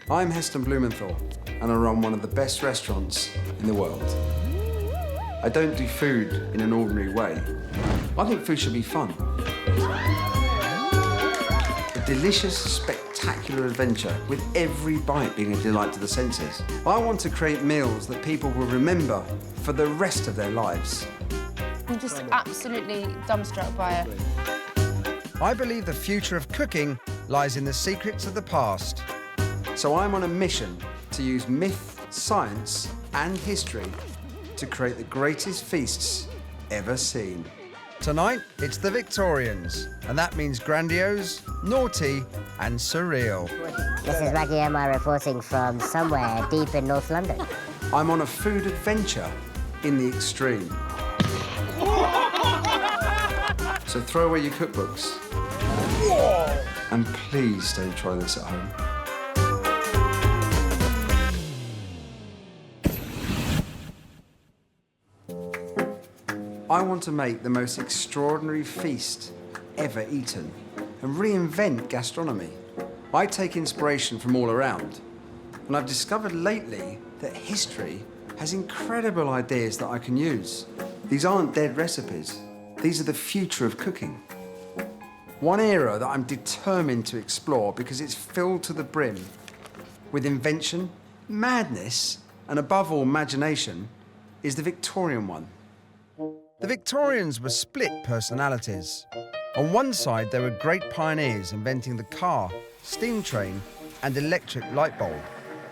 I'm Heston Blumenthal, and I run one of the best restaurants in the world. I don't do food in an ordinary way. I think food should be fun. A delicious, spectacular adventure with every bite being a delight to the senses. I want to create meals that people will remember for the rest of their lives. I'm just absolutely dumbstruck by it. I believe the future of cooking lies in the secrets of the past. So I'm on a mission to use myth, science, and history to create the greatest feasts ever seen. Tonight, it's the Victorians, and that means grandiose, naughty, and surreal. This is Maggie Emma reporting from somewhere deep in North London. I'm on a food adventure in the extreme. So throw away your cookbooks. And please don't try this at home. I want to make the most extraordinary feast ever eaten and reinvent gastronomy. I take inspiration from all around, and I've discovered lately that history has incredible ideas that I can use. These aren't dead recipes. These are the future of cooking. One era that I'm determined to explore because it's filled to the brim with invention, madness, and above all, imagination, is the Victorian one. The Victorians were split personalities. On one side, they were great pioneers inventing the car, steam train, and electric light bulb.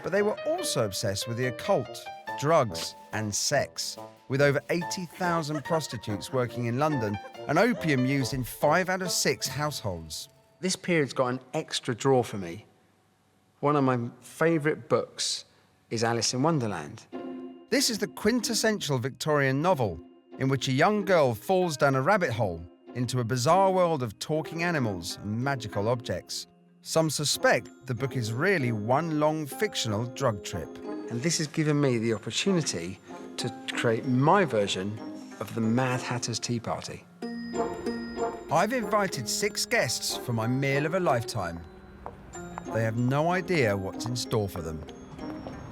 But they were also obsessed with the occult, drugs, and sex, with over 80,000 prostitutes working in London and opium used in 5 out of 6 households. This period's got an extra draw for me. One of my favourite books is Alice in Wonderland. This is the quintessential Victorian novel, in which a young girl falls down a rabbit hole into a bizarre world of talking animals and magical objects. Some suspect the book is really one long fictional drug trip. And this has given me the opportunity to create my version of the Mad Hatter's Tea Party. I've invited 6 guests for my meal of a lifetime. They have no idea what's in store for them.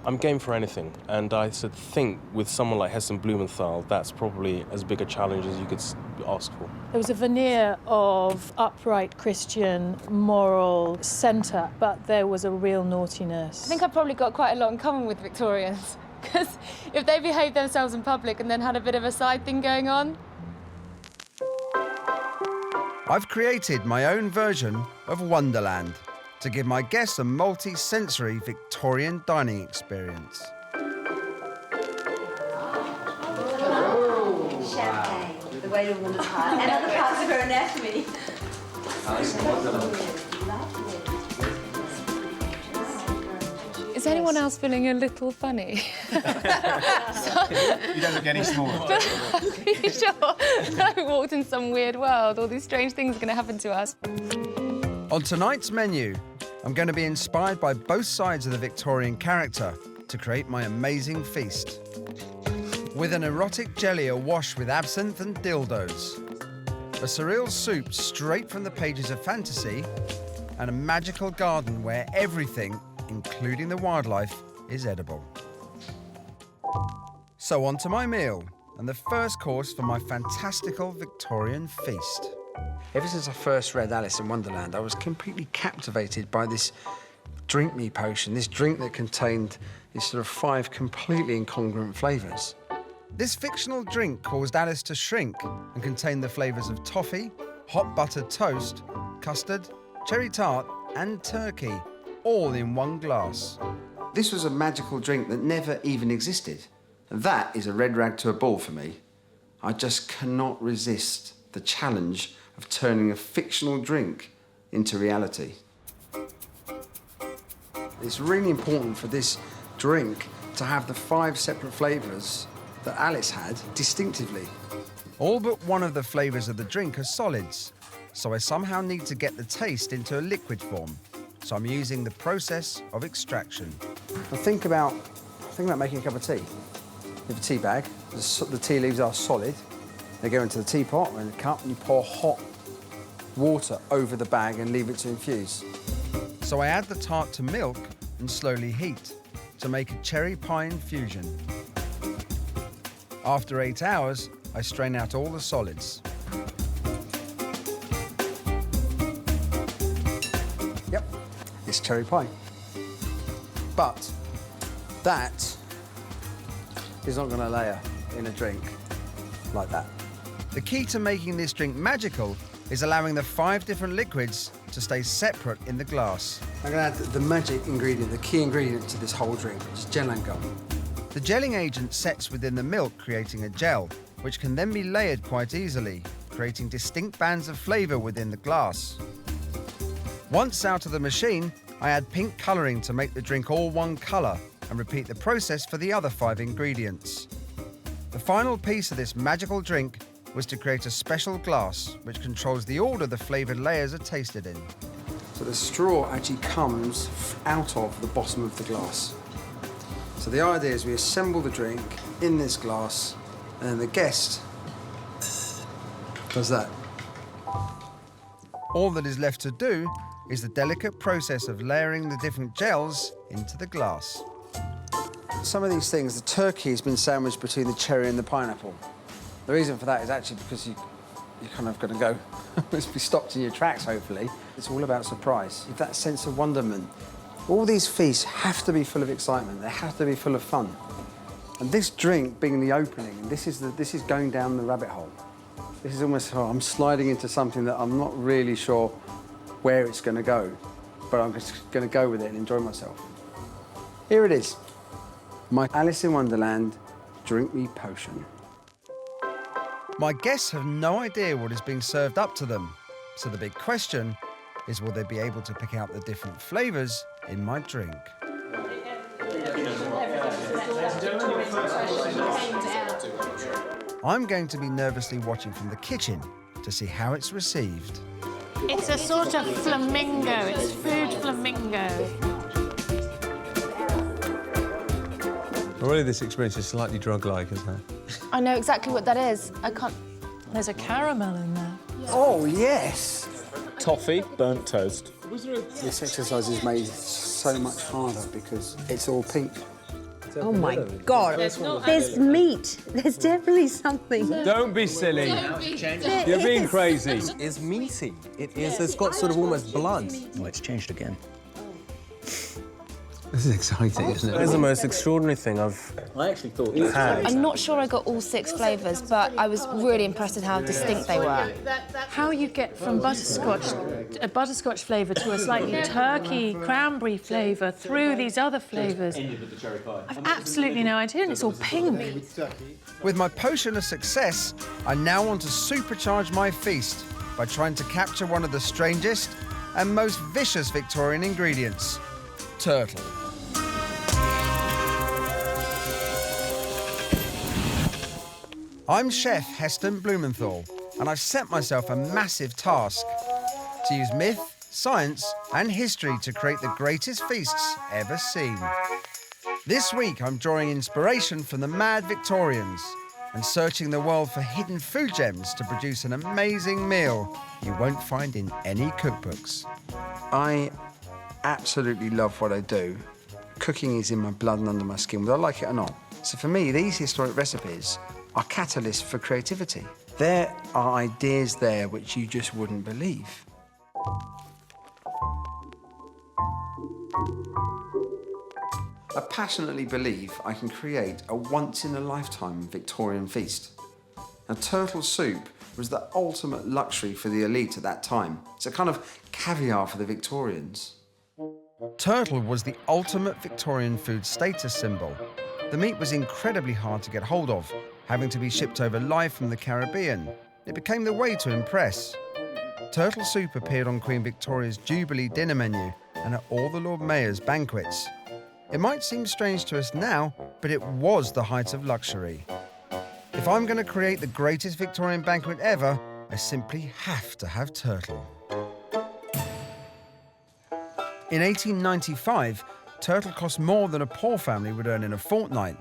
I'm game for anything, and I think with someone like Heston Blumenthal, that's probably as big a challenge as you could ask for. There was a veneer of upright Christian moral centre, but there was a real naughtiness. I think I've probably got quite a lot in common with Victorians, because if they behaved themselves in public and then had a bit of a side thing going on. I've created my own version of Wonderland to give my guests a multi-sensory Victorian dining experience. Champagne, the way a woman's heart, and other parts of her anatomy. Is anyone else feeling a little funny? You don't look any smaller. Are you sure? I walked in some weird world. All these strange things are going to happen to us. On tonight's menu, I'm going to be inspired by both sides of the Victorian character to create my amazing feast. With an erotic jelly awash with absinthe and dildos, a surreal soup straight from the pages of fantasy, and a magical garden where everything, including the wildlife, is edible. So on to my meal, and the first course for my fantastical Victorian feast. Ever since I first read Alice in Wonderland, I was completely captivated by this drink me potion, this drink that contained these sort of 5 completely incongruent flavours. This fictional drink caused Alice to shrink and contained the flavours of toffee, hot buttered toast, custard, cherry tart, and turkey, all in one glass. This was a magical drink that never even existed. And that is a red rag to a bull for me. I just cannot resist the challenge of turning a fictional drink into reality. It's really important for this drink to have the 5 separate flavours that Alice had distinctively. All but one of the flavours of the drink are solids, so I somehow need to get the taste into a liquid form. So I'm using the process of extraction. Now think about making a cup of tea. You have a tea bag, the tea leaves are solid. They go into the teapot or in the cup, and you pour hot water over the bag and leave it to infuse. So I add the tart to milk, and slowly heat to make a cherry pie infusion. After 8 hours, I strain out all the solids. Yep, it's cherry pie. But that is not going to layer in a drink like that. The key to making this drink magical is allowing the 5 different liquids to stay separate in the glass. I'm going to add the magic ingredient, the key ingredient to this whole drink, which is gel and gum. The gelling agent sets within the milk, creating a gel, which can then be layered quite easily, creating distinct bands of flavour within the glass. Once out of the machine, I add pink colouring to make the drink all one colour and repeat the process for the other 5 ingredients. The final piece of this magical drink was to create a special glass which controls the order the flavoured layers are tasted in. So the straw actually comes out of the bottom of the glass. So the idea is we assemble the drink in this glass and then the guest does that. All that is left to do is the delicate process of layering the different gels into the glass. Some of these things, the turkey has been sandwiched between the cherry and the pineapple. The reason for that is actually because you're kind of going to go, must be stopped in your tracks, hopefully. It's all about surprise, that sense of wonderment. All these feasts have to be full of excitement. They have to be full of fun. And this drink being the opening, this is going down the rabbit hole. This is almost, I'm sliding into something that I'm not really sure where it's going to go, but I'm just going to go with it and enjoy myself. Here it is, my Alice in Wonderland drink me potion. My guests have no idea what is being served up to them, so the big question is, will they be able to pick out the different flavours in my drink? I'm going to be nervously watching from the kitchen to see how it's received. It's a sort of flamingo. It's food flamingo. Already this experience is slightly drug-like, isn't it? I know exactly what that is. I can't... There's a caramel in there. Oh, yes! Toffee, burnt toast. This exercise is made so much harder because it's all pink. Oh my God! There's meat. There's definitely something. Don't be silly. You're being crazy. It's meaty. It is. It's got sort of almost blood. Oh, it's changed again. This is exciting, isn't it? It's the most extraordinary thing I've had. I'm not sure I got all 6 flavours, but I was really impressed at how distinct they were. How you get from a butterscotch flavour to a slightly turkey, cranberry flavour through these other flavours, I've absolutely no idea, and it's all pink. With my potion a success, I now want to supercharge my feast by trying to capture one of the strangest and most vicious Victorian ingredients, turtle. I'm Chef Heston Blumenthal, and I've set myself a massive task to use myth, science, and history to create the greatest feasts ever seen. This week, I'm drawing inspiration from the mad Victorians and searching the world for hidden food gems to produce an amazing meal you won't find in any cookbooks. I absolutely love what I do. Cooking is in my blood and under my skin, whether I like it or not. So for me, these historic recipes are catalysts for creativity. There are ideas there which you just wouldn't believe. I passionately believe I can create a once-in-a-lifetime Victorian feast. Now, turtle soup was the ultimate luxury for the elite at that time. It's a kind of caviar for the Victorians. Turtle was the ultimate Victorian food status symbol. The meat was incredibly hard to get hold of, having to be shipped over live from the Caribbean. It became the way to impress. Turtle soup appeared on Queen Victoria's Jubilee dinner menu and at all the Lord Mayor's banquets. It might seem strange to us now, but it was the height of luxury. If I'm going to create the greatest Victorian banquet ever, I simply have to have turtle. In 1895, turtle cost more than a poor family would earn in a fortnight.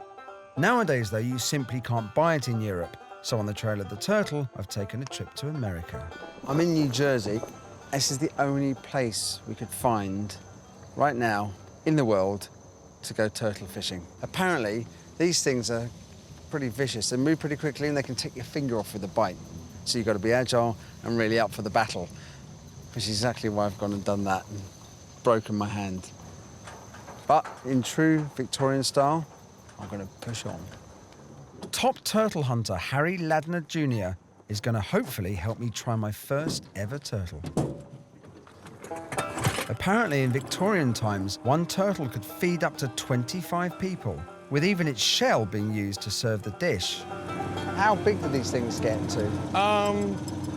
Nowadays, though, you simply can't buy it in Europe. So on the trail of the turtle, I've taken a trip to America. I'm in New Jersey. This is the only place we could find right now in the world to go turtle fishing. Apparently, these things are pretty vicious. They move pretty quickly and they can take your finger off with a bite. So you've got to be agile and really up for the battle, which is exactly why I've gone and done that and broken my hand. But in true Victorian style, I'm going to push on. Top turtle hunter Harry Ladner Jr. is going to hopefully help me try my first ever turtle. Apparently, in Victorian times, one turtle could feed up to 25 people, with even its shell being used to serve the dish. How big do these things get to?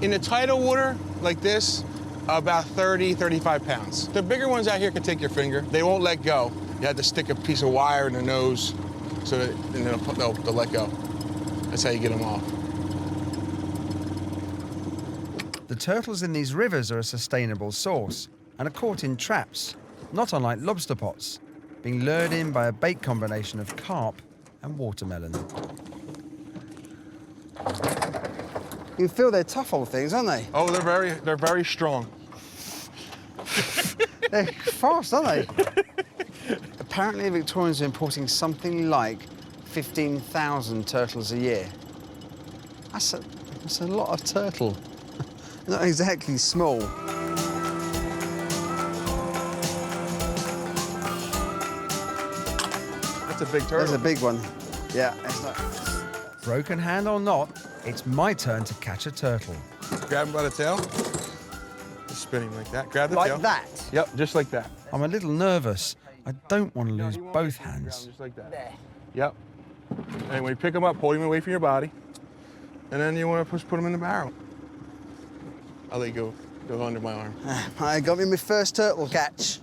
In the tidal water, like this, about 30, 35 pounds. The bigger ones out here can take your finger. They won't let go. You have to stick a piece of wire in the nose so that and they'll let go. That's how you get them off. The turtles in these rivers are a sustainable source and are caught in traps, not unlike lobster pots, being lured in by a bait combination of carp and watermelon. You can feel they're tough old things, aren't they? Oh, they're very strong. They're fast, aren't they? Apparently, Victorians are importing something like 15,000 turtles a year. That's a lot of turtle. Not exactly small. That's a big turtle. That's a big one. Yeah, it's not... Broken hand or not, it's my turn to catch a turtle. Grab him by the tail. Just spin him like that. Grab the tail. Like that? Yep, just like that. I'm a little nervous. I don't want to lose both hands. Just like that. There. Yep. And when you pick him up, hold him away from your body. And then you want to put him in the barrel. I'll let you go under my arm. I got me my first turtle catch.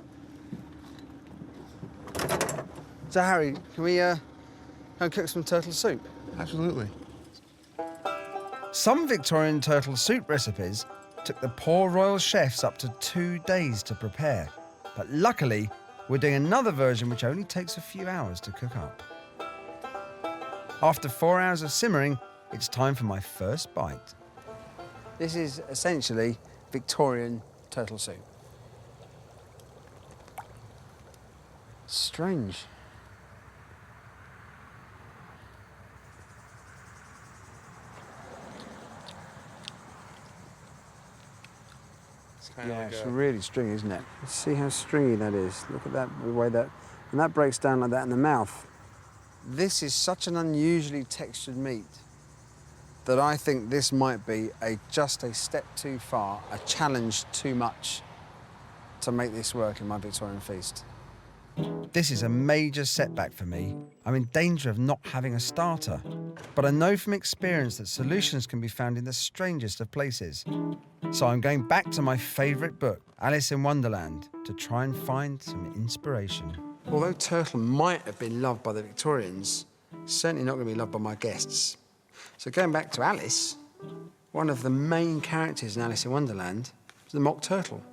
So, Harry, can we go and cook some turtle soup? Absolutely. Some Victorian turtle soup recipes took the poor royal chefs up to 2 days to prepare. But luckily, we're doing another version which only takes a few hours to cook up. After 4 hours of simmering, it's time for my first bite. This is essentially Victorian turtle soup. Strange. Yeah, it's really stringy, isn't it? Let's see how stringy that is. Look at that, the way that... And that breaks down like that in the mouth. This is such an unusually textured meat that I think this might be just a step too far, a challenge too much to make this work in my Victorian feast. This is a major setback for me. I'm in danger of not having a starter. But I know from experience that solutions can be found in the strangest of places. So I'm going back to my favourite book, Alice in Wonderland, to try and find some inspiration. Although turtle might have been loved by the Victorians, certainly not going to be loved by my guests. So going back to Alice, one of the main characters in Alice in Wonderland is the mock turtle.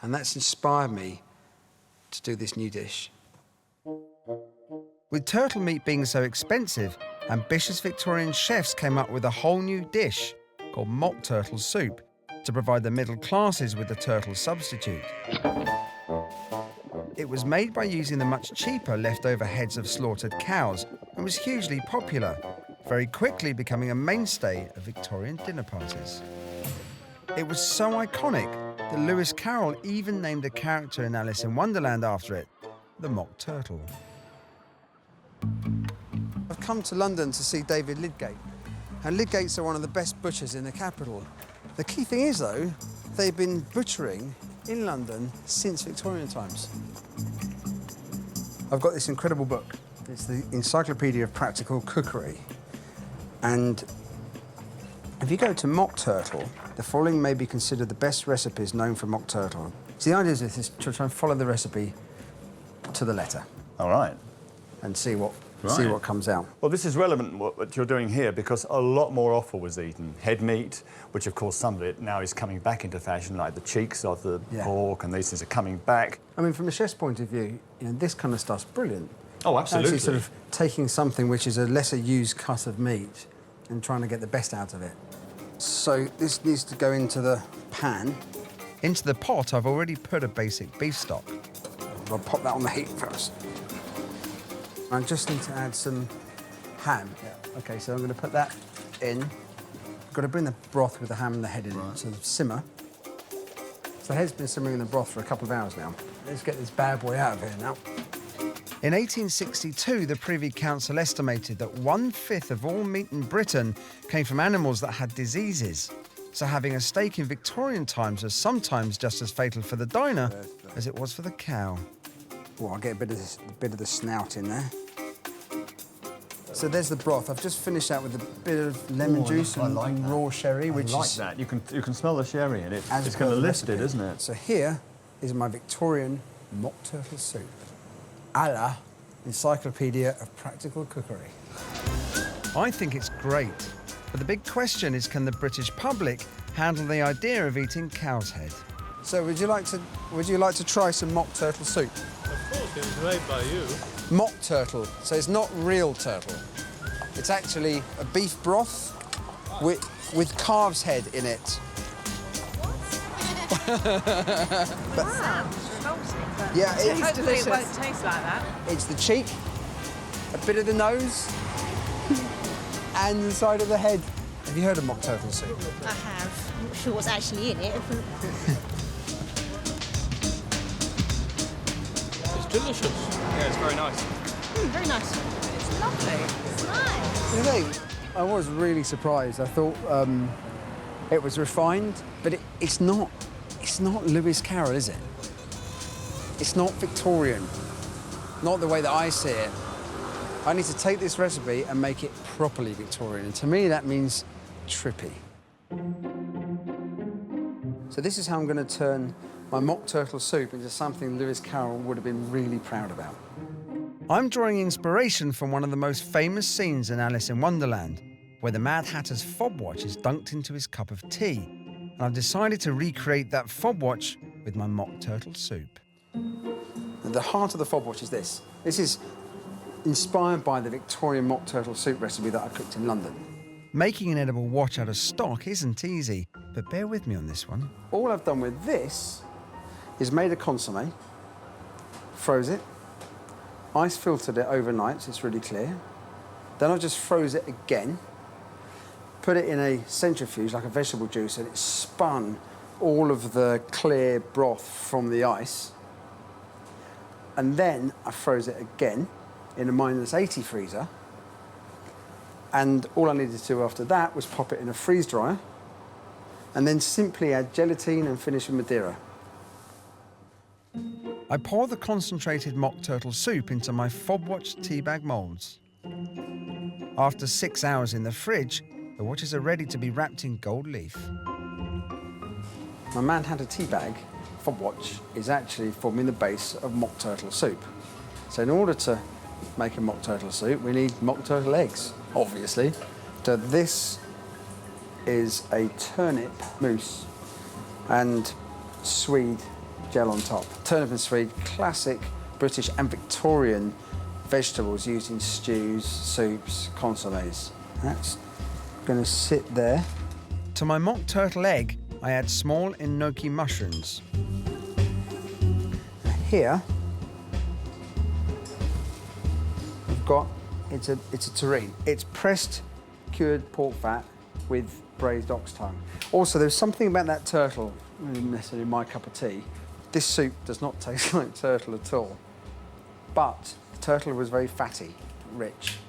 And that's inspired me to do this new dish. With turtle meat being so expensive, ambitious Victorian chefs came up with a whole new dish called mock turtle soup to provide the middle classes with a turtle substitute. It was made by using the much cheaper leftover heads of slaughtered cows and was hugely popular, very quickly becoming a mainstay of Victorian dinner parties. It was so iconic that Lewis Carroll even named a character in Alice in Wonderland after it, the mock turtle. I've come to London to see David Lidgate, and Lidgates are one of the best butchers in the capital. The key thing is, though, they've been butchering in London since Victorian times. I've got this incredible book. It's the Encyclopedia of Practical Cookery. And if you go to mock turtle, the following may be considered the best recipes known for mock turtle. So the idea is this, to try and follow the recipe to the letter. All right. And see what comes out. Well, this is relevant, what you're doing here, because a lot more offal was eaten. Head meat, which, of course, some of it now is coming back into fashion, like the cheeks of the pork, and these things are coming back. I mean, from a chef's point of view, this kind of stuff's brilliant. Oh, absolutely. Actually sort of taking something which is a lesser used cut of meat and trying to get the best out of it. So this needs to go into the pan. Into the pot, I've already put a basic beef stock. I'll pop that on the heat first. I just need to add some ham. Yeah. OK, so I'm going to put that in. I've got to bring the broth with the ham and the head in it, so simmer. So the head's been simmering in the broth for a couple of hours now. Let's get this bad boy out of here now. In 1862, the Privy Council estimated that 1/5 of all meat in Britain came from animals that had diseases. So having a steak in Victorian times was sometimes just as fatal for the diner as it was for the cow. Oh, I'll get a bit of the snout in there. So there's the broth. I've just finished that with a bit of lemon juice and raw sherry, which is that. You can smell the sherry in it. It's going to lift it, isn't it? So here is my Victorian mock turtle soup, a la Encyclopedia of Practical Cookery. I think it's great, but the big question is, can the British public handle the idea of eating cow's head? So would you like to try some mock turtle soup? Of course, it was made by you. Mock turtle, so it's not real turtle. It's actually a beef broth with calf's head in it. Yeah, Hopefully it won't taste like that. It's the cheek, a bit of the nose, and the side of the head. Have you heard of mock turtle soup? I have. I'm not sure what's actually in it. It's delicious. Yeah, it's very nice. Very nice. It's lovely. It's nice. You think? I was really surprised. I thought it was refined, but it's not. It's not Lewis Carroll, is it? It's not Victorian. Not the way that I see it. I need to take this recipe and make it properly Victorian, and to me that means trippy. So this is how I'm going to turn my mock turtle soup into something Lewis Carroll would have been really proud about. I'm drawing inspiration from one of the most famous scenes in Alice in Wonderland, where the Mad Hatter's fob watch is dunked into his cup of tea. And I've decided to recreate that fob watch with my mock turtle soup. And the heart of the fob watch is this. This is inspired by the Victorian mock turtle soup recipe that I cooked in London. Making an edible watch out of stock isn't easy, but bear with me on this one. All I've done with this is made a consommé, froze it, ice filtered it overnight so it's really clear. Then I just froze it again, put it in a centrifuge like a vegetable juice, and it spun all of the clear broth from the ice. And then I froze it again in a -80 freezer. And all I needed to do after that was pop it in a freeze dryer and then simply add gelatine and finish with Madeira. I pour the concentrated mock turtle soup into my fob watch teabag moulds. After 6 hours in the fridge, the watches are ready to be wrapped in gold leaf. My Mad Hatter tea bag fob watch is actually forming the base of mock turtle soup. So in order to make a mock turtle soup, we need mock turtle eggs, obviously. So this is a turnip mousse and swede gel on top. Turnip and swede, classic British and Victorian vegetables used in stews, soups, consommes. That's going to sit there. To my mock turtle egg, I add small enoki mushrooms. Here, we've got, it's a terrine. It's pressed, cured pork fat with braised ox tongue. Also, there's something about that turtle, not necessarily my cup of tea. This soup does not taste like turtle at all. But the turtle was very fatty, rich,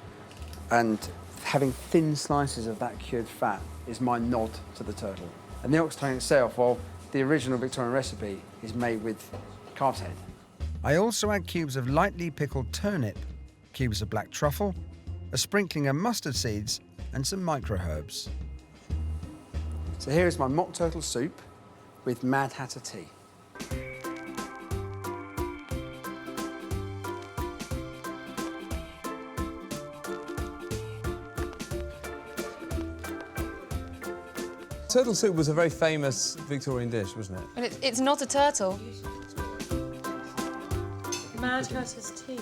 and having thin slices of that cured fat is my nod to the turtle. And the ox tongue itself, well, the original Victorian recipe is made with calf's head. I also add cubes of lightly pickled turnip, cubes of black truffle, a sprinkling of mustard seeds, and some micro-herbs. So here is my mock turtle soup with Mad Hatter tea. Turtle soup was a very famous Victorian dish, wasn't it? And it's not a turtle. Mad Hatter's tea.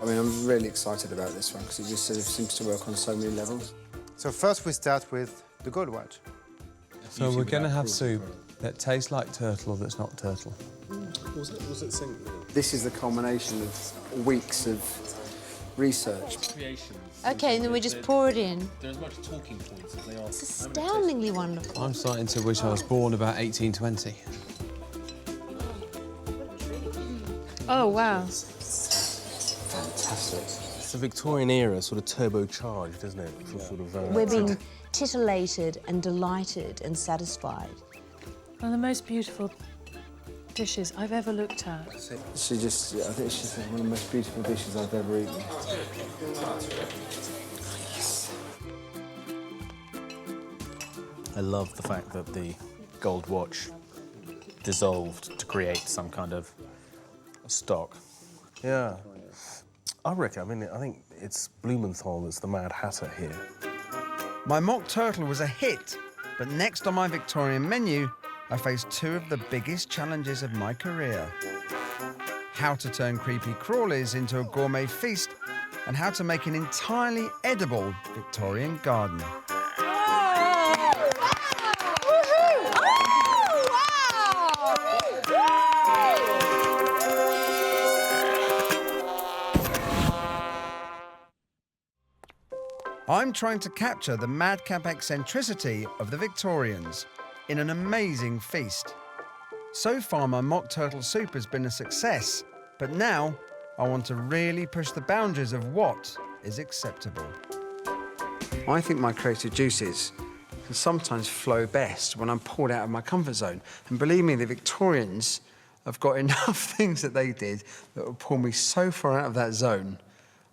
I mean, I'm really excited about this one because it just sort of seems to work on so many levels. So first we start with the gold watch. So we're going to have soup that tastes like turtle that's not turtle. Was it singing? This is the culmination of weeks of research. Okay, and then we just pour it in. They're as much talking points as they are. It's astoundingly wonderful. I'm starting to wish I was born about 1820. Oh, wow. Fantastic. It's the Victorian era, sort of turbocharged, isn't it? For sort of, We're being titillated and delighted and satisfied. One of the most beautiful dishes I've ever looked at. I think she's one of the most beautiful dishes I've ever eaten. I love the fact that the gold watch dissolved to create some kind of stock. Yeah. I think it's Blumenthal that's the Mad Hatter here. My mock turtle was a hit, but next on my Victorian menu, I faced two of the biggest challenges of my career. How to turn creepy crawlies into a gourmet feast, and how to make an entirely edible Victorian garden. I'm trying to capture the madcap eccentricity of the Victorians in an amazing feast. So far, my mock turtle soup has been a success, but now I want to really push the boundaries of what is acceptable. I think my creative juices can sometimes flow best when I'm pulled out of my comfort zone. And believe me, the Victorians have got enough things that they did that will pull me so far out of that zone.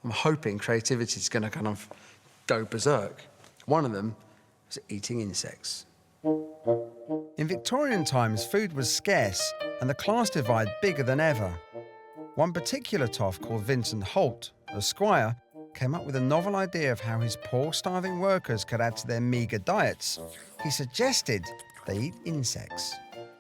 I'm hoping creativity is going to kind of go berserk. One of them was eating insects. In Victorian times, food was scarce and the class divide bigger than ever. One particular toff called Vincent Holt, a squire, came up with a novel idea of how his poor, starving workers could add to their meagre diets. He suggested they eat insects.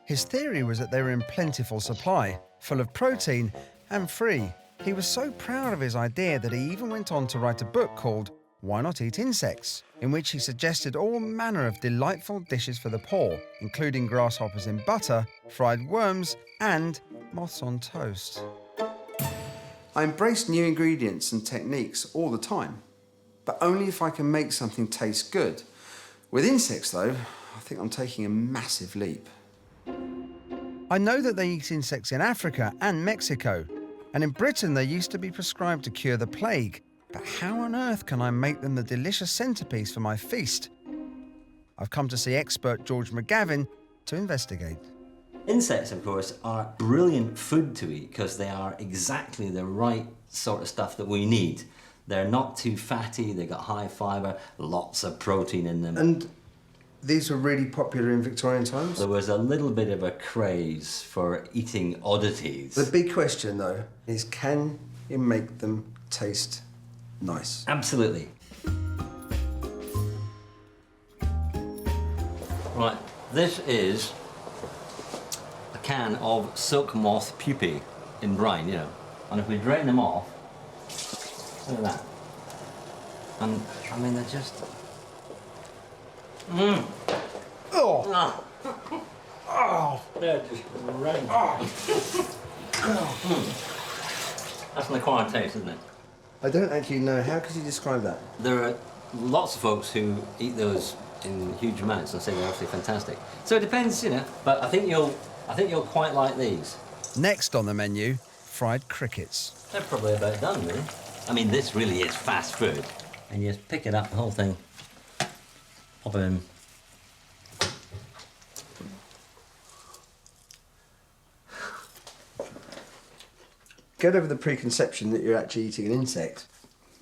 His theory was that they were in plentiful supply, full of protein and free. He was so proud of his idea that he even went on to write a book called Why Not Eat Insects?, in which he suggested all manner of delightful dishes for the poor, including grasshoppers in butter, fried worms, and moths on toast. I embrace new ingredients and techniques all the time, but only if I can make something taste good. With insects, though, I think I'm taking a massive leap. I know that they eat insects in Africa and Mexico, and in Britain they used to be prescribed to cure the plague. But how on earth can I make them the delicious centrepiece for my feast? I've come to see expert George McGavin to investigate. Insects, of course, are brilliant food to eat because they are exactly the right sort of stuff that we need. They're not too fatty, they've got high fibre, lots of protein in them. And these were really popular in Victorian times? There was a little bit of a craze for eating oddities. The big question, though, is can you make them taste nice? Absolutely. Right, this is a can of silk moth pupae in brine, you know. And if we drain them off, look at that. And, I mean, they're just... Oh! Oh! Oh! They're just great. That's an acquired taste, isn't it? I don't actually know. How could you describe that? There are lots of folks who eat those in huge amounts and say they're absolutely fantastic. So it depends, you know. But I think you'll quite like these. Next on the menu, fried crickets. They're probably about done, really. I mean, this really is fast food. And you just pick it up, the whole thing, pop it in. Get over the preconception that you're actually eating an insect.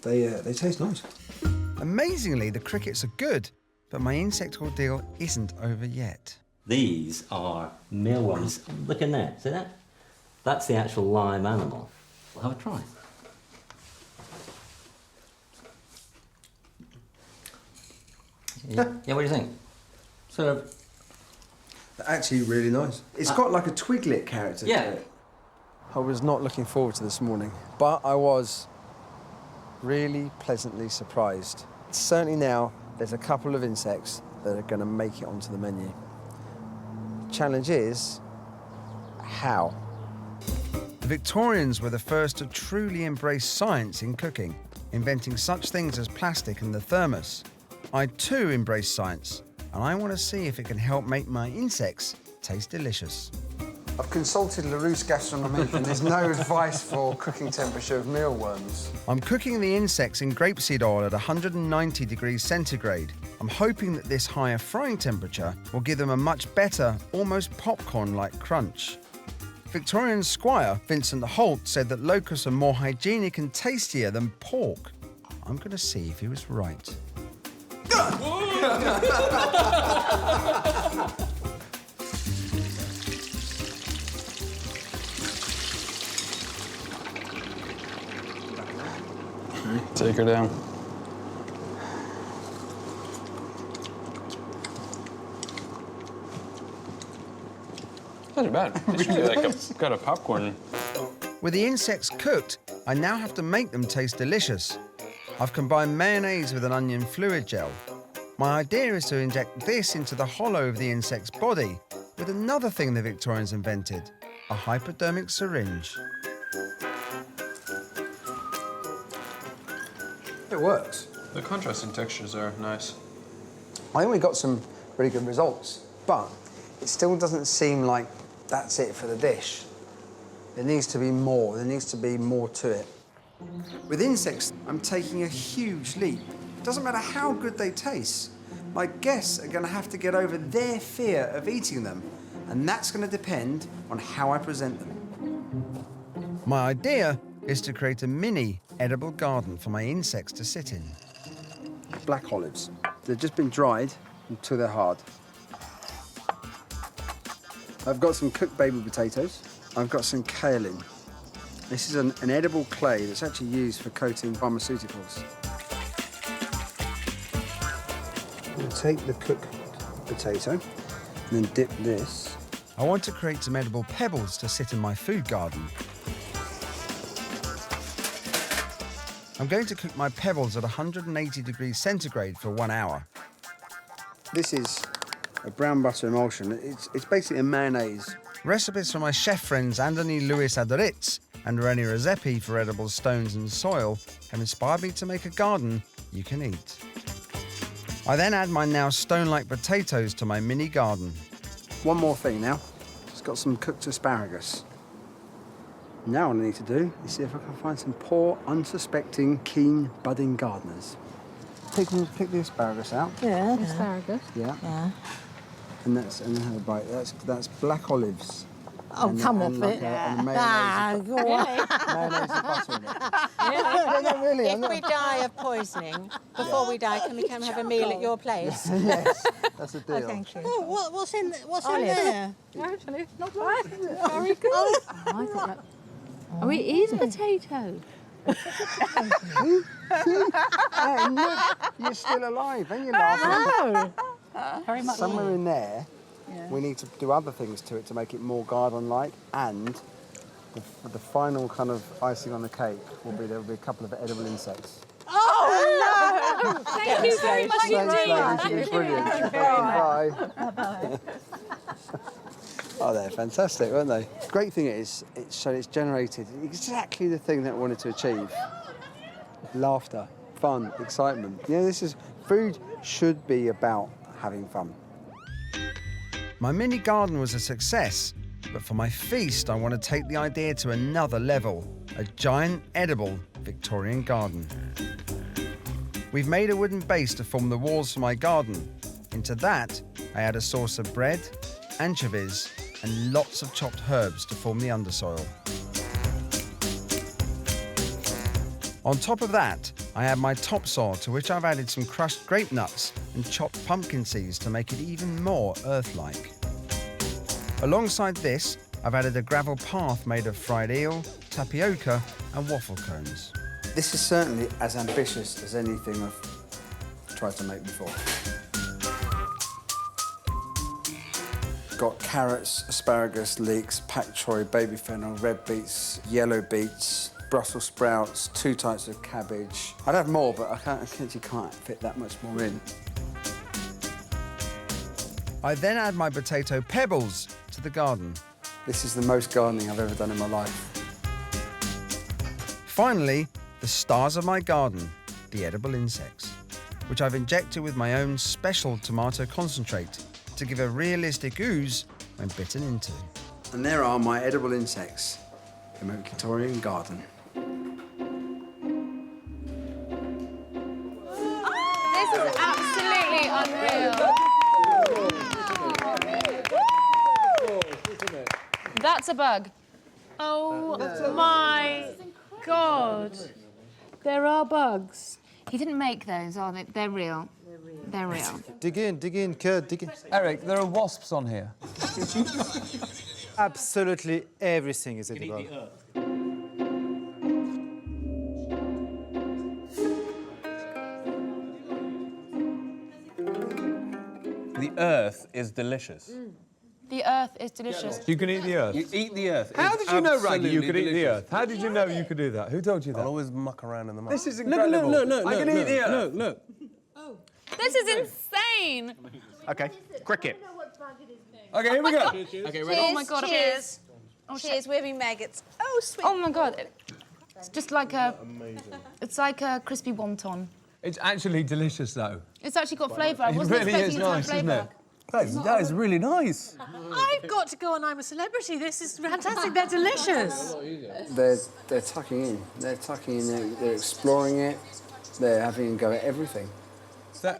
They taste nice. Amazingly, the crickets are good, but my insect ordeal isn't over yet. These are mealworms. Look in there, see that? That's the actual live animal. We'll have a try. Yeah, what do you think? Sort of... They're actually really nice. It's got like a twiglet character to it. I was not looking forward to this morning, but I was really pleasantly surprised. Certainly now, there's a couple of insects that are going to make it onto the menu. Challenge is, how? The Victorians were the first to truly embrace science in cooking, inventing such things as plastic and the thermos. I too embrace science, and I want to see if it can help make my insects taste delicious. I've consulted Larousse Gastronomique and there's no advice for cooking temperature of mealworms. I'm cooking the insects in grapeseed oil at 190 degrees centigrade. I'm hoping that this higher frying temperature will give them a much better, almost popcorn-like crunch. Victorian squire Vincent Holt said that locusts are more hygienic and tastier than pork. I'm going to see if he was right. Take her down. Not bad. This should be like got a popcorn. With the insects cooked, I now have to make them taste delicious. I've combined mayonnaise with an onion fluid gel. My idea is to inject this into the hollow of the insect's body with another thing the Victorians invented, a hypodermic syringe. It works. The contrasting textures are nice. I think we got some really good results, but it still doesn't seem like that's it for the dish. There needs to be more. There needs to be more to it. With insects, I'm taking a huge leap. It doesn't matter how good they taste. My guests are going to have to get over their fear of eating them, and that's going to depend on how I present them. My idea is to create a mini edible garden for my insects to sit in. Black olives. They've just been dried until they're hard. I've got some cooked baby potatoes. I've got some kale in. This is an edible clay that's actually used for coating pharmaceuticals. We'll take the cooked potato and then dip this. I want to create some edible pebbles to sit in my food garden. I'm going to cook my pebbles at 180 degrees centigrade for 1 hour. This is a brown butter emulsion. It's basically a mayonnaise. Recipes from my chef friends Anthony Louis Adoritz and Rene Redzepi for edible stones and soil have inspired me to make a garden you can eat. I then add my now stone-like potatoes to my mini garden. One more thing now. Just got some cooked asparagus. Now all I need to do is see if I can find some poor, unsuspecting, keen, budding gardeners. Pick the asparagus out. Yeah. Asparagus. Yeah. Yeah. And then have a bite. That's black olives. Oh, come off like it. And a mayonnaise. Go on. Mayonnaise and butter in it. Yeah. Really, If we die of poisoning, before we die, can we come have a meal at your place? Yes, that's a deal. Oh, thank you. Oh, what's in Olives. there? Actually, not bad. Very good. Oh, I thought that. Oh, it is potato. Look, you're still alive, and you're laughing. Very much. Somewhere in there, we need to do other things to it to make it more garden-like, and the final kind of icing on the cake there'll be a couple of edible insects. Oh, no! Thank you very much Thanks, indeed. ladies. Brilliant. Bye. Oh, they're fantastic, weren't they? Great thing is, it's generated exactly the thing that I wanted to achieve. Laughter, fun, excitement. Food should be about having fun. My mini garden was a success, but for my feast, I want to take the idea to another level, a giant edible Victorian garden. We've made a wooden base to form the walls for my garden. Into that, I add a sauce of bread, anchovies, and lots of chopped herbs to form the undersoil. On top of that, I add my topsoil, to which I've added some crushed grape nuts and chopped pumpkin seeds to make it even more earth-like. Alongside this, I've added a gravel path made of fried eel, tapioca, and waffle cones. This is certainly as ambitious as anything I've tried to make before. Got carrots, asparagus, leeks, pak choi, baby fennel, red beets, yellow beets, Brussels sprouts, 2 types of cabbage. I'd have more, but I actually can't fit that much more in. I then add my potato pebbles to the garden. This is the most gardening I've ever done in my life. Finally, the stars of my garden, the edible insects, which I've injected with my own special tomato concentrate to give a realistic ooze when bitten into. And there are my edible insects in my Victorian garden. This is absolutely unreal. That's a bug. Oh my God. There are bugs. He didn't make those, are they? They're real. They're real. Dig in, Kurt, dig in. Eric, there are wasps on here. Absolutely everything is edible. The earth is delicious. The earth is delicious. You can eat the earth. You eat the earth. How It's did you know, Raggy, you absolutely could eat the delicious. earth? How did you know you could do that? Who told you that? I'll always muck around in the mud. This is incredible. Look, I can eat the earth. Look. This is insane. Okay, cricket. Okay, here we go. Okay, ready? Oh my God. Cheers. Oh, Cheers, we're being maggots. Oh, sweet. Oh my God. It's just like a... It's like a crispy wonton. It's actually delicious, though. It's actually got flavour. I It wasn't really expecting is it to have nice, isn't flavour. it? That is really nice. I've got to go on I'm a Celebrity. This is fantastic. They're delicious. They're tucking in. They're tucking in. They're exploring it. They're having a go at everything.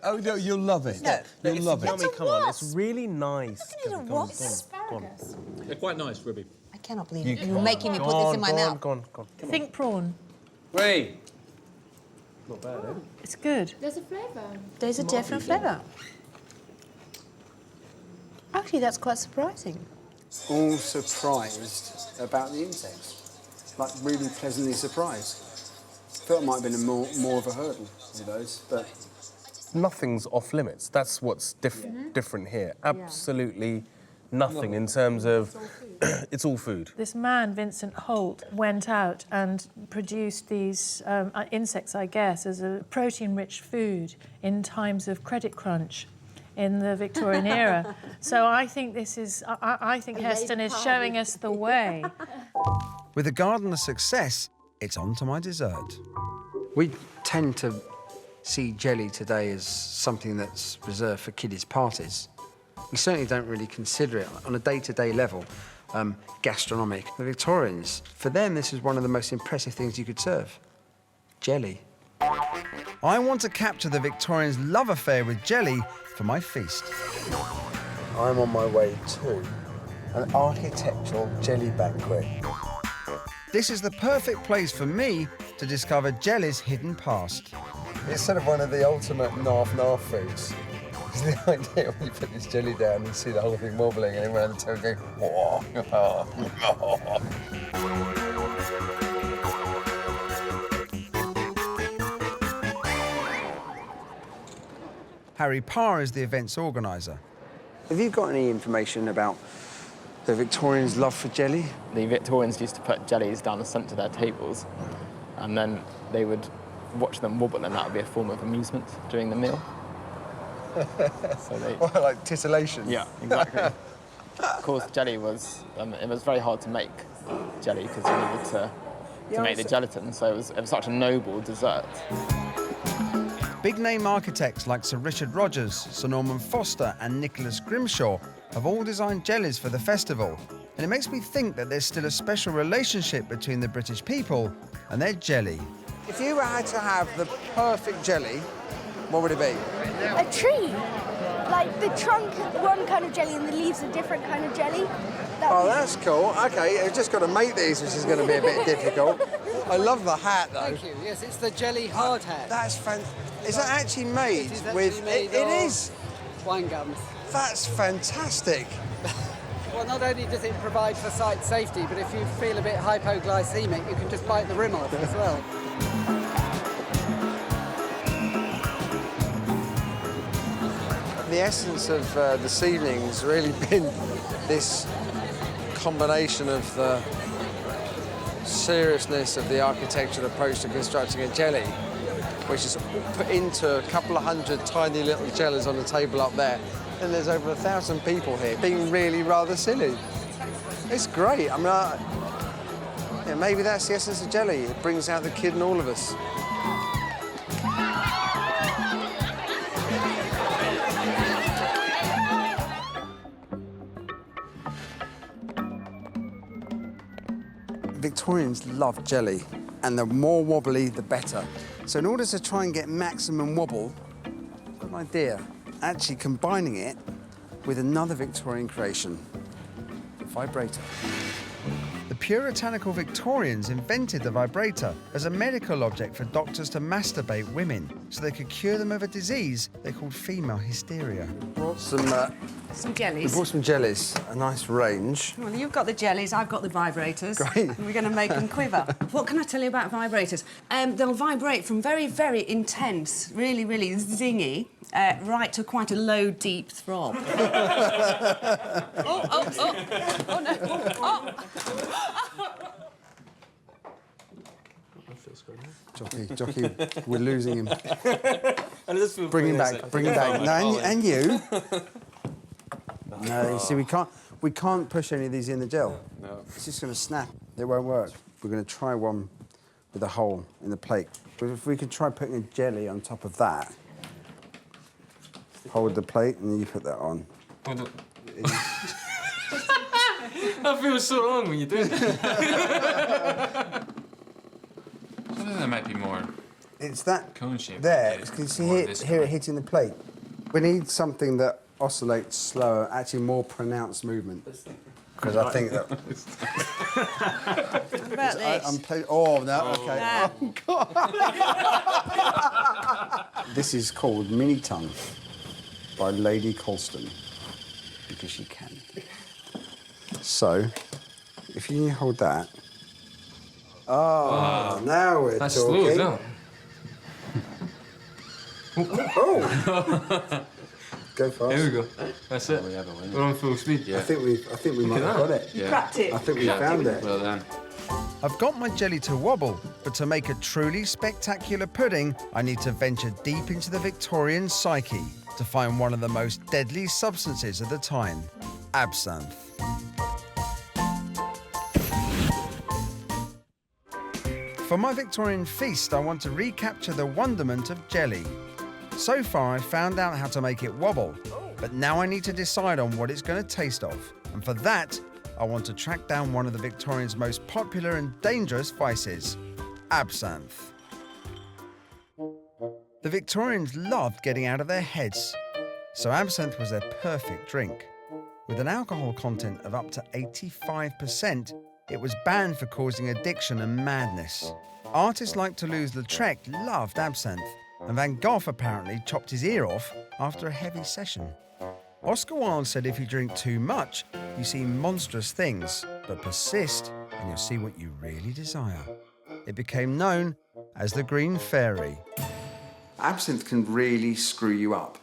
Oh, no, you'll love it. You'll love it. Yummy, come on, it's really nice. Look at Go on, wasp. They're quite nice, Ruby. I cannot believe it. You're making me put this in my mouth. Go on. Think prawn. Ray. Not bad, eh? It's good. There's a flavour. There's a different flavour. Actually, that's quite surprising. All surprised about the insects. Like, really pleasantly surprised. Thought it might have been more of a hurdle with those, but... Nothing's off limits. That's what's different here. Absolutely nothing in terms of it's all food. This man, Vincent Holt, went out and produced these insects, I guess, as a protein-rich food in times of credit crunch in the Victorian era. So I think this is... I think Heston is showing us the way. With a garden a success, it's on to my dessert. We tend to see jelly today as something that's reserved for kiddies' parties. We certainly don't really consider it on a day-to-day level gastronomic. The Victorians, for them, this is one of the most impressive things you could serve. Jelly. I want to capture the Victorians' love affair with jelly for my feast. I'm on my way to an architectural jelly banquet. This is the perfect place for me to discover jelly's hidden past. It's sort of one of the ultimate narf foods. It's the idea when you put this jelly down and see the whole thing wobbling and everyone at the table going, whoa. Harry Parr is the event's organiser. Have you got any information about the Victorians' love for jelly? The Victorians used to put jellies down the centre of their tables, and then they would watch them wobble, and that would be a form of amusement during the meal. So they... Well, like titillation. Yeah, exactly. Of course, jelly was... it was very hard to make jelly because you needed to make the gelatin, so it was such a noble dessert. Big-name architects like Sir Richard Rogers, Sir Norman Foster and Nicholas Grimshaw have all designed jellies for the festival. And it makes me think that there's still a special relationship between the British people and their jelly. If you had to have the perfect jelly, what would it be? A tree. Like the trunk, one kind of jelly, and the leaves a different kind of jelly. That's cool. OK, I've just got to make these, which is going to be a bit difficult. I love the hat, though. Thank you. Yes, it's the jelly hard hat. That's fantastic. Is that actually made with... It is? Wine gums. That's fantastic. Well, not only does it provide for site safety, but if you feel a bit hypoglycemic, you can just bite the rim off as well. The essence of this evening's really been this combination of the seriousness of the architectural approach to constructing a jelly, which is put into a couple of hundred tiny little jellies on the table up there, and there's over 1,000 people here being really rather silly. It's great. I mean, Yeah, maybe that's the essence of jelly. It brings out the kid in all of us. Victorians love jelly, and the more wobbly, the better. So in order to try and get maximum wobble, I've got an idea. Actually combining it with another Victorian creation, the vibrator. The puritanical Victorians invented the vibrator as a medical object for doctors to masturbate women so they could cure them of a disease they called female hysteria. Brought some jellies. We brought some jellies, a nice range. Well, you've got the jellies, I've got the vibrators. Great. And we're going to make them quiver. What can I tell you about vibrators? They'll vibrate from very, very intense, really, really zingy, right to quite a low, deep throb. Oh, no. Oh. Jockey, we're losing him. And this feels Bring him pretty back, bring him back. No, and you. No, you see, we can't push any of these in the gel. No. It's just going to snap. It won't work. We're going to try one with a hole in the plate. But if we could try putting a jelly on top of that, hold the plate, and then you put that on. That feels so wrong when you do it. I think there might be more. It's that cone shape. there. Can you see here it hitting the plate? We need something that oscillates slower, actually more pronounced movement. Because I think that. What about this? Oh no! Okay. Nah. Oh God. This is called Mini Tongue by Lady Colston because she can. So, if you hold that. Oh, now we're That's talking. slow, Oh! Go fast. Here we go. That's it. We're on full speed. I think we might have got it. You cracked it. I think we found it. Well done. I've got my jelly to wobble, but to make a truly spectacular pudding, I need to venture deep into the Victorian psyche to find one of the most deadly substances of the time, absinthe. For my Victorian feast, I want to recapture the wonderment of jelly. So far, I've found out how to make it wobble, but now I need to decide on what it's going to taste of. And for that, I want to track down one of the Victorians' most popular and dangerous vices, absinthe. The Victorians loved getting out of their heads, so absinthe was their perfect drink. With an alcohol content of up to 85%, it was banned for causing addiction and madness. Artists like Toulouse-Lautrec loved absinthe, and Van Gogh apparently chopped his ear off after a heavy session. Oscar Wilde said if you drink too much, you see monstrous things, but persist and you'll see what you really desire. It became known as the Green Fairy. Absinthe can really screw you up.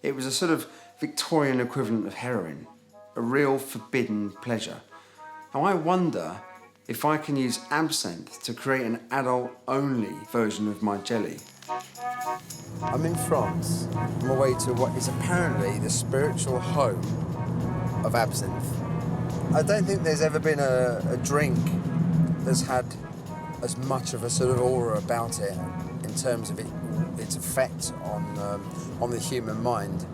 It was a sort of Victorian equivalent of heroin, a real forbidden pleasure. Now I wonder if I can use absinthe to create an adult-only version of my jelly. I'm in France, on my way to what is apparently the spiritual home of absinthe. I don't think there's ever been a drink that's had as much of a sort of aura about it in terms of its effect on the human mind.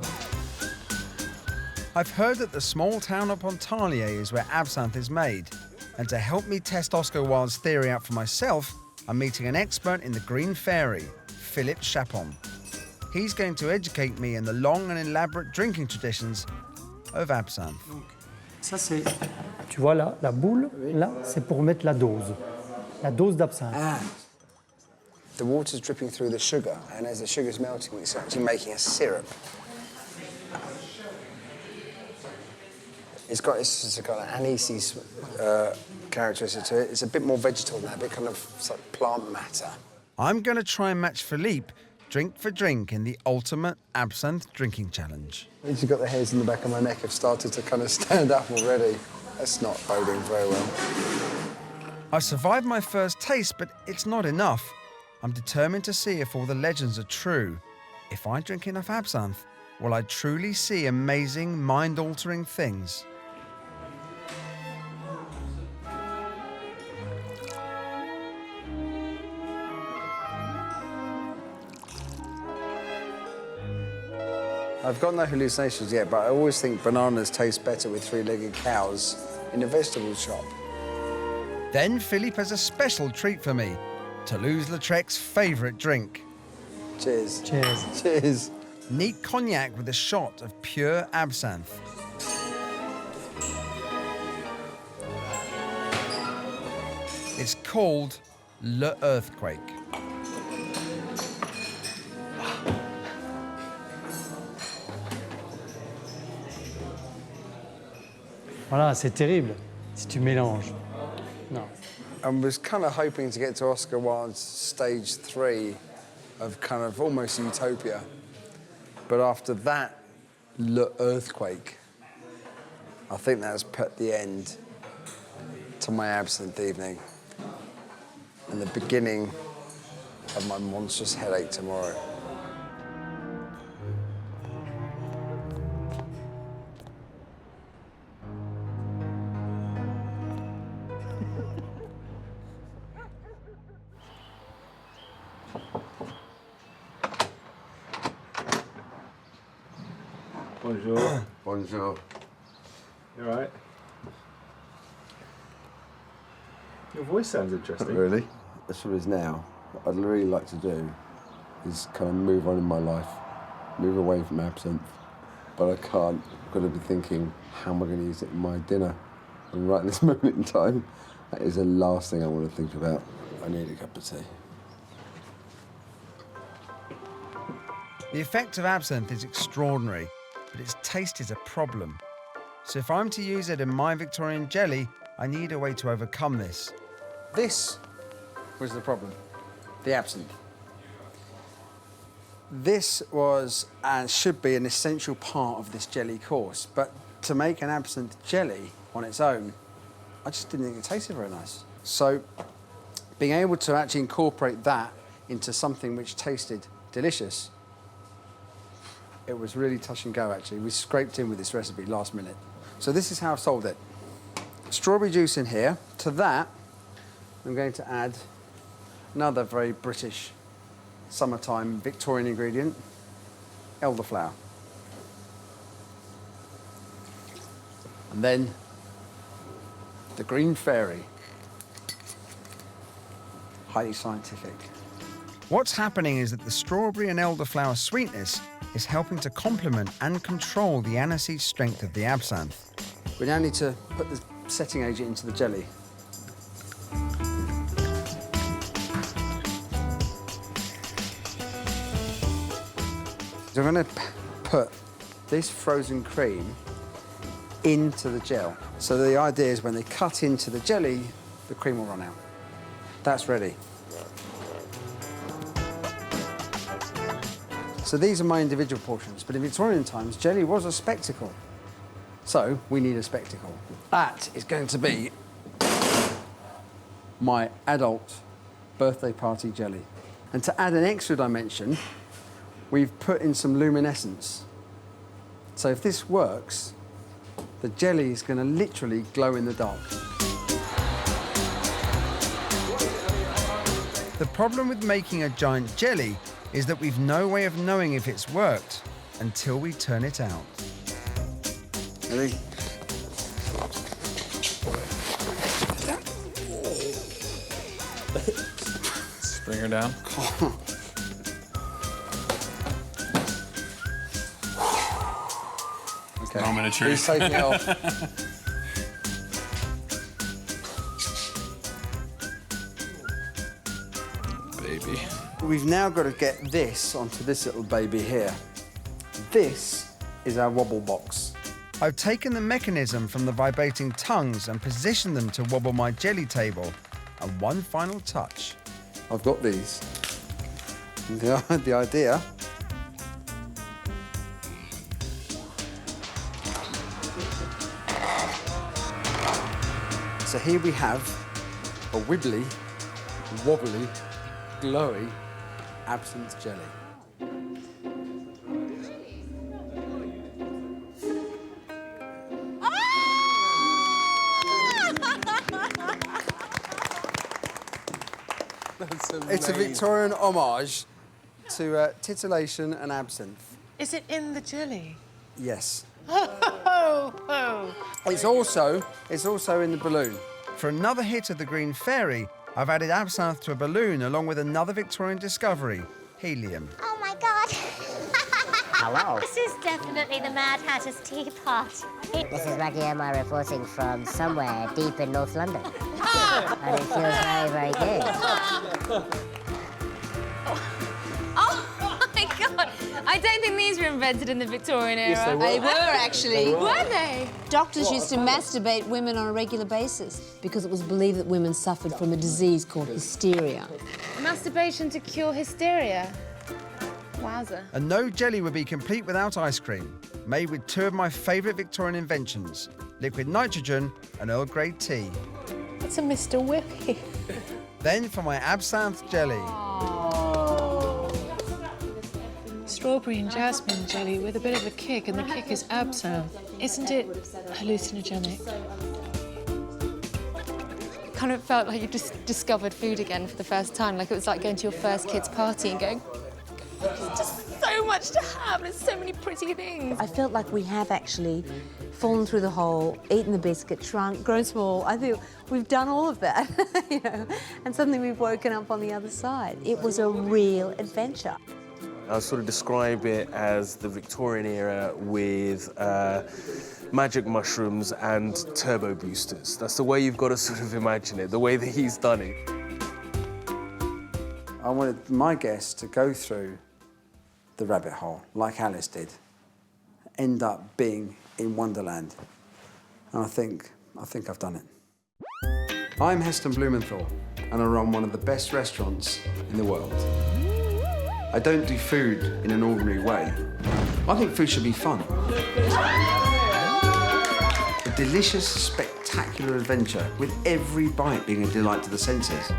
I've heard that the small town of Pontarlier is where absinthe is made, and to help me test Oscar Wilde's theory out for myself, I'm meeting an expert in the Green Fairy, Philippe Chapon. He's going to educate me in the long and elaborate drinking traditions of absinthe. Ça c'est, tu vois là, la boule, là, c'est pour mettre la dose d'absinthe. Ah. The water's dripping through the sugar, and as the sugar's melting, it's actually making a syrup. It's got an anisey characteristic to it. It's a bit more vegetal than that, a bit kind of like plant matter. I'm going to try and match Philippe drink for drink in the ultimate absinthe drinking challenge. You've got the hairs in the back of my neck have started to kind of stand up already. That's not boding very well. I survived my first taste, but it's not enough. I'm determined to see if all the legends are true. If I drink enough absinthe, will I truly see amazing, mind-altering things? I've got no hallucinations yet, but I always think bananas taste better with three-legged cows in a vegetable shop. Then Philippe has a special treat for me, Toulouse-Lautrec's favourite drink. Cheers. Cheers. Cheers. Neat cognac with a shot of pure absinthe. It's called Le Earthquake. Voilà, c'est terrible si tu mélanges. Non. I was kind of hoping to get to Oscar Wilde's stage 3 of kind of almost utopia. But after that, Le Earthquake, I think that's put the end to my absinthe evening and the beginning of my monstrous headache tomorrow. Bonjour. Bonjour. You all right? Your voice sounds interesting. Really? That's what it is now. What I'd really like to do is kind of move on in my life, move away from absinthe, but I can't. I've got to be thinking, how am I going to use it in my dinner? And right in this moment in time, that is the last thing I want to think about. I need a cup of tea. The effect of absinthe is extraordinary, but its taste is a problem. So if I'm to use it in my Victorian jelly, I need a way to overcome this. This was the problem, the absinthe. This was and should be an essential part of this jelly course, but to make an absinthe jelly on its own, I just didn't think it tasted very nice. So being able to actually incorporate that into something which tasted delicious, it was really touch and go, actually. We scraped in with this recipe last minute. So this is how I've solved it. Strawberry juice in here. To that, I'm going to add another very British summertime Victorian ingredient, elderflower. And then the green fairy. Highly scientific. What's happening is that the strawberry and elderflower sweetness is helping to complement and control the aniseed strength of the absinthe. We now need to put the setting agent into the jelly. So I'm going to put this frozen cream into the gel. So the idea is when they cut into the jelly, the cream will run out. That's ready. So these are my individual portions, but in Victorian times, jelly was a spectacle. So we need a spectacle. That is going to be my adult birthday party jelly. And to add an extra dimension, we've put in some luminescence. So if this works, the jelly is going to literally glow in the dark. The problem with making a giant jelly is that we've no way of knowing if it's worked until we turn it out. Ready? Just bring her down. Okay. Moment of truth. Who's taking it off? Baby. We've now got to get this onto this little baby here. This is our wobble box. I've taken the mechanism from the vibrating tongues and positioned them to wobble my jelly table. And one final touch. I've got these. The idea so here we have a wibbly, wobbly, glowy absinthe jelly. That's amazing. It's a Victorian homage to titillation and absinthe. Is it in the jelly? Yes. Oh. It's also in the balloon. For another hit of the Green Fairy, I've added absinthe to a balloon along with another Victorian discovery, helium. Oh my God. Hello. This is definitely the Mad Hatter's teapot. This is Maggie Emma reporting from somewhere deep in North London. And it feels very, very good. Oh my God! I don't think these were invented in the Victorian era. Yes, they were. They were, actually. Were they? Doctors used to masturbate women on a regular basis because it was believed that women suffered from a disease called hysteria. Masturbation to cure hysteria. Wowza. And no jelly would be complete without ice cream, made with two of my favourite Victorian inventions, liquid nitrogen and Earl Grey tea. It's a Mr. Whippy. Then for my absinthe jelly. Strawberry and jasmine jelly with a bit of a kick, and the kick is absinthe. Isn't it hallucinogenic? It kind of felt like you just discovered food again for the first time, like it was like going to your first kid's party and going, there's just so much to have, there's so many pretty things. I felt like we have actually fallen through the hole, eaten the biscuit, shrunk, grown small. I think we've done all of that, you know, and suddenly we've woken up on the other side. It was a real adventure. I sort of describe it as the Victorian era with magic mushrooms and turbo boosters. That's the way you've got to sort of imagine it, the way that he's done it. I wanted my guests to go through the rabbit hole, like Alice did, end up being in Wonderland. And I think I've done it. I'm Heston Blumenthal, and I run one of the best restaurants in the world. I don't do food in an ordinary way. I think food should be fun. A delicious, spectacular adventure with every bite being a delight to the senses.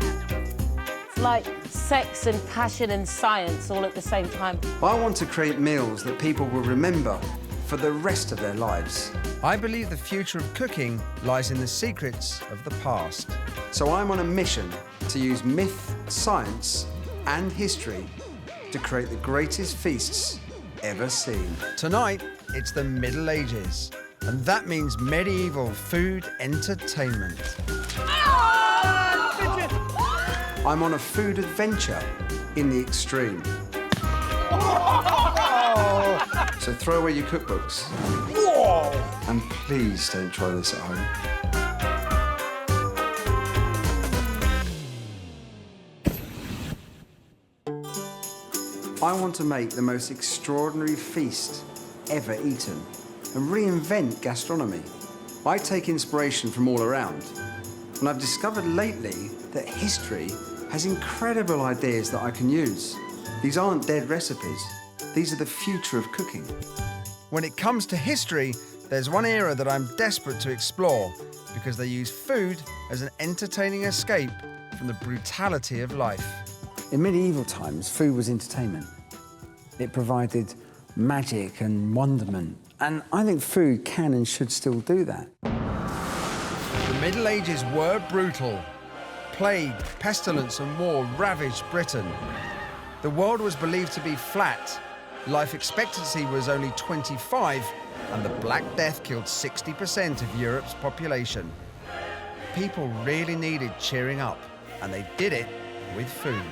It's like sex and passion and science all at the same time. I want to create meals that people will remember for the rest of their lives. I believe the future of cooking lies in the secrets of the past. So I'm on a mission to use myth, science, and history to create the greatest feasts ever seen. Tonight, it's the Middle Ages, and that means medieval food entertainment. I'm on a food adventure in the extreme. So throw away your cookbooks. And please don't try this at home. I want to make the most extraordinary feast ever eaten and reinvent gastronomy. I take inspiration from all around, and I've discovered lately that history has incredible ideas that I can use. These aren't dead recipes. These are the future of cooking. When it comes to history, there's one era that I'm desperate to explore because they use food as an entertaining escape from the brutality of life. In medieval times, food was entertainment. It provided magic and wonderment. And I think food can and should still do that. The Middle Ages were brutal. Plague, pestilence and war ravaged Britain. The world was believed to be flat. Life expectancy was only 25, and the Black Death killed 60% of Europe's population. People really needed cheering up, and they did it with food.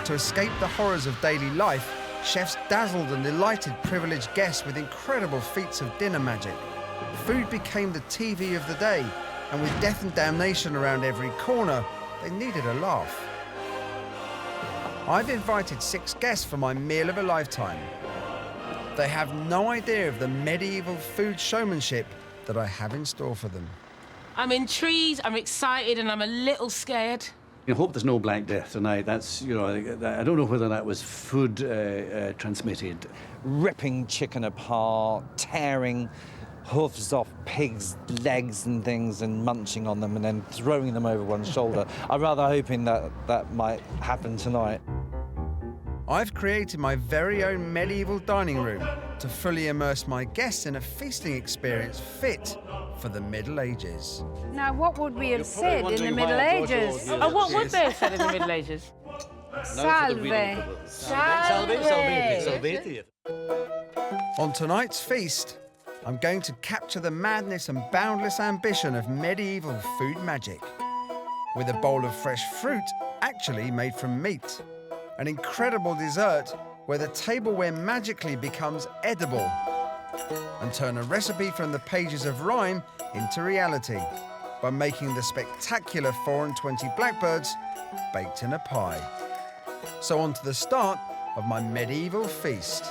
To escape the horrors of daily life, chefs dazzled and delighted privileged guests with incredible feats of dinner magic. Food became the TV of the day, and with death and damnation around every corner, they needed a laugh. I've invited 6 guests for my meal of a lifetime. They have no idea of the medieval food showmanship that I have in store for them. I'm intrigued, I'm excited, and I'm a little scared. I hope there's no Black Death tonight. That's, you know, I don't know whether that was food transmitted. Ripping chicken apart, tearing hooves off pigs' legs and things and munching on them and then throwing them over one's shoulder. I'm rather hoping that that might happen tonight. I've created my very own medieval dining room to fully immerse my guests in a feasting experience fit for the Middle Ages. Now, what would we have said in the Middle Ages? Oh, what would they have said in the Middle Ages? Salve. Salve. On tonight's feast, I'm going to capture the madness and boundless ambition of medieval food magic with a bowl of fresh fruit actually made from meat. An incredible dessert where the tableware magically becomes edible, and turn a recipe from the pages of rhyme into reality by making the spectacular 4 and 20 blackbirds baked in a pie. So on to the start of my medieval feast.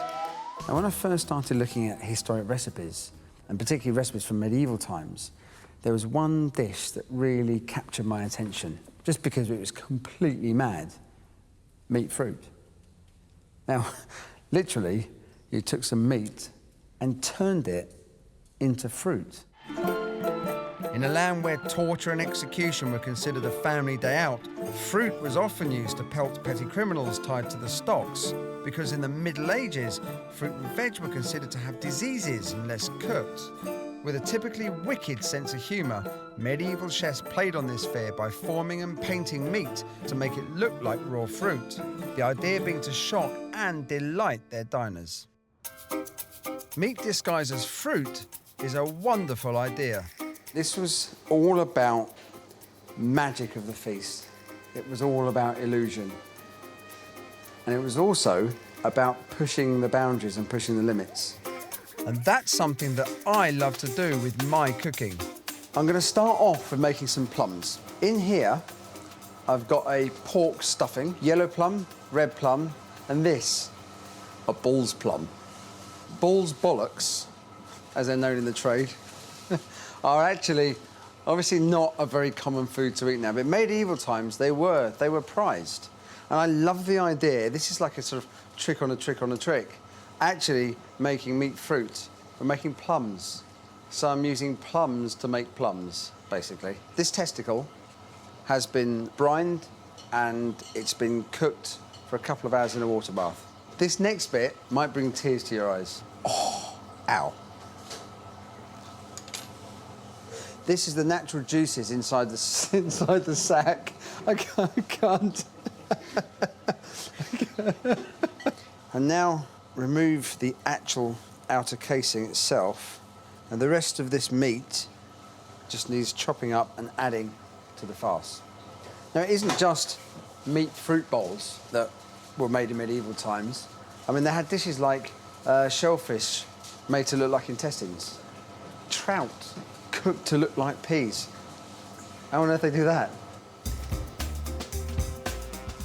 Now, when I first started looking at historic recipes, and particularly recipes from medieval times, there was one dish that really captured my attention, just because it was completely mad: meat fruit. Now, literally, you took some meat and turned it into fruit. In a land where torture and execution were considered a family day out, fruit was often used to pelt petty criminals tied to the stocks, because in the Middle Ages, fruit and veg were considered to have diseases unless cooked. With a typically wicked sense of humour, medieval chefs played on this fear by forming and painting meat to make it look like raw fruit, the idea being to shock and delight their diners. Meat disguised as fruit is a wonderful idea. This was all about magic of the feast. It was all about illusion. And it was also about pushing the boundaries and pushing the limits. And that's something that I love to do with my cooking. I'm going to start off with making some plums. In here, I've got a pork stuffing, yellow plum, red plum, and this, a bull's plum. Bull's bollocks, as they're known in the trade, are actually obviously not a very common food to eat now, but medieval times they were prized. And I love the idea, this is like a sort of trick on a trick on a trick, actually making meat fruit. We're making plums. So I'm using plums to make plums, basically. This testicle has been brined and it's been cooked for a couple of hours in a water bath. This next bit might bring tears to your eyes. Oh, ow. This is the natural juices inside the sack. I can't. And now remove the actual outer casing itself, and the rest of this meat just needs chopping up and adding to the farce. Now, it isn't just meat fruit bowls that were made in medieval times. I mean, they had dishes like shellfish made to look like intestines, trout cooked to look like peas. How on earth they do that?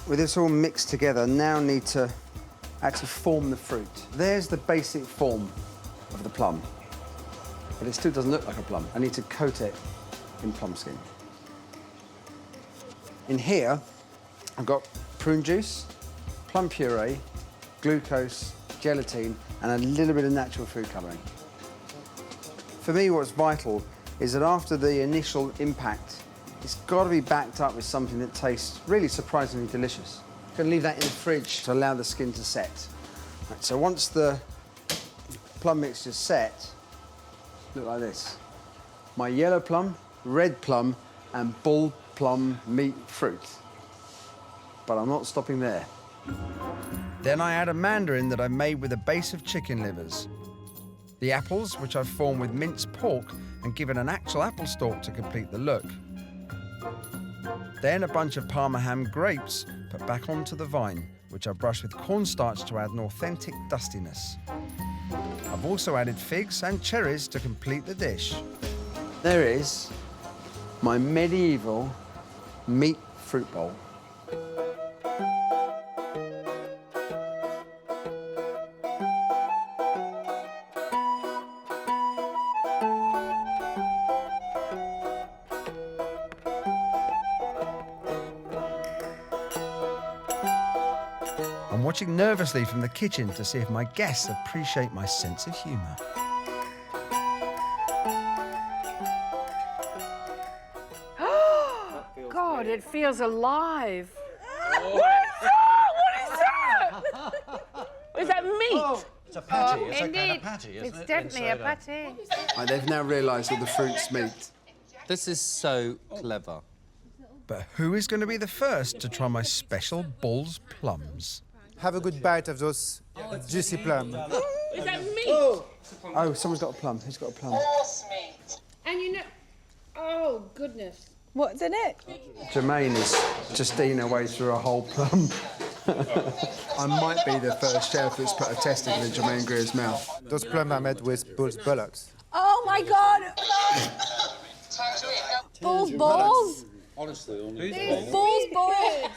With this all mixed together, now need to actually form the fruit. There's the basic form of the plum, but it still doesn't look like a plum. I need to coat it in plum skin. In here, I've got prune juice, plum puree, glucose, gelatine, and a little bit of natural food colouring. For me, what's vital is that after the initial impact, it's got to be backed up with something that tastes really surprisingly delicious. I'm going to leave that in the fridge to allow the skin to set. Right, so once the plum mixture's set, look like this. My yellow plum, red plum, and bull plum meat fruit. But I'm not stopping there. Then I add a mandarin that I made with a base of chicken livers. The apples, which I've formed with minced pork and given an actual apple stalk to complete the look. Then a bunch of Parma ham grapes put back onto the vine, which I brushed with cornstarch to add an authentic dustiness. I've also added figs and cherries to complete the dish. There is my medieval meat fruit bowl. I'm watching nervously from the kitchen to see if my guests appreciate my sense of humour. God, it feels alive. What is that? What is that? patty, isn't It's it? definitely a Inside patty. They've now realised all the fruit's meat. This is so clever. But who is going to be the first to try my special Bull's plums? Have a good bite of those juicy plums. Is that meat? Oh, someone's got a plum. Who's got a plum? Horse meat. And you know, oh goodness. What's in it? Jermaine is just eating her way through a whole plum. I might be the first chef that's put a testicle in Jermaine Greer's mouth. Those plums are made with bull's bullocks. Oh my God! Bull's balls? Honestly, Bull's balls?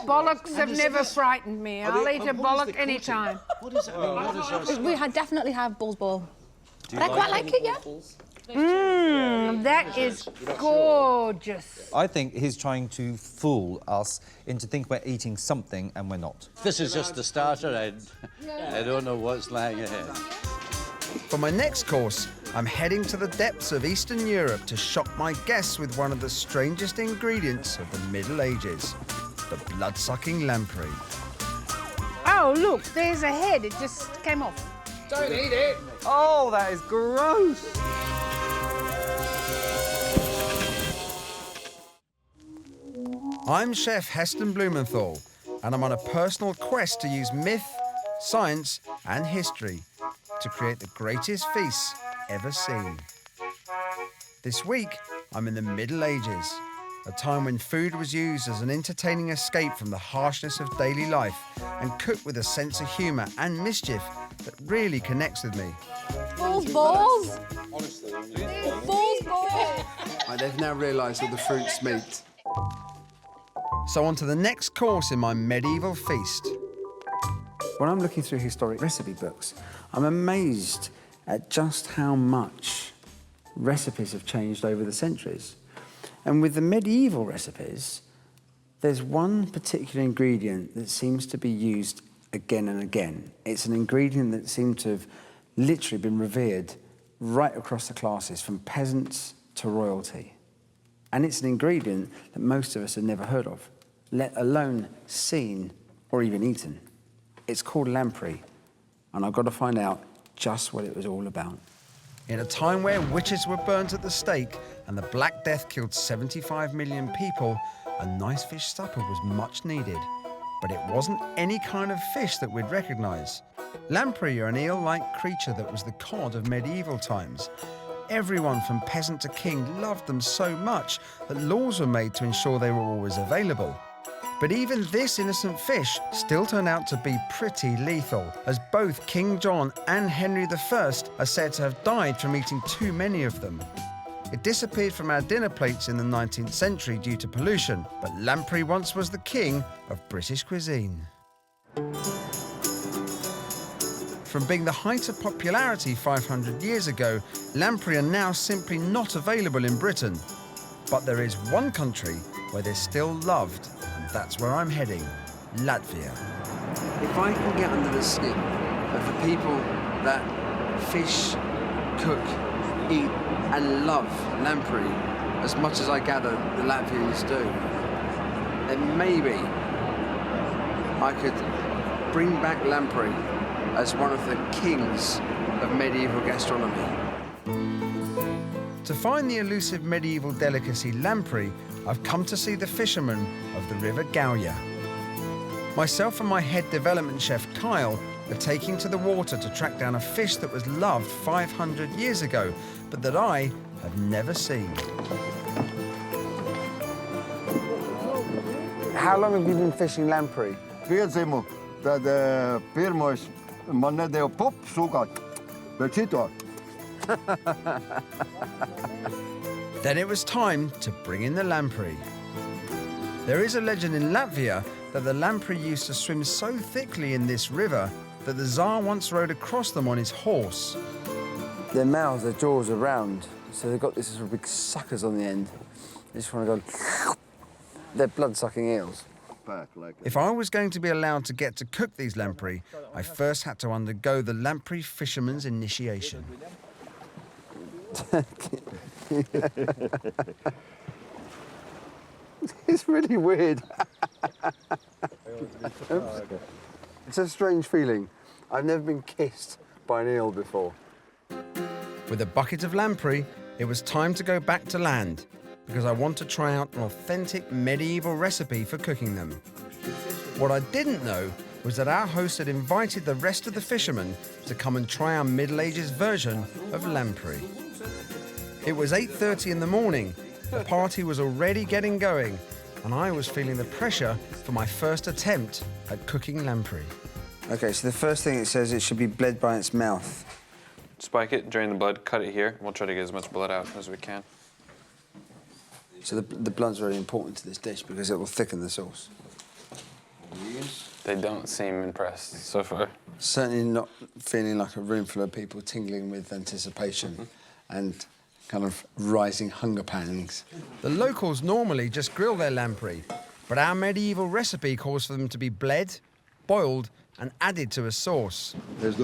Bollocks have never frightened me. I'll eat a bollock any time. What is it? We definitely have bull's ball. But I quite like it, yeah. Mmm, that is gorgeous. I think he's trying to fool us into thinking we're eating something and we're not. This is just the starter. I don't know what's lying ahead. For my next course, I'm heading to the depths of Eastern Europe to shock my guests with one of the strangest ingredients of the Middle Ages, the blood-sucking lamprey. Oh, look, there's a head. It just came off. Don't eat it. Oh, that is gross. I'm Chef Heston Blumenthal, and I'm on a personal quest to use myth, science, and history to create the greatest feasts ever seen. This week, I'm in the Middle Ages, a time when food was used as an entertaining escape from the harshness of daily life and cooked with a sense of humour and mischief that really connects with me. Bull's balls? Honestly, Bull's balls? They've now realised all the fruit's meat. So on to the next course in my medieval feast. When I'm looking through historic recipe books, I'm amazed at just how much recipes have changed over the centuries. And with the medieval recipes, there's one particular ingredient that seems to be used again and again. It's an ingredient that seems to have literally been revered right across the classes, from peasants to royalty. And it's an ingredient that most of us have never heard of, let alone seen or even eaten. It's called lamprey, and I've got to find out just what it was all about. In a time where witches were burnt at the stake and the Black Death killed 75 million people, a nice fish supper was much needed. But it wasn't any kind of fish that we'd recognise. Lamprey are an eel-like creature that was the cod of medieval times. Everyone from peasant to king loved them so much that laws were made to ensure they were always available. But even this innocent fish still turned out to be pretty lethal, as both King John and Henry I are said to have died from eating too many of them. It disappeared from our dinner plates in the 19th century due to pollution, but lamprey once was the king of British cuisine. From being the height of popularity 500 years ago, lamprey are now simply not available in Britain. But there is one country where they're still loved, and that's where I'm heading, Latvia. If I can get under the skin of the people that fish, cook, eat and love lamprey as much as I gather the Latvians do, then maybe I could bring back lamprey as one of the kings of medieval gastronomy. To find the elusive medieval delicacy lamprey, I've come to see the fishermen of the River Gauja. Myself and my head development chef, Kyle, are taking to the water to track down a fish that was loved 500 years ago, but that I have never seen. How long have you been fishing lamprey? Piedzīmu, tad pirmais man nedēļa pop sūkāt, bet šito. Then it was time to bring in the lamprey. There is a legend in Latvia that the lamprey used to swim so thickly in this river that the Tsar once rode across them on his horse. Their mouths, their jaws are round, so they've got these sort of big suckers on the end. They just want to go... They're blood-sucking eels. If I was going to be allowed to get to cook these lamprey, I first had to undergo the lamprey fisherman's initiation. It's really weird. It's a strange feeling. I've never been kissed by an eel before. With a bucket of lamprey, it was time to go back to land because I want to try out an authentic medieval recipe for cooking them. What I didn't know was that our host had invited the rest of the fishermen to come and try our Middle Ages version of lamprey. It was 8:30 in the morning, the party was already getting going, and I was feeling the pressure for my first attempt at cooking lamprey. Okay, so the first thing it says, it should be bled by its mouth. Spike it, drain the blood, cut it here. We'll try to get as much blood out as we can. So the blood's very important to this dish because it will thicken the sauce. They don't seem impressed so far. Certainly not feeling like a room full of people tingling with anticipation and kind of rising hunger pangs. The locals normally just grill their lamprey, but our medieval recipe calls for them to be bled, boiled, and added to a sauce. I think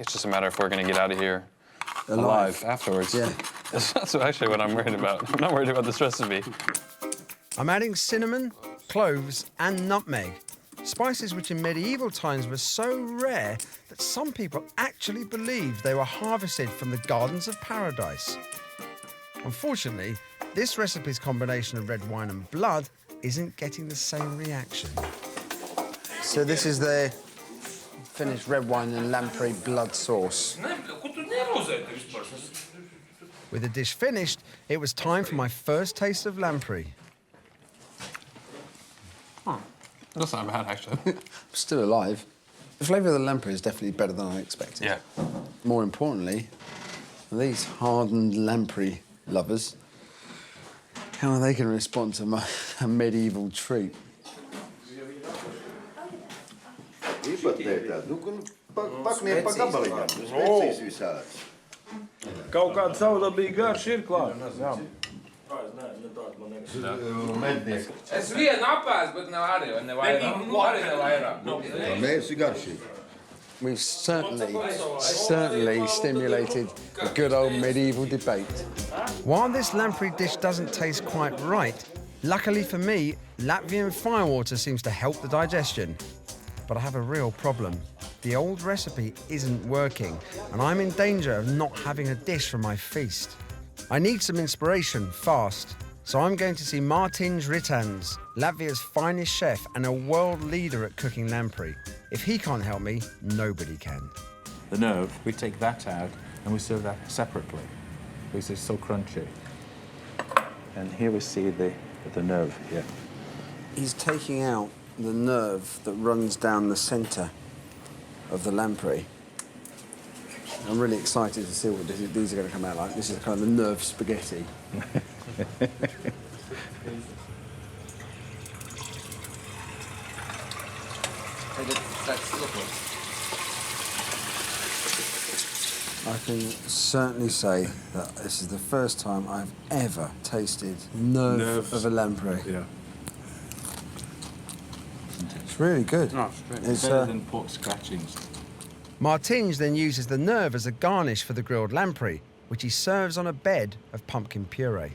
it's just a matter if we're going to get out of here alive afterwards. Yeah. That's actually what I'm worried about. I'm not worried about this recipe. I'm adding cinnamon, cloves, and nutmeg, spices which in medieval times were so rare that some people actually believed they were harvested from the gardens of paradise. Unfortunately, this recipe's combination of red wine and blood isn't getting the same reaction. So this is the finished red wine and lamprey blood sauce. With the dish finished, it was time for my first taste of lamprey. That's not bad, actually. Still alive. The flavour of the lamprey is definitely better than I expected. Yeah. More importantly, these hardened lamprey lovers, how are they going to respond to a medieval treat? Kaut kāda savdabīga garša ir klāta. Es vienu apēstu, bet ne vairāk. We've certainly stimulated a good old medieval debate. While this lamprey dish doesn't taste quite right, luckily for me, Latvian firewater seems to help the digestion. But I have a real problem. The old recipe isn't working, and I'm in danger of not having a dish for my feast. I need some inspiration fast, so I'm going to see Mārtiņš Ritans, Latvia's finest chef and a world leader at cooking lamprey. If he can't help me, nobody can. The nerve, we take that out and we serve that separately because it's so crunchy. And here we see the nerve here. He's taking out the nerve that runs down the centre of the lamprey. I'm really excited to see what these are going to come out like. This is kind of the nerve spaghetti. I can certainly say that this is the first time I've ever tasted nerve of a lamprey. Yeah. It's really good. No, it's better than pork scratchings. Mārtiņš then uses the nerve as a garnish for the grilled lamprey, which he serves on a bed of pumpkin puree.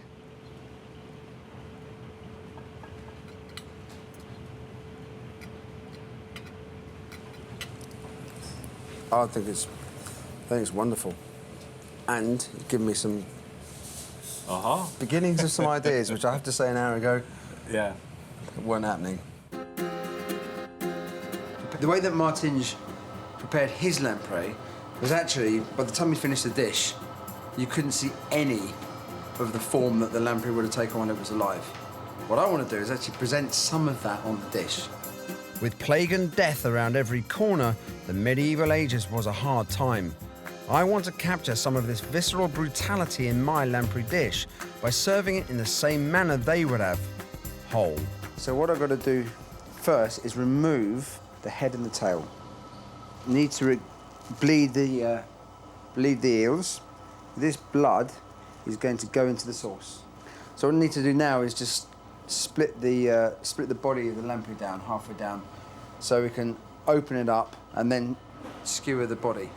I think it's wonderful, and it's given me some beginnings of some ideas, which I have to say an hour ago, weren't happening. The way that Mārtiņš prepared his lamprey was actually, by the time he finished the dish, you couldn't see any of the form that the lamprey would have taken when it was alive. What I want to do is actually present some of that on the dish. With plague and death around every corner, the medieval ages was a hard time. I want to capture some of this visceral brutality in my lamprey dish by serving it in the same manner they would have, whole. So what I've got to do first is remove the head and the tail. Need to bleed the eels. This blood is going to go into the sauce. So what I need to do now is just split the body of the lamprey down, halfway down, so we can open it up and then skewer the body.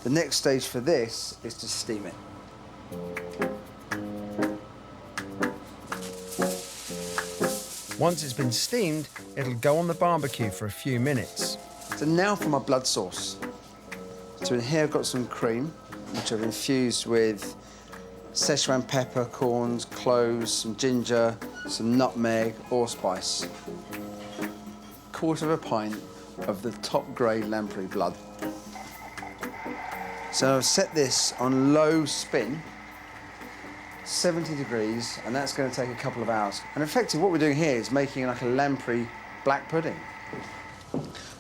The next stage for this is to steam it. Once it's been steamed, it'll go on the barbecue for a few minutes. So now for my blood sauce. So in here I've got some cream, which I've infused with Szechuan peppercorns, cloves, some ginger, some nutmeg, allspice. 1/4 pint of the top-grade lamprey blood. So I've set this on low spin, 70 degrees, and that's going to take a couple of hours. And effectively what we're doing here is making like a lamprey black pudding.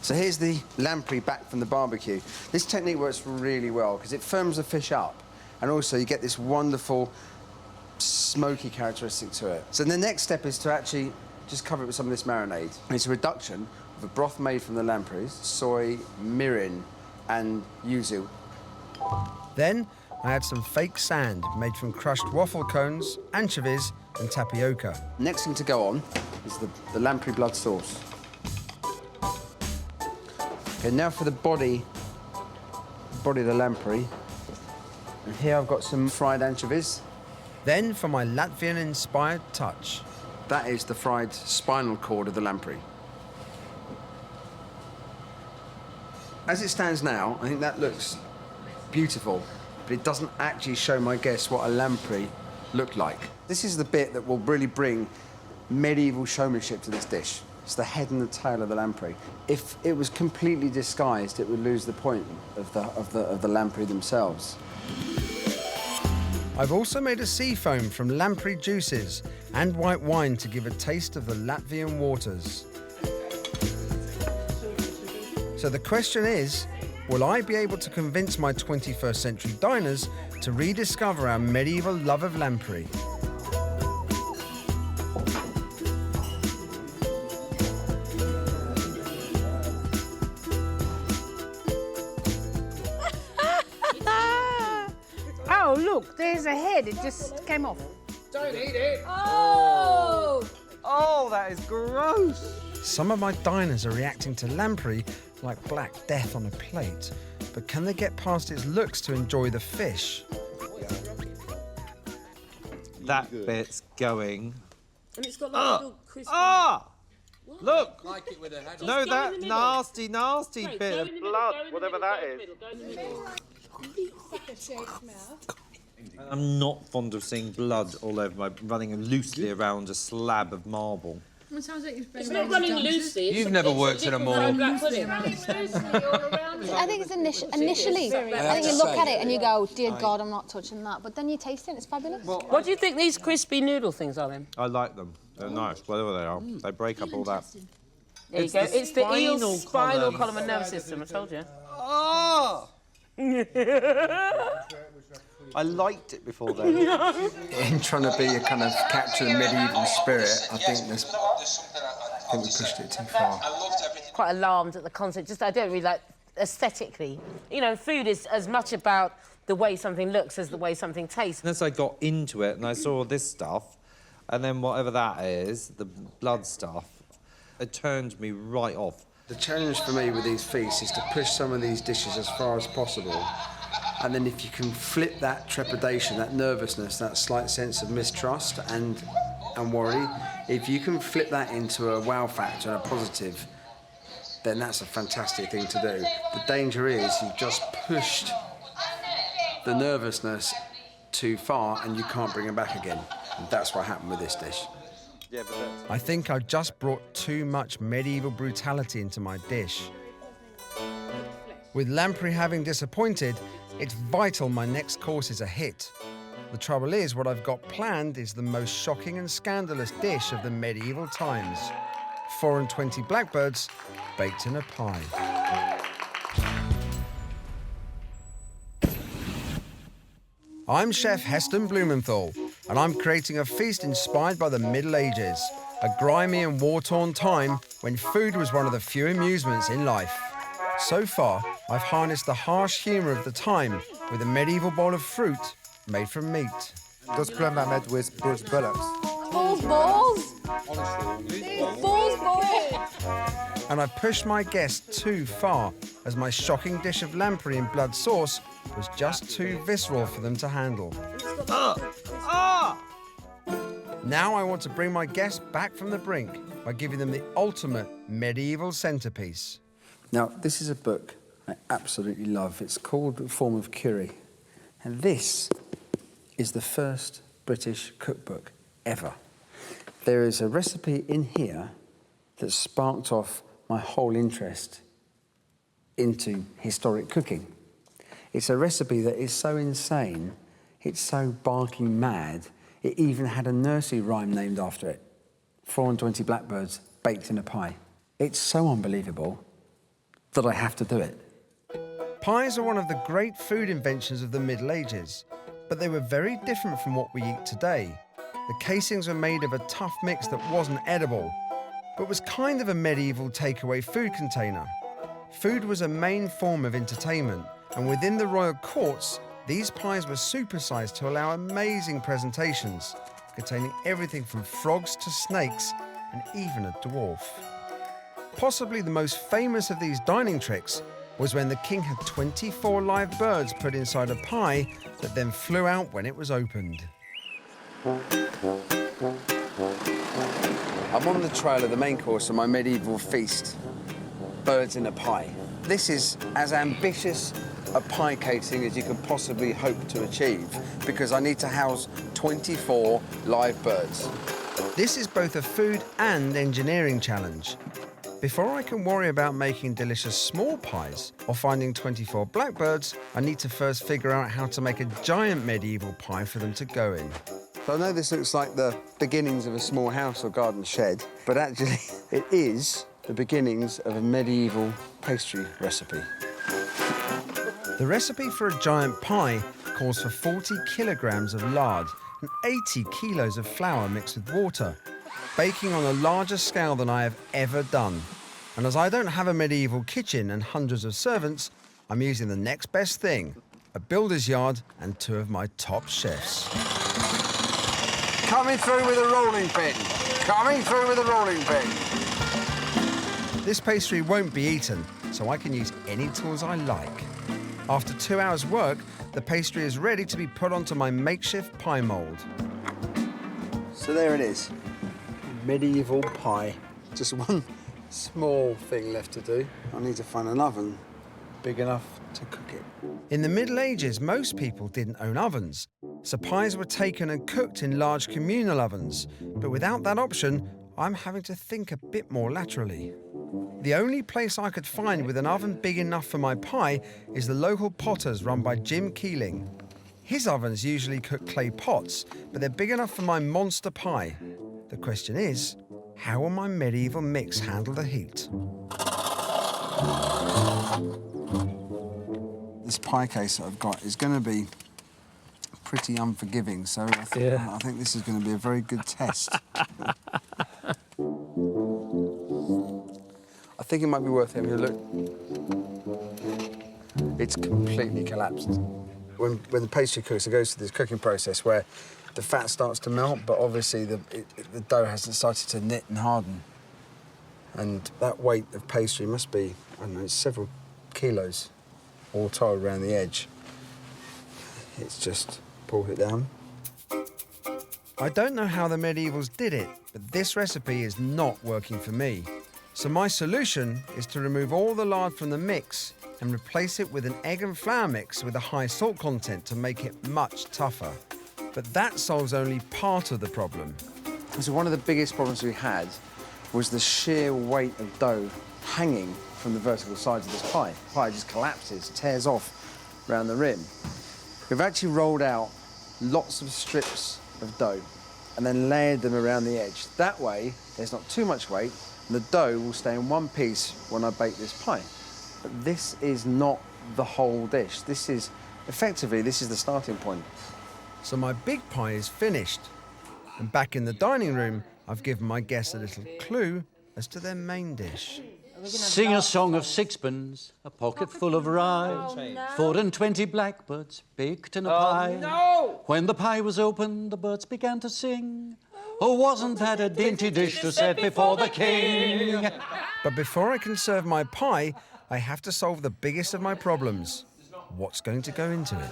So here's the lamprey back from the barbecue. This technique works really well because it firms the fish up, and also you get this wonderful smoky characteristic to it. So the next step is to actually just cover it with some of this marinade. And it's a reduction of a broth made from the lampreys, soy, mirin, and yuzu. Then I add some fake sand made from crushed waffle cones, anchovies, and tapioca. Next thing to go on is the lamprey blood sauce. Okay, now for the body of the lamprey. And here I've got some fried anchovies. Then for my Latvian-inspired touch. That is the fried spinal cord of the lamprey. As it stands now, I think that looks beautiful, but it doesn't actually show my guests what a lamprey looked like. This is the bit that will really bring medieval showmanship to this dish. It's the head and the tail of the lamprey. If it was completely disguised, it would lose the point of the lamprey themselves. I've also made a sea foam from lamprey juices and white wine to give a taste of the Latvian waters. So the question is, will I be able to convince my 21st century diners to rediscover our medieval love of lamprey? Oh, look, there's a head. It just came off. Don't eat it. Oh! Oh, that is gross. Some of my diners are reacting to lamprey like black death on a plate, but can they get past its looks to enjoy the fish? That bit's going. And it's got like little crispy... Look! Like it with a head. No, go that in the middle. nasty, nasty Right, bit go of in the middle, blood, go in the whatever middle, that go in the is. middle, go in the middle. I'm not fond of seeing blood all over my running loosely around a slab of marble. It sounds like It's not running loosely. You've never worked in a mall. I think it's initially. I think you look at it and you go, dear God, I'm not touching that. But then you taste it and it's fabulous. What do you think these crispy noodle things are then? I like them. They're nice, whatever they are. They break up all that. There you go. It's the eel's spinal column and nervous system, I told you. Oh! I liked it before then. In trying to be a kind of capture the medieval spirit, I think we pushed it too far. Quite alarmed at the concept. Just I don't really like aesthetically. You know, food is as much about the way something looks as the way something tastes. And as I got into it and I saw this stuff, and then whatever that is, the blood stuff, it turned me right off. The challenge for me with these feasts is to push some of these dishes as far as possible. And then if you can flip that trepidation, that nervousness, that slight sense of mistrust and worry, if you can flip that into a wow factor and a positive, then that's a fantastic thing to do. The danger is you've just pushed the nervousness too far and you can't bring it back again. And that's what happened with this dish. Yeah, but I think I just brought too much medieval brutality into my dish. With lamprey having disappointed, it's vital my next course is a hit. The trouble is, what I've got planned is the most shocking and scandalous dish of the medieval times. 4 and 20 blackbirds baked in a pie. I'm Chef Heston Blumenthal, and I'm creating a feast inspired by the Middle Ages, a grimy and war-torn time when food was one of the few amusements in life. So far, I've harnessed the harsh humour of the time with a medieval bowl of fruit made from meat. Those plums are made with bull's bullocks. Bull's balls? Bull's balls? And I pushed my guests too far, as my shocking dish of lamprey in blood sauce was just too visceral for them to handle. Now I want to bring my guests back from the brink by giving them the ultimate medieval centerpiece. Now, this is a book I absolutely love. It's called The Form of Curie. And this is the first British cookbook ever. There is a recipe in here that sparked off my whole interest into historic cooking. It's a recipe that is so insane, it's so barking mad, it even had a nursery rhyme named after it. 420 blackbirds baked in a pie. It's so unbelievable that I have to do it. Pies are one of the great food inventions of the Middle Ages, but they were very different from what we eat today. The casings were made of a tough mix that wasn't edible, but was kind of a medieval takeaway food container. Food was a main form of entertainment, and within the royal courts, these pies were supersized to allow amazing presentations, containing everything from frogs to snakes, and even a dwarf. Possibly the most famous of these dining tricks was when the king had 24 live birds put inside a pie that then flew out when it was opened. I'm on the trail of the main course of my medieval feast, birds in a pie. This is as ambitious a pie casing as you could possibly hope to achieve, because I need to house 24 live birds. This is both a food and engineering challenge. Before I can worry about making delicious small pies or finding 24 blackbirds, I need to first figure out how to make a giant medieval pie for them to go in. So I know this looks like the beginnings of a small house or garden shed, but actually it is the beginnings of a medieval pastry recipe. The recipe for a giant pie calls for 40 kilograms of lard and 80 kilos of flour mixed with water, baking on a larger scale than I have ever done. And as I don't have a medieval kitchen and hundreds of servants, I'm using the next best thing, a builder's yard and 2 of my top chefs. Coming through with a rolling pin. Coming through with a rolling pin. This pastry won't be eaten, so I can use any tools I like. After 2 hours' work, the pastry is ready to be put onto my makeshift pie mould. So there it is, medieval pie. Just one small thing left to do. I need to find an oven big enough to cook it. In the Middle Ages, most people didn't own ovens, so pies were taken and cooked in large communal ovens. But without that option, I'm having to think a bit more laterally. The only place I could find with an oven big enough for my pie is the local Potters run by Jim Keeling. His ovens usually cook clay pots, but they're big enough for my monster pie. The question is, how will my medieval mix handle the heat? This pie case that I've got is going to be pretty unforgiving, so I think this is going to be a very good test. I think it might be worth having a look. It's completely collapsed. When the pastry cooks, it goes through this cooking process where the fat starts to melt, but obviously the dough hasn't started to knit and harden. And that weight of pastry must be, I don't know, it's several kilos all tied around the edge. It's just pulled it down. I don't know how the medievals did it, but this recipe is not working for me. So my solution is to remove all the lard from the mix and replace it with an egg and flour mix with a high salt content to make it much tougher. But that solves only part of the problem. So one of the biggest problems we had was the sheer weight of dough hanging from the vertical sides of this pie. The pie just collapses, tears off around the rim. We've actually rolled out lots of strips of dough and then layered them around the edge. That way, there's not too much weight, and the dough will stay in one piece when I bake this pie. But this is not the whole dish. This is, effectively, this is the starting point. So my big pie is finished. And back in the dining room, I've given my guests a little clue as to their main dish. Sing a song of sixpence, a pocket full of rye, 24 blackbirds baked in a pie. No! When the pie was opened, the birds began to sing. Oh, wasn't that a dainty dish to set before the king? But before I can serve my pie, I have to solve the biggest of my problems. What's going to go into it?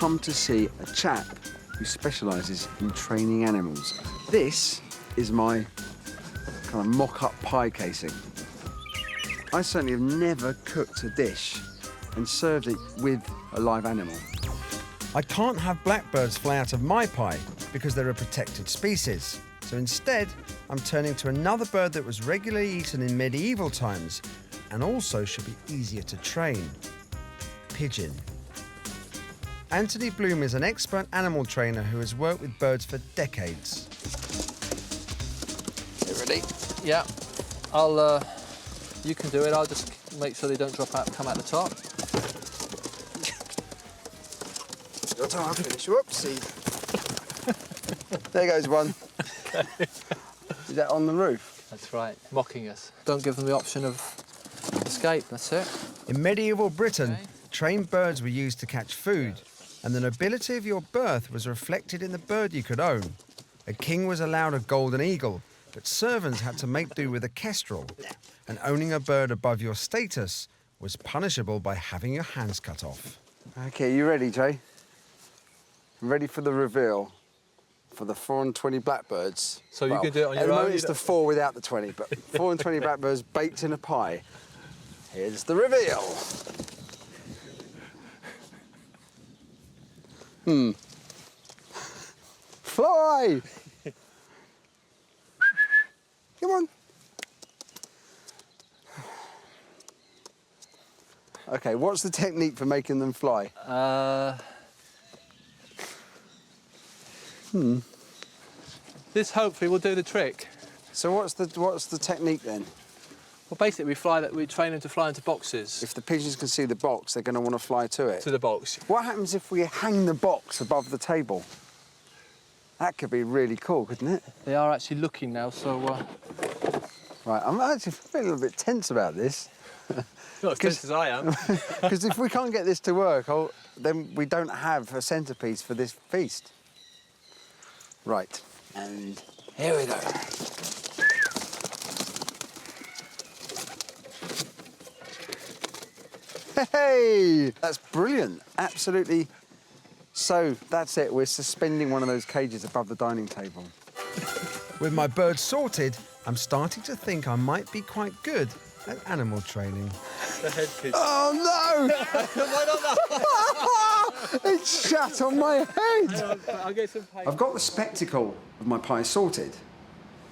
come to see a chap who specialises in training animals. This is my kind of mock-up pie casing. I certainly have never cooked a dish and served it with a live animal. I can't have blackbirds fly out of my pie because they're a protected species. So instead, I'm turning to another bird that was regularly eaten in medieval times and also should be easier to train. Pigeon. Anthony Bloom is an expert animal trainer who has worked with birds for decades. You ready? Yeah. You can do it. I'll just make sure they don't come out the top. Your time, I'll finish. Whoopsie. There goes one. Okay. Is that on the roof? That's right, mocking us. Don't give them the option of escape, that's it. In medieval Britain, trained birds were used to catch food, and the nobility of your birth was reflected in the bird you could own. A king was allowed a golden eagle, but servants had to make do with a kestrel, and owning a bird above your status was punishable by having your hands cut off. OK, you ready, Jay? Ready for the reveal for the 4 and 20 blackbirds? So you can do it on your own? At the moment, it's the 4 without the 20, but 4 and 20 blackbirds baked in a pie. Here's the reveal. Fly! Come on. OK, what's the technique for making them fly? This hopefully will do the trick. So what's the technique then? Well, basically we train them to fly into boxes. If the pigeons can see the box, they're going to want to fly to it. To the box. What happens if we hang the box above the table? That could be really cool, couldn't it? They are actually looking now, so... Right, I'm actually feeling a bit tense about this. Not as tense as I am. Because if we can't get this to work, then we don't have a centrepiece for this feast. Right, and here we go. Hey, that's brilliant. Absolutely. So that's it. We're suspending one of those cages above the dining table. With my birds sorted, I'm starting to think I might be quite good at animal training. The head pigeon. Oh, no! Why not that? It shat on my head! I'll get some paper. I've got the spectacle of my pie sorted,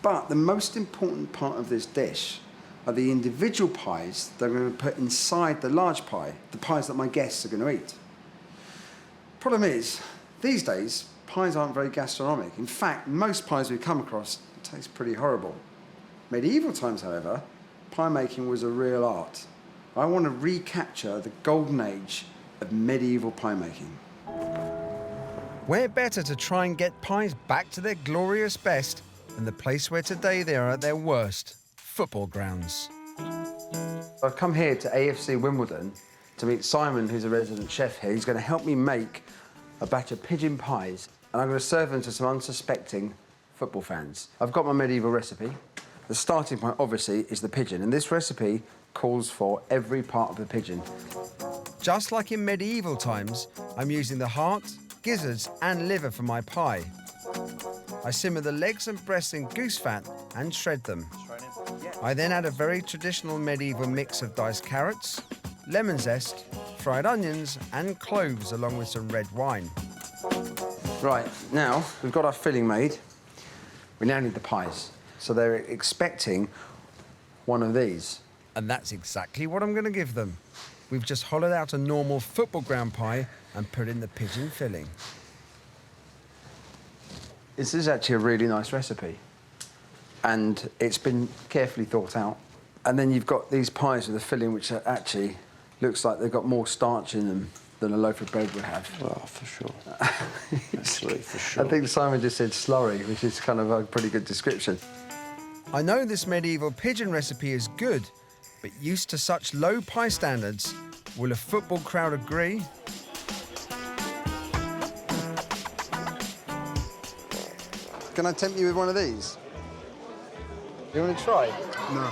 but the most important part of this dish are the individual pies that I'm going to put inside the large pie, the pies that my guests are going to eat. Problem is, these days, pies aren't very gastronomic. In fact, most pies we come across taste pretty horrible. Medieval times, however, pie making was a real art. I want to recapture the golden age of medieval pie making. Where better to try and get pies back to their glorious best than the place where today they are at their worst, football grounds. I've come here to AFC Wimbledon to meet Simon, who's a resident chef here. He's going to help me make a batch of pigeon pies, and I'm going to serve them to some unsuspecting football fans. I've got my medieval recipe. The starting point, obviously, is the pigeon, and this recipe calls for every part of the pigeon. Just like in medieval times, I'm using the heart, gizzards and liver for my pie. I simmer the legs and breasts in goose fat and shred them. I then add a very traditional medieval mix of diced carrots, lemon zest, fried onions and cloves along with some red wine. Right, now we've got our filling made. We now need the pies. So they're expecting one of these. And that's exactly what I'm going to give them. We've just hollowed out a normal football ground pie and put in the pigeon filling. This is actually a really nice recipe. And it's been carefully thought out. And then you've got these pies with a filling which are actually looks like they've got more starch in them than a loaf of bread would have. Well, for sure. Actually, for sure. I think Simon just said slurry, which is kind of a pretty good description. I know this medieval pigeon recipe is good, but used to such low pie standards, will a football crowd agree? Can I tempt you with one of these? You want to try? No.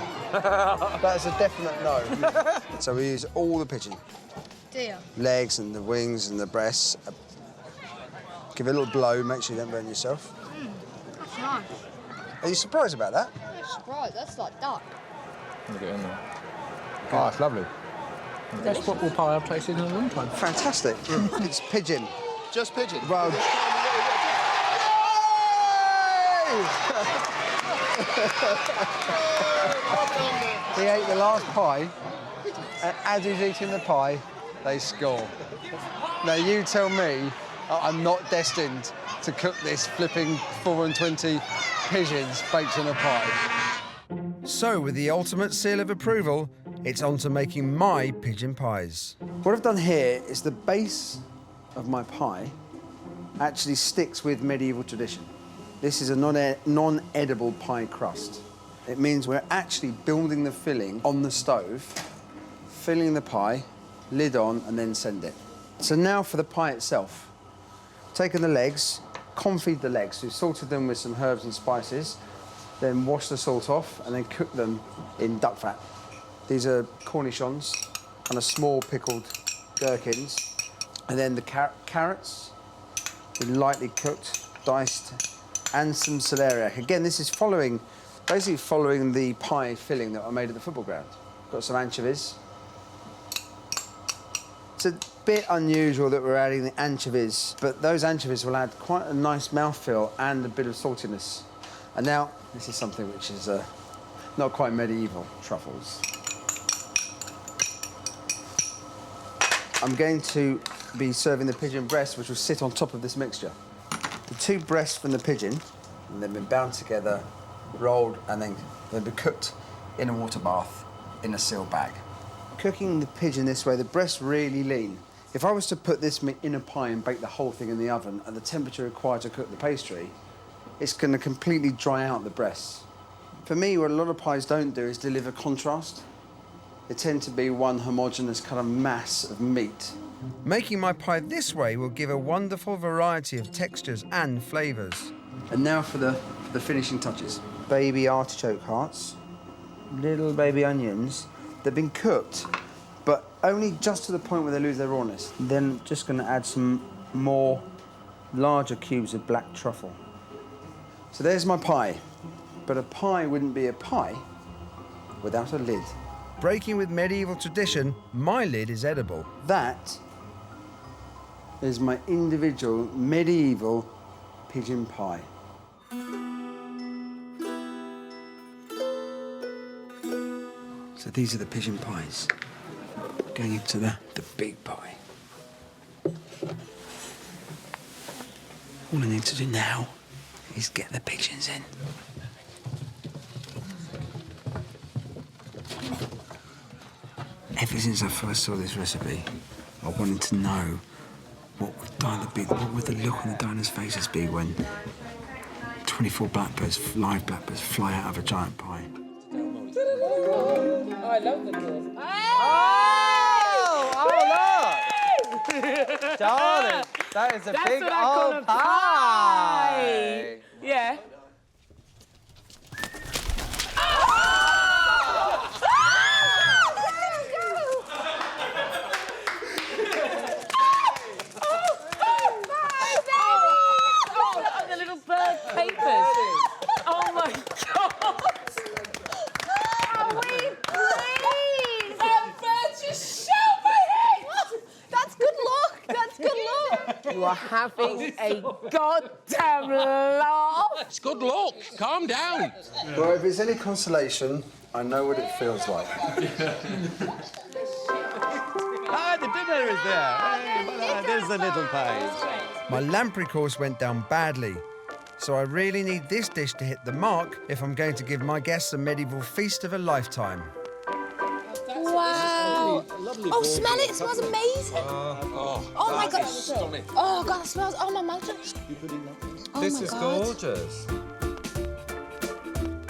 That's a definite no. So we use all the pigeon. Dear. Legs and the wings and the breasts. Give it a little blow, make sure you don't burn yourself. That's nice. Are you surprised about that? I'm surprised. That's like duck. Look at it in there. Oh, it's lovely. Best football pie I've tasted in a long time. Fantastic. It's pigeon. Just pigeon? Well... He ate the last pie, and as he's eating the pie, they score. Now, you tell me I'm not destined to cook this flipping 4 and 20 pigeons baked in a pie. So, with the ultimate seal of approval, it's on to making my pigeon pies. What I've done here is the base of my pie actually sticks with medieval tradition. This is a non-edible pie crust. It means we're actually building the filling on the stove, filling the pie, lid on, and then send it. So now for the pie itself. Taken the legs, confit the legs. We've salted them with some herbs and spices, then wash the salt off, and then cook them in duck fat. These are cornichons and a small pickled gherkins. And then the carrots, lightly cooked, diced, and some celeriac. Again, this is basically following the pie filling that I made at the football ground. Got some anchovies. It's a bit unusual that we're adding the anchovies, but those anchovies will add quite a nice mouthfeel and a bit of saltiness. And now, this is something which is not quite medieval, truffles. I'm going to be serving the pigeon breast, which will sit on top of this mixture. The 2 breasts from the pigeon, and they've been bound together, rolled, and then they'll be cooked in a water bath in a sealed bag. Cooking the pigeon this way, the breast's really lean. If I was to put this meat in a pie and bake the whole thing in the oven at the temperature required to cook the pastry, it's going to completely dry out the breasts. For me, what a lot of pies don't do is deliver contrast. They tend to be one homogeneous kind of mass of meat. Making my pie this way will give a wonderful variety of textures and flavours. And now for the finishing touches. Baby artichoke hearts, little baby onions. They've been cooked, but only just to the point where they lose their rawness. Then just going to add some more larger cubes of black truffle. So there's my pie. But a pie wouldn't be a pie without a lid. Breaking with medieval tradition, my lid is edible. That is my individual medieval pigeon pie. So these are the pigeon pies. Going into the big pie. All I need to do now is get the pigeons in. Ever since I first saw this recipe, I wanted to know what would the look on the diners' faces be when 24 blackbirds, live blackbirds, fly out of a giant pie. Oh, I love the doors. Oh, look! Darling, that is a big old pie. Yeah. Oh my God! Oh, we please! That bird just shot my head! That's good luck. That's good luck. You are having a goddamn laugh. It's good luck. Calm down. Well, if it's any consolation, I know what it feels like. Ah, the dinner is there. Hey, there's the little pies. My lamprey course went down badly, so I really need this dish to hit the mark if I'm going to give my guests a medieval feast of a lifetime. Wow. Oh, smell it. It smells amazing. Oh, my God. Stunning. Oh, God, it smells... Oh, my mouth. Oh, This my is God. gorgeous.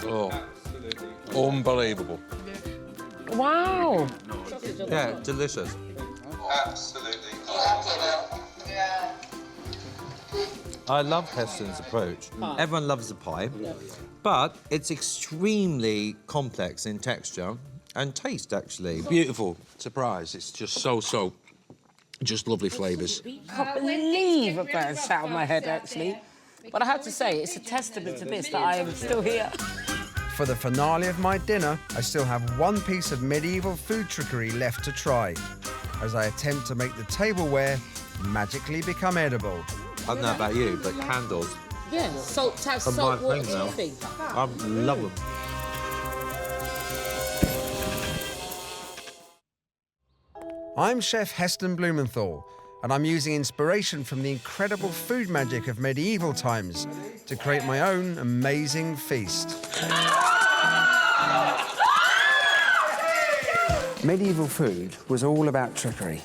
Oh, unbelievable. Wow. Yeah, delicious. Absolutely. I love Heston's approach. Everyone loves a pie, but it's extremely complex in texture and taste, actually. Beautiful surprise. It's just so Just lovely flavours. I can't believe a bird sat on my head, actually. But I have to say, it's a testament to this that I am still here. For the finale of my dinner, I still have one piece of medieval food trickery left to try, as I attempt to make the tableware magically become edible. I don't know about you, but candles. Yeah, salt, are salt my water thing now. toffee. I love them. I'm Chef Heston Blumenthal, and I'm using inspiration from the incredible food magic of medieval times to create my own amazing feast. Medieval food was all about trickery.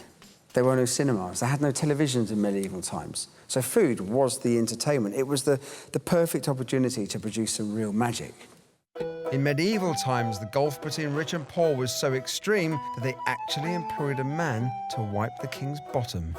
There were no cinemas, they had no televisions in medieval times. So food was the entertainment. It was the perfect opportunity to produce some real magic. In medieval times, the gulf between rich and poor was so extreme that they actually employed a man to wipe the king's bottom.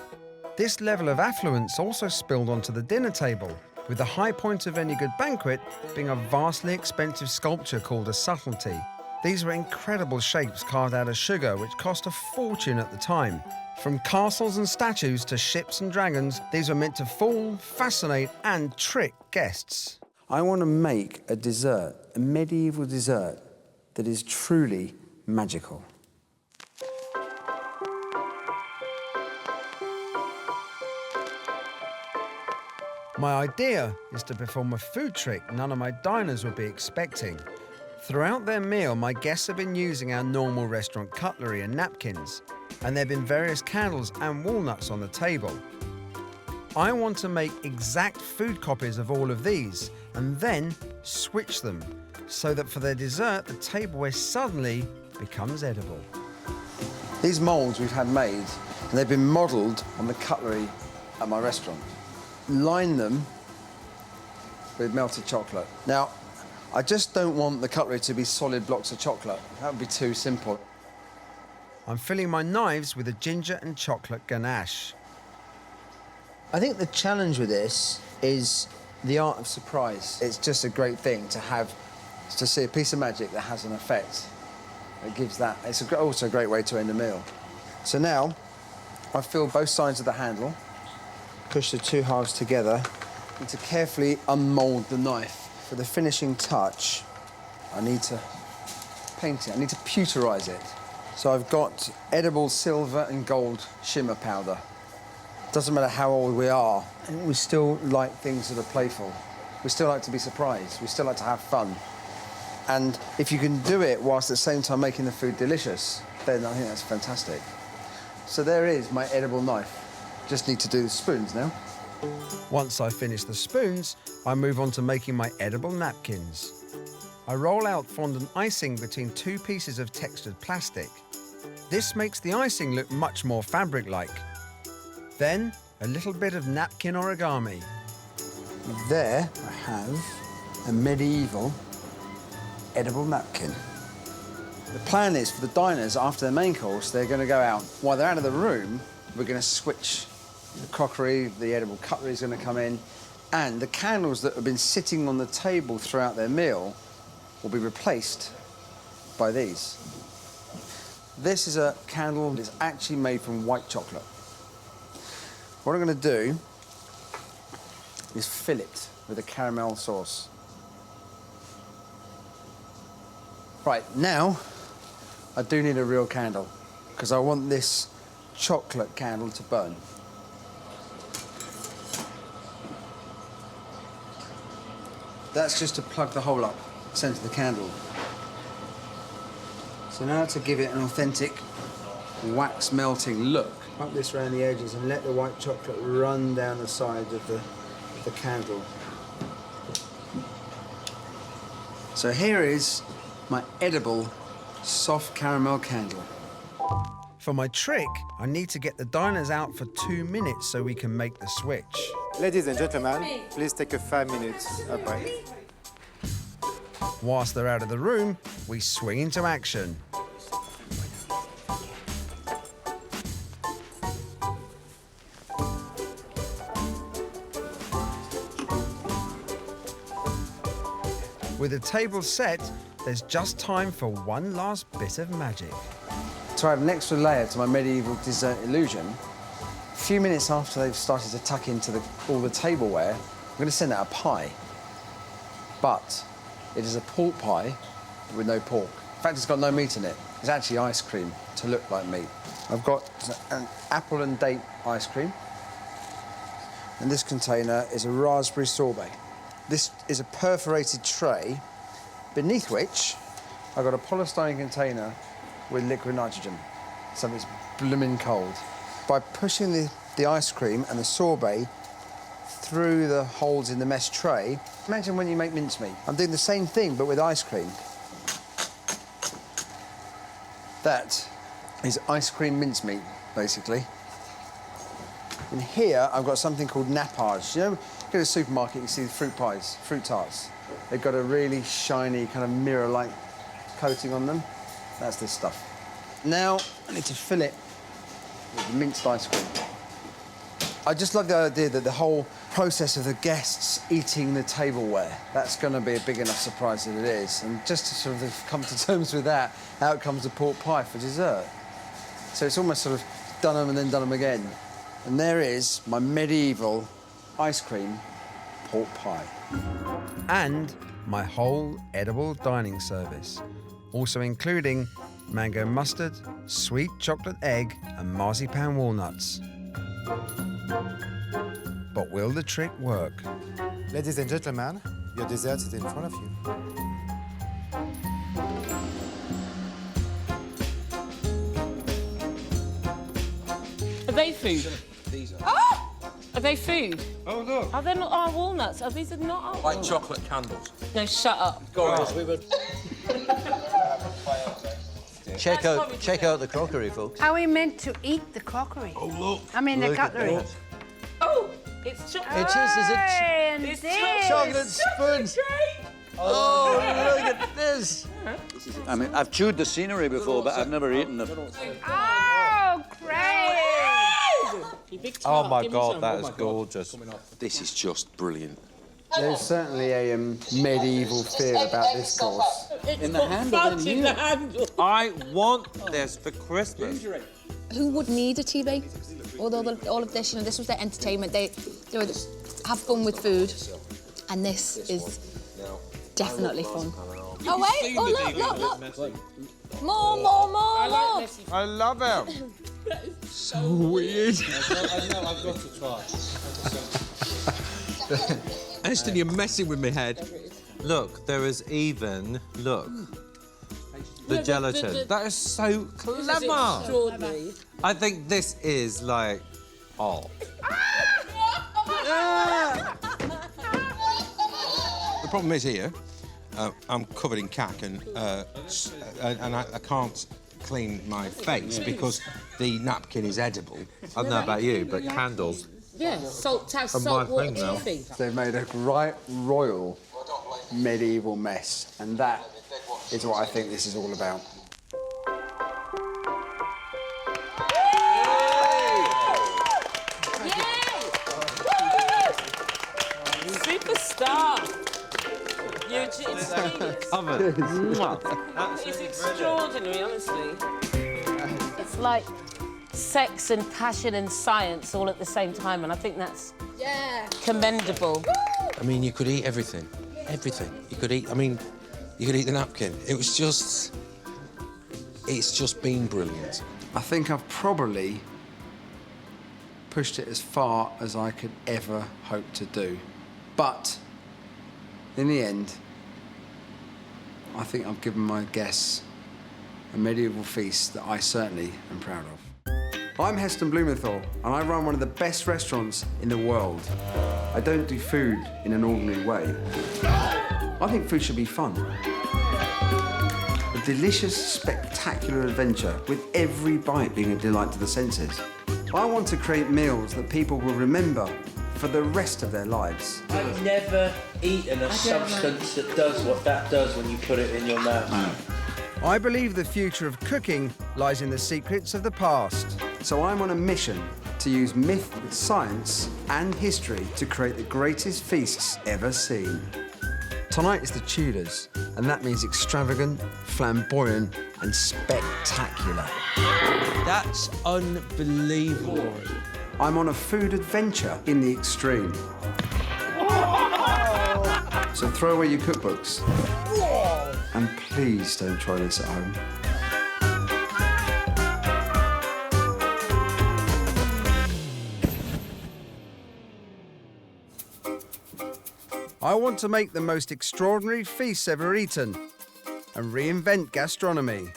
This level of affluence also spilled onto the dinner table, with the high point of any good banquet being a vastly expensive sculpture called a subtlety. These were incredible shapes carved out of sugar, which cost a fortune at the time. From castles and statues to ships and dragons, these were meant to fool, fascinate, and trick guests. I want to make a dessert, a medieval dessert, that is truly magical. My idea is to perform a food trick none of my diners would be expecting. Throughout their meal, my guests have been using our normal restaurant cutlery and napkins, and there have been various candles and walnuts on the table. I want to make exact food copies of all of these and then switch them so that for their dessert, the tableware suddenly becomes edible. These moulds we've had made, and they've been modelled on the cutlery at my restaurant. Line them with melted chocolate. Now, I just don't want the cutlery to be solid blocks of chocolate. That would be too simple. I'm filling my knives with a ginger and chocolate ganache. I think the challenge with this is the art of surprise. It's just a great thing to have, to see a piece of magic that has an effect. It gives that, it's also a great way to end a meal. So now, I've filled both sides of the handle, push the two halves together, and to carefully unmould the knife. For the finishing touch, I need to paint it, I need to pewterize it. So I've got edible silver and gold shimmer powder. Doesn't matter how old we are, we still like things that are playful. We still like to be surprised. We still like to have fun. And if you can do it whilst at the same time making the food delicious, then I think that's fantastic. So there is my edible knife. Just need to do the spoons now. Once I finish the spoons, I move on to making my edible napkins. I roll out fondant icing between two pieces of textured plastic. This makes the icing look much more fabric-like. Then, a little bit of napkin origami. There I have a medieval edible napkin. The plan is for the diners, after their main course, they're going to go out. While they're out of the room, we're going to switch the crockery, the edible cutlery is going to come in, and the candles that have been sitting on the table throughout their meal will be replaced by these. This is a candle that's actually made from white chocolate. What I'm going to do is fill it with a caramel sauce. Right, now I do need a real candle because I want this chocolate candle to burn. That's just to plug the hole up, centre the candle. So now to give it an authentic wax melting look, up this around the edges and let the white chocolate run down the sides of the candle. So here is my edible soft caramel candle. For my trick, I need to get the diners out for 2 minutes so we can make the switch. Ladies and gentlemen, please take a 5 minutes break. Whilst they're out of the room, we swing into action. With the table set, there's just time for one last bit of magic. To add an extra layer to my medieval dessert illusion, few minutes after they've started to tuck into all the tableware, I'm going to send out a pie. But it is a pork pie with no pork. In fact, it's got no meat in it. It's actually ice cream to look like meat. I've got an apple and date ice cream. And this container is a raspberry sorbet. This is a perforated tray, beneath which I've got a polystyrene container with liquid nitrogen. Something's blooming cold. By pushing the ice cream and the sorbet through the holes in the mesh tray, imagine when you make mincemeat. I'm doing the same thing, but with ice cream. That is ice cream mincemeat, basically. And here, I've got something called nappage. You know, you go to the supermarket, you see the fruit pies, fruit tarts. They've got a really shiny, kind of mirror-like coating on them. That's this stuff. Now, I need to fill it with minced ice cream. I just love the idea that the whole process of the guests eating the tableware, that's going to be a big enough surprise as it is. And just to sort of come to terms with that, out comes a pork pie for dessert. So it's almost sort of done them and then done them again. And there is my medieval ice cream pork pie. And my whole edible dining service, also including mango mustard, sweet chocolate egg, and marzipan walnuts. But will the trick work? Ladies and gentlemen, your dessert is in front of you. Are they food? Oh! Are they food? Oh, look. Are they not our walnuts? Are these not our Like walnuts? chocolate candles. No, shut up. Guys, we were... Check out the crockery, folks. Are we meant to eat the crockery? Oh, look. I mean, the Look at cutlery. that. Oh, it's chocolate. It is a And It's this. chocolate spoon. Oh, look at this. I mean, I've chewed the scenery before, but I've never eaten them. Oh, great! Oh, my God, that is gorgeous. This is just brilliant. There's certainly a medieval feel about this course. In the handle, in you. I want this for Christmas. Who would need a TV? Although all of this, you know, this was their entertainment. They would have fun with food, and this is definitely fun. Oh wait! Oh look! More! I love it. So weird. I know, I've got to try. Heston, you're messing with my head. Look, there is even, look, the gelatin. That is so clever. I think this is like, oh. The problem is here, I'm covered in cack and I can't clean my face because the napkin is edible. I don't know about you, but candles. Yeah, salt water toffee. They've made a right royal medieval mess, and that is what I think this is all about. Superstar! It's It's extraordinary, honestly. It's like sex and passion and science all at the same time, and I think that's commendable. I mean, you could eat everything. Everything. You could eat, I mean, you could eat the napkin. It's just been brilliant. I think I've probably pushed it as far as I could ever hope to do. But in the end, I think I've given my guests a medieval feast that I certainly am proud of. I'm Heston Blumenthal, and I run one of the best restaurants in the world. I don't do food in an ordinary way. I think food should be fun. A delicious, spectacular adventure with every bite being a delight to the senses. I want to create meals that people will remember for the rest of their lives. I've never eaten a substance that does what that does when you put it in your mouth. I believe the future of cooking lies in the secrets of the past. So I'm on a mission to use myth, science, and history to create the greatest feasts ever seen. Tonight is the Tudors, and that means extravagant, flamboyant, and spectacular. That's unbelievable. I'm on a food adventure in the extreme. So throw away your cookbooks. And please don't try this at home. I want to make the most extraordinary feasts ever eaten and reinvent gastronomy.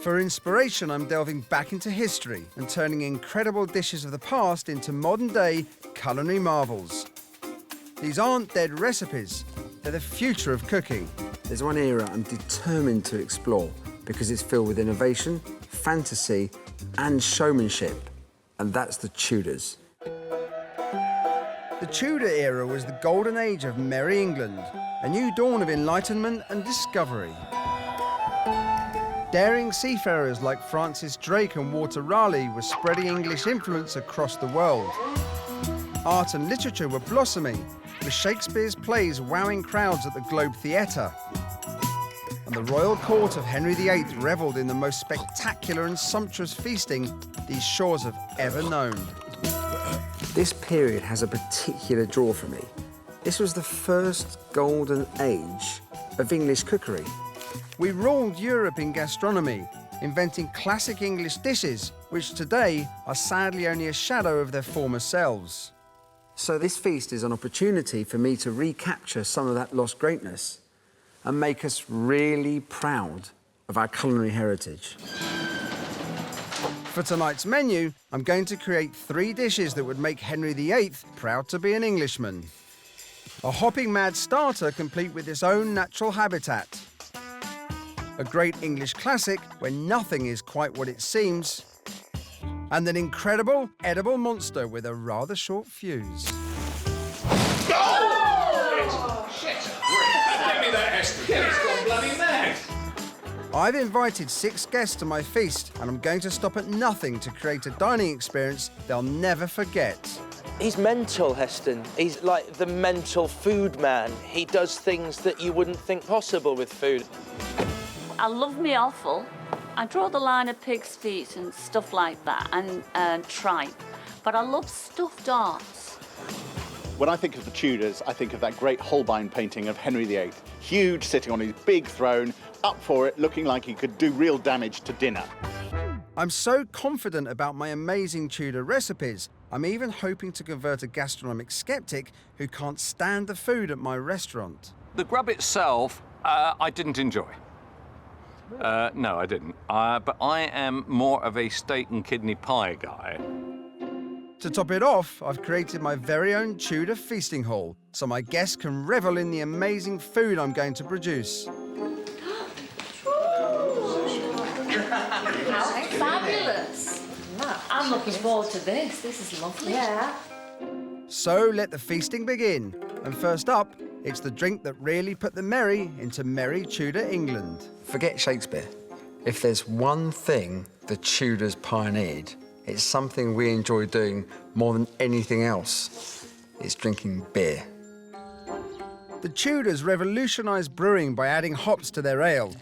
For inspiration, I'm delving back into history and turning incredible dishes of the past into modern-day culinary marvels. These aren't dead recipes, they're the future of cooking. There's one era I'm determined to explore because it's filled with innovation, fantasy, and showmanship, and that's the Tudors. The Tudor era was the golden age of merry England, a new dawn of enlightenment and discovery. Daring seafarers like Francis Drake and Walter Raleigh were spreading English influence across the world. Art and literature were blossoming, with Shakespeare's plays wowing crowds at the Globe Theatre. And the royal court of Henry VIII revelled in the most spectacular and sumptuous feasting these shores have ever known. This period has a particular draw for me. This was the first golden age of English cookery. We ruled Europe in gastronomy, inventing classic English dishes, which today are sadly only a shadow of their former selves. So this feast is an opportunity for me to recapture some of that lost greatness and make us really proud of our culinary heritage. For tonight's menu, I'm going to create 3 dishes that would make Henry VIII proud to be an Englishman. A hopping mad starter complete with its own natural habitat. A great English classic where nothing is quite what it seems. And an incredible edible monster with a rather short fuse. Oh! Shit! Give me that, Heston. He's gone bloody mad. I've invited 6 guests to my feast, and I'm going to stop at nothing to create a dining experience they'll never forget. He's mental, Heston. He's like the mental food man. He does things that you wouldn't think possible with food. I love me offal. I draw the line at pig's feet and stuff like that, and tripe. But I love stuffed arts. When I think of the Tudors, I think of that great Holbein painting of Henry VIII. Huge, sitting on his big throne, up for it, looking like he could do real damage to dinner. I'm so confident about my amazing Tudor recipes, I'm even hoping to convert a gastronomic skeptic who can't stand the food at my restaurant. The grub itself, I didn't enjoy. No, I didn't. But I am more of a steak and kidney pie guy. To top it off, I've created my very own Tudor feasting hall, so my guests can revel in the amazing food I'm going to produce. How fabulous! I'm looking forward to this. This is lovely. Yeah. So let the feasting begin. And first up, it's the drink that really put the merry into merry Tudor England. Forget Shakespeare. If there's one thing the Tudors pioneered, it's something we enjoy doing more than anything else. It's drinking beer. The Tudors revolutionised brewing by adding hops to their ale.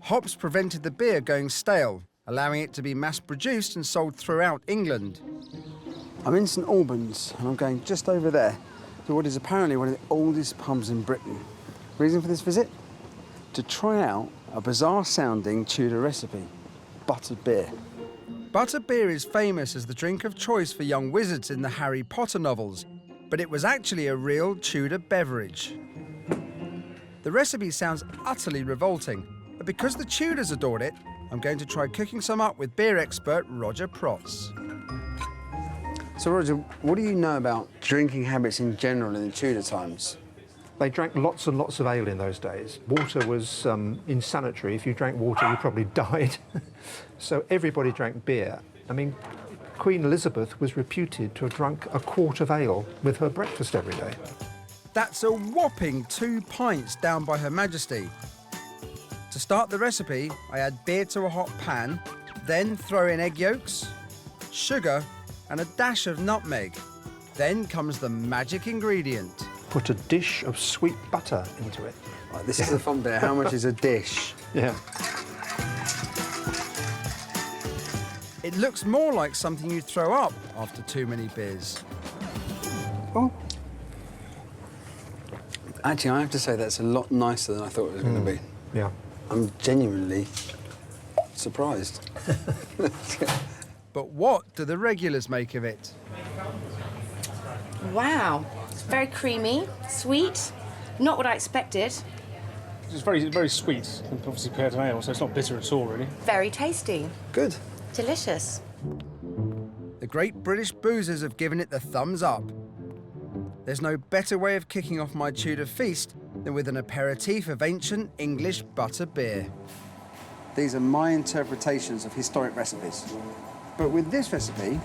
Hops prevented the beer going stale, allowing it to be mass-produced and sold throughout England. I'm in St Albans, and I'm going just over there to what is apparently one of the oldest pubs in Britain. Reason for this visit? To try out a bizarre-sounding Tudor recipe, buttered beer. Buttered beer is famous as the drink of choice for young wizards in the Harry Potter novels, but it was actually a real Tudor beverage. The recipe sounds utterly revolting, but because the Tudors adored it, I'm going to try cooking some up with beer expert Roger Protz. So, Roger, what do you know about drinking habits in general in the Tudor times? They drank lots and lots of ale in those days. Water was insanitary. If you drank water, you probably died. So everybody drank beer. I mean, Queen Elizabeth was reputed to have drunk a quart of ale with her breakfast every day. That's a whopping 2 pints down by Her Majesty. To start the recipe, I add beer to a hot pan, then throw in egg yolks, sugar, and a dash of nutmeg. Then comes the magic ingredient. Put a dish of sweet butter into it. Right, this is the fun bit. How much is a dish? Yeah. It It looks more like something you'd throw up after too many beers. Oh. Actually, I have to say that's a lot nicer than I thought it was going to be. Yeah. I'm genuinely surprised. But what do the regulars make of it? Wow, it's very creamy, sweet, not what I expected. It's very sweet, and obviously compared to ale, so it's not bitter at all, really. Very tasty. Good. Delicious. The great British boozers have given it the thumbs up. There's no better way of kicking off my Tudor feast than with an aperitif of ancient English butter beer. These are my interpretations of historic recipes. But with this recipe,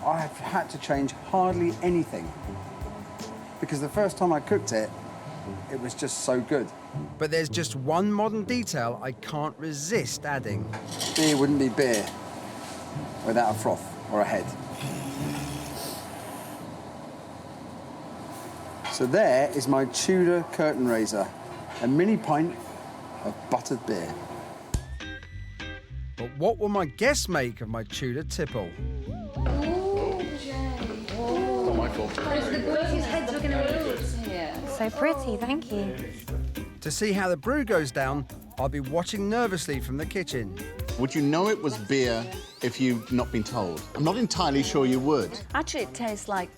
I have had to change hardly anything. Because the first time I cooked it, it was just so good. But there's just one modern detail I can't resist adding. Beer wouldn't be beer without a froth or a head. So there is my Tudor curtain raiser, a mini pint of buttered beer. But what will my guests make of my Tudor tipple? Not my fault. So pretty, thank you. To see how the brew goes down, I'll be watching nervously from the kitchen. Would you know it was beer if you'd not been told? I'm not entirely sure you would. Actually, it tastes like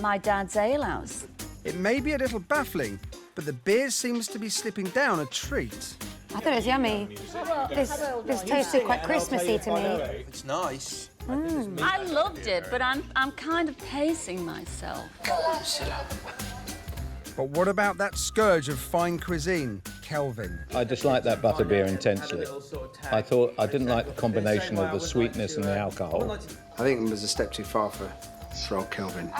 my dad's alehouse. It may be a little baffling, but the beer seems to be slipping down a treat. I thought it was yummy. This tasted quite Christmassy to me. It's nice. I loved it, but I'm kind of pacing myself. But what about that scourge of fine cuisine, Kelvin? I dislike that butterbeer intensely. I didn't like the combination of the sweetness and the alcohol. I think it was a step too far for old Kelvin.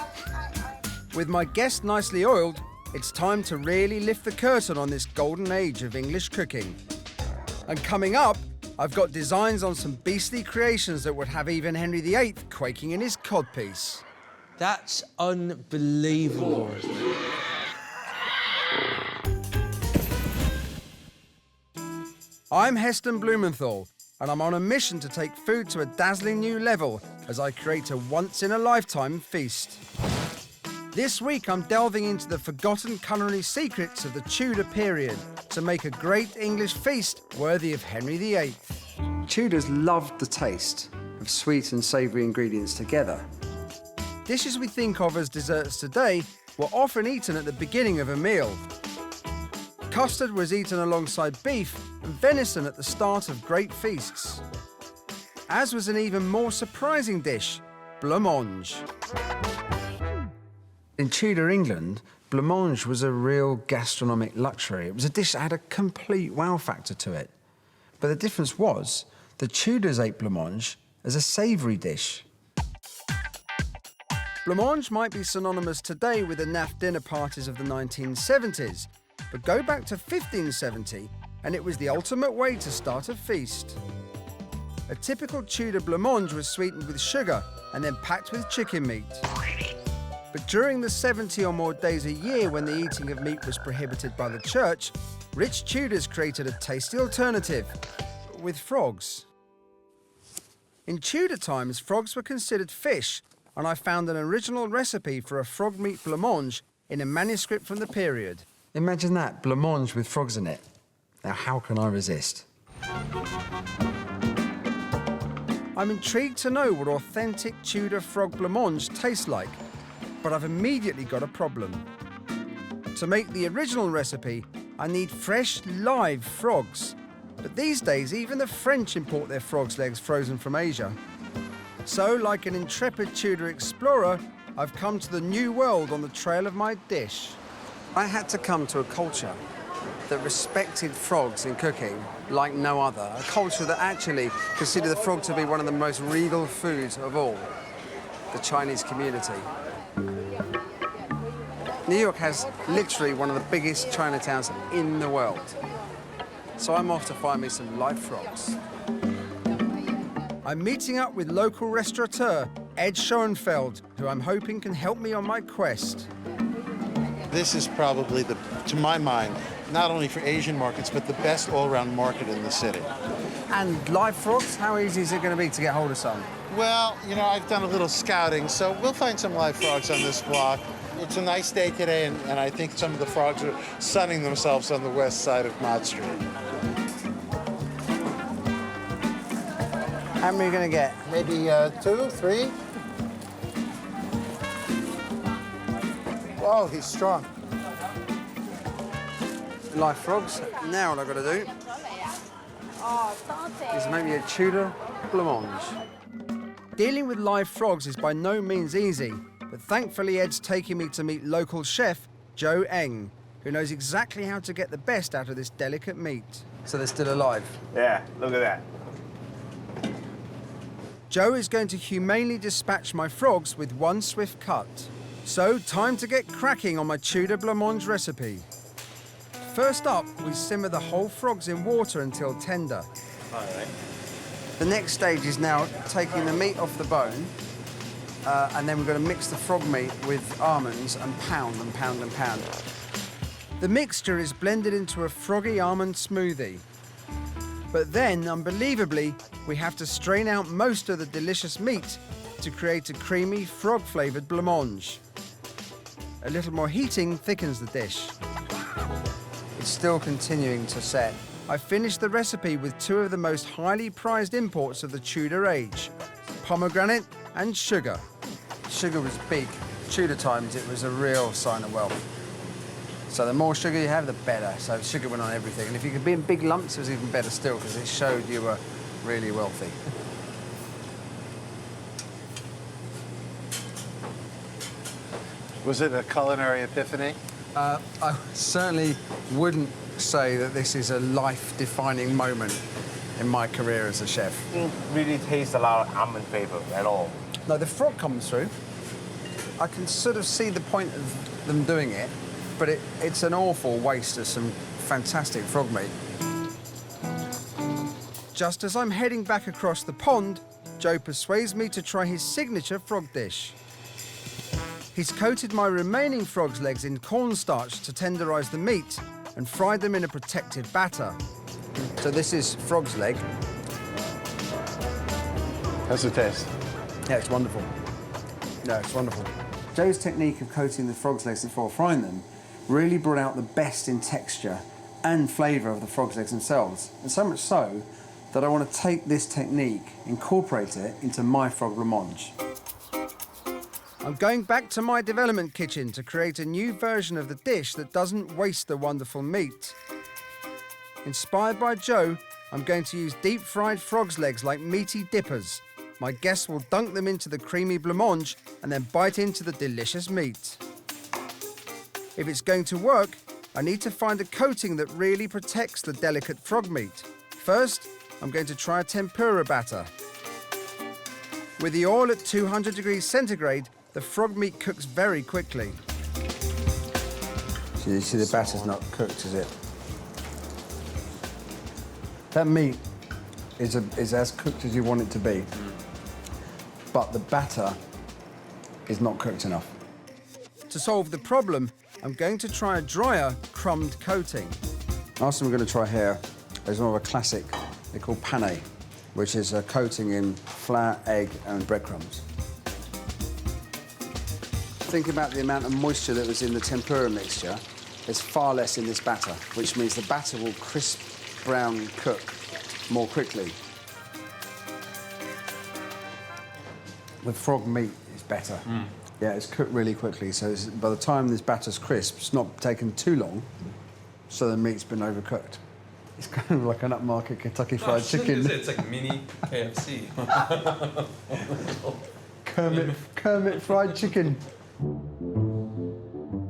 With my guest nicely oiled, it's time to really lift the curtain on this golden age of English cooking. And coming up, I've got designs on some beastly creations that would have even Henry VIII quaking in his codpiece. That's unbelievable. I'm Heston Blumenthal, and I'm on a mission to take food to a dazzling new level as I create a once-in-a-lifetime feast. This week, I'm delving into the forgotten culinary secrets of the Tudor period to make a great English feast worthy of Henry VIII. Tudors loved the taste of sweet and savoury ingredients together. Dishes we think of as desserts today were often eaten at the beginning of a meal. Custard was eaten alongside beef and venison at the start of great feasts. As was an even more surprising dish, blancmange. In Tudor England, blancmange was a real gastronomic luxury. It was a dish that had a complete wow factor to it. But the difference was, the Tudors ate blancmange as a savoury dish. Blancmange might be synonymous today with the naff dinner parties of the 1970s, but go back to 1570 and it was the ultimate way to start a feast. A typical Tudor blancmange was sweetened with sugar and then packed with chicken meat. But during the 70 or more days a year when the eating of meat was prohibited by the church, rich Tudors created a tasty alternative with frogs. In Tudor times, frogs were considered fish, and I found an original recipe for a frog meat blancmange in a manuscript from the period. Imagine that, blancmange with frogs in it. Now, how can I resist? I'm intrigued to know what authentic Tudor frog blancmange tastes like, but I've immediately got a problem. To make the original recipe, I need fresh, live frogs. But these days, even the French import their frogs' legs frozen from Asia. So, like an intrepid Tudor explorer, I've come to the new world on the trail of my dish. I had to come to a culture that respected frogs in cooking like no other. A culture that actually considered the frog to be one of the most regal foods of all. The Chinese community. New York has literally one of the biggest Chinatowns in the world. So I'm off to find me some live frogs. I'm meeting up with local restaurateur Ed Schoenfeld, who I'm hoping can help me on my quest. This is probably, to my mind, not only for Asian markets, but the best all-round market in the city. And live frogs, how easy is it going to be to get hold of some? Well, you know, I've done a little scouting, so we'll find some live frogs on this block. It's a nice day today, and I think some of the frogs are sunning themselves on the west side of Mott Street. How many are you going to get? Maybe 2, 3. Oh, he's strong. Live frogs. Now what I've got to do is make me a Tudor blancmange. Dealing with live frogs is by no means easy, but thankfully Ed's taking me to meet local chef Joe Eng, who knows exactly how to get the best out of this delicate meat. So they're still alive? Yeah, look at that. Joe is going to humanely dispatch my frogs with one swift cut. So, time to get cracking on my Tudor blancmange recipe. First up, we simmer the whole frogs in water until tender. All right. The next stage is now taking the meat off the bone, and then we're going to mix the frog meat with almonds and pound and pound and pound. The mixture is blended into a froggy almond smoothie. But then, unbelievably, we have to strain out most of the delicious meat to create a creamy, frog-flavoured blancmange. A little more heating thickens the dish. It's still continuing to set. I finished the recipe with two of the most highly prized imports of the Tudor age, pomegranate and sugar. Sugar was big. Tudor times, it was a real sign of wealth. So the more sugar you have, the better. So sugar went on everything. And if you could be in big lumps, it was even better still, because it showed you were really wealthy. Was it a culinary epiphany? I certainly wouldn't say that this is a life-defining moment in my career as a chef. Really tastes a lot of almond flavor at all. No, the frog comes through. I can sort of see the point of them doing it, but it's an awful waste of some fantastic frog meat. Just as I'm heading back across the pond, Joe persuades me to try his signature frog dish. He's coated my remaining frog's legs in cornstarch to tenderise the meat and fried them in a protective batter. So this is frog's leg. How's the taste? Yeah, it's wonderful. No, it's wonderful. Joe's technique of coating the frog's legs before frying them really brought out the best in texture and flavour of the frog's legs themselves. And so much so that I want to take this technique, incorporate it into my frog blancmange. I'm going back to my development kitchen to create a new version of the dish that doesn't waste the wonderful meat. Inspired by Joe, I'm going to use deep-fried frog's legs like meaty dippers. My guests will dunk them into the creamy blancmange and then bite into the delicious meat. If it's going to work, I need to find a coating that really protects the delicate frog meat. First, I'm going to try a tempura batter. With the oil at 200 degrees centigrade, the frog meat cooks very quickly. So you see the batter's not cooked, is it? That meat is as cooked as you want it to be, but the batter is not cooked enough. To solve the problem, I'm going to try a drier, crumbed coating. Last thing we're going to try here is more of a classic they call pane, which is a coating in flour, egg, and breadcrumbs. Think about the amount of moisture that was in the tempura mixture. There's far less in this batter, which means the batter will crisp, brown, cook more quickly. With frog meat, it's better. Yeah, it's cooked really quickly, so by the time this batter's crisp, it's not taken too long, so the meat's been overcooked. It's kind of like an upmarket Kentucky Fried Chicken. It's like mini KFC. Kermit Fried Chicken.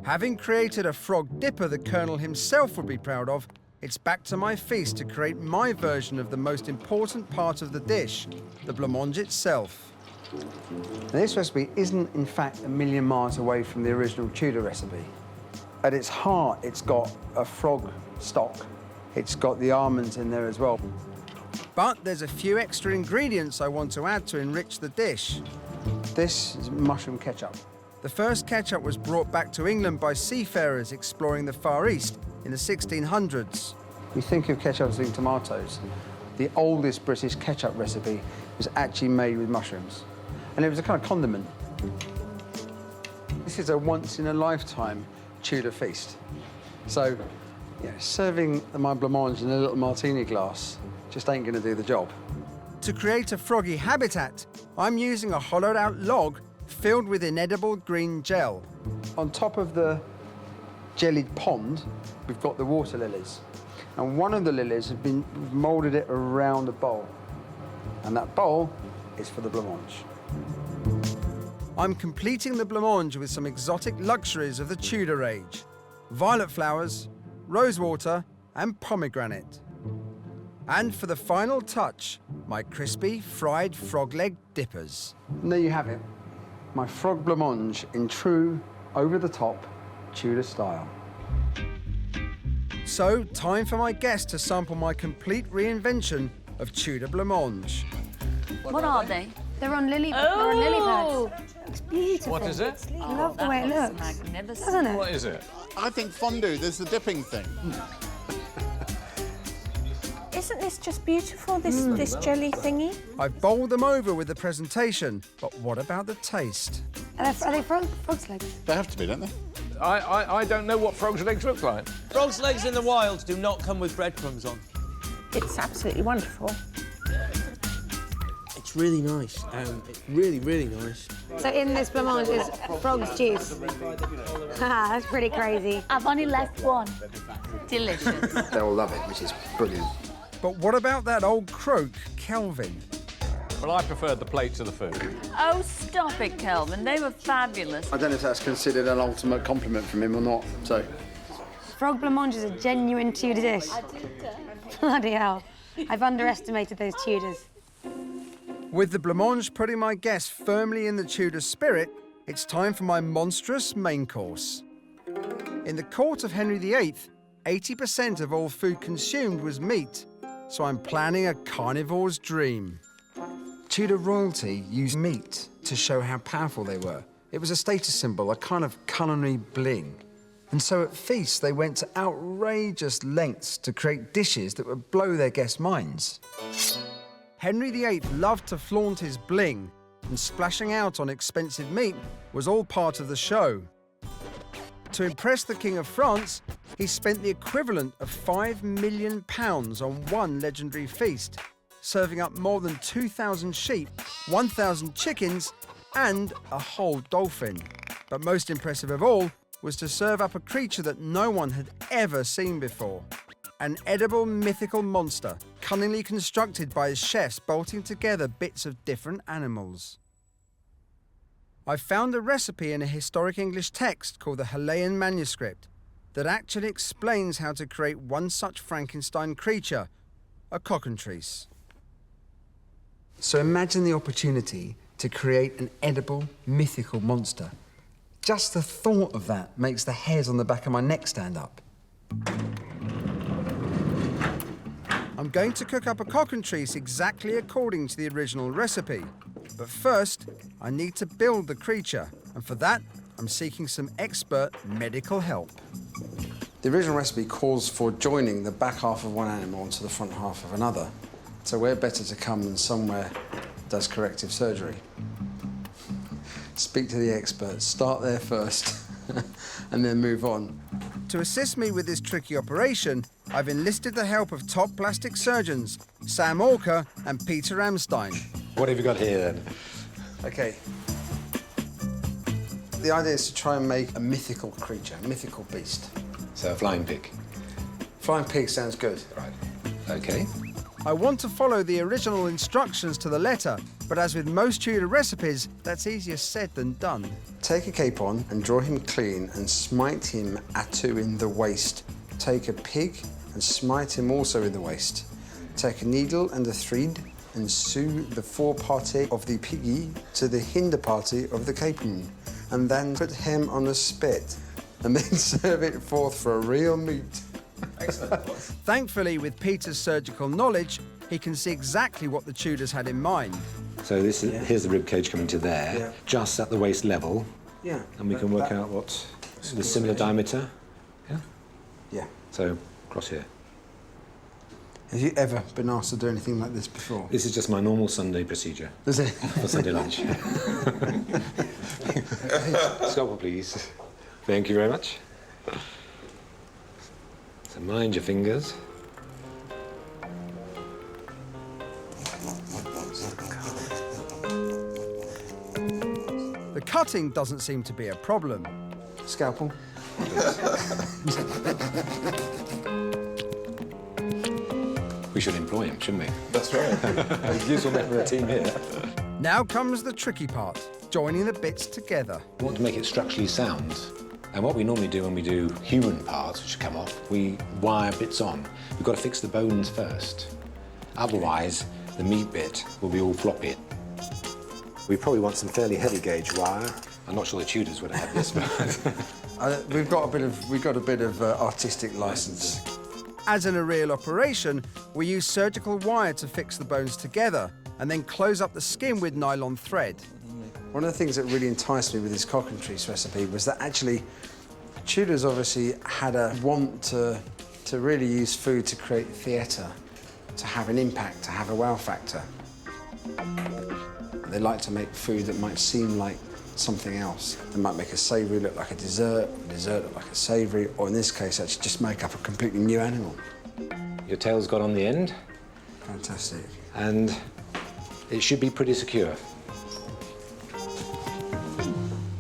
Having created a frog dipper the Colonel himself would be proud of, it's back to my feast to create my version of the most important part of the dish, the blancmange itself. Now, this recipe isn't, in fact, a million miles away from the original Tudor recipe. At its heart, it's got a frog stock. It's got the almonds in there as well. But there's a few extra ingredients I want to add to enrich the dish. This is mushroom ketchup. The first ketchup was brought back to England by seafarers exploring the Far East in the 1600s. We think of ketchup as being tomatoes, the oldest British ketchup recipe was actually made with mushrooms. And it was a kind of condiment. This is a once-in-a-lifetime Tudor feast. So, yeah, serving my blancmange in a little martini glass just ain't gonna do the job. To create a froggy habitat, I'm using a hollowed-out log filled with inedible green gel. On top of the jellied pond, we've got the water lilies. And one of the lilies has been moulded it around a bowl. And that bowl is for the blancmange. I'm completing the blancmange with some exotic luxuries of the Tudor age. Violet flowers, rosewater, and pomegranate. And for the final touch, my crispy fried frog leg dippers. And there you have it. My frog blancmange in true, over-the-top Tudor style. So, time for my guests to sample my complete reinvention of Tudor blancmange. What are they? They're on lily pads. It's beautiful. What is it? I love the way it looks. Magnificent. Doesn't it? What is it? I think fondue, there's the dipping thing. Isn't this just beautiful, this jelly thingy? I've bowled them over with the presentation, but what about the taste? Are they frog's legs? They have to be, don't they? I don't know what frog's legs look like. Frog's legs in the wild do not come with breadcrumbs on. It's absolutely wonderful. It's really nice. It's really, really nice. So in this blancmange is frog's juice. That's pretty crazy. I've only left one. Delicious. They'll love it, which is brilliant. But what about that old croak, Kelvin? Well, I preferred the plate to the food. Oh, stop it, Kelvin. They were fabulous. I don't know if that's considered an ultimate compliment from him or not, so. Frog blancmange is a genuine Tudor dish. Bloody hell. I've underestimated those Tudors. With the blancmange putting my guests firmly in the Tudor spirit, it's time for my monstrous main course. In the court of Henry VIII, 80% of all food consumed was meat, so I'm planning a carnivore's dream. Tudor royalty used meat to show how powerful they were. It was a status symbol, a kind of culinary bling. And so at feasts, they went to outrageous lengths to create dishes that would blow their guests' minds. Henry VIII loved to flaunt his bling, and splashing out on expensive meat was all part of the show. To impress the King of France, he spent the equivalent of £5 million on one legendary feast, serving up more than 2,000 sheep, 1,000 chickens, and a whole dolphin. But most impressive of all was to serve up a creature that no one had ever seen before. An edible mythical monster, cunningly constructed by his chefs bolting together bits of different animals. I found a recipe in a historic English text called the Halayan manuscript that actually explains how to create one such Frankenstein creature, a cockatrice. So imagine the opportunity to create an edible, mythical monster. Just the thought of that makes the hairs on the back of my neck stand up. I'm going to cook up a cockatrice exactly according to the original recipe. But first, I need to build the creature, and for that, I'm seeking some expert medical help. The original recipe calls for joining the back half of one animal onto the front half of another. So where better to come than somewhere does corrective surgery. Speak to the experts, start there first, and then move on. To assist me with this tricky operation, I've enlisted the help of top plastic surgeons, Sam Orker and Peter Amstein. What have you got here, then? OK. The idea is to try and make a mythical creature, a mythical beast. So a flying pig? Flying pig sounds good. Right. OK. I want to follow the original instructions to the letter, but as with most Tudor recipes, that's easier said than done. Take a capon and draw him clean and smite him atto in the waist. Take a pig and smite him also in the waist. Take a needle and a thread and sew the foreparty of the piggy to the hinder party of the capon, and then put him on a spit, and then serve it forth for a real meat. Excellent. Thankfully, with Peter's surgical knowledge, he can see exactly what the Tudors had in mind. So this is, here's the rib cage coming to there, just at the waist level. Yeah. And we can work out what the similar diameter. Yeah? Yeah. So, across here. Have you ever been asked to do anything like this before? This is just my normal Sunday procedure. Is it? For Sunday lunch. Scalpel, please. Thank you very much. So mind your fingers. The cutting doesn't seem to be a problem. Scalpel. We should employ him, shouldn't we? That's right. He's a useful member of the team here. Now comes the tricky part, joining the bits together. We want to make it structurally sound. And what we normally do when we do human parts, which come off, we wire bits on. We've got to fix the bones first. Otherwise, the meat bit will be all floppy. We probably want some fairly heavy gauge wire. I'm not sure the Tudors would have had this, but we've got a bit of artistic license. As in a real operation, we use surgical wire to fix the bones together and then close up the skin with nylon thread. One of the things that really enticed me with this cockentrice recipe was that actually Tudors obviously had a want to really use food to create theatre, to have an impact, to have a wow factor. They like to make food that might seem like something else. They might make a savoury look like a dessert look like a savoury, or in this case, actually just make up a completely new animal. your tail's got on the end. Fantastic. And it should be pretty secure.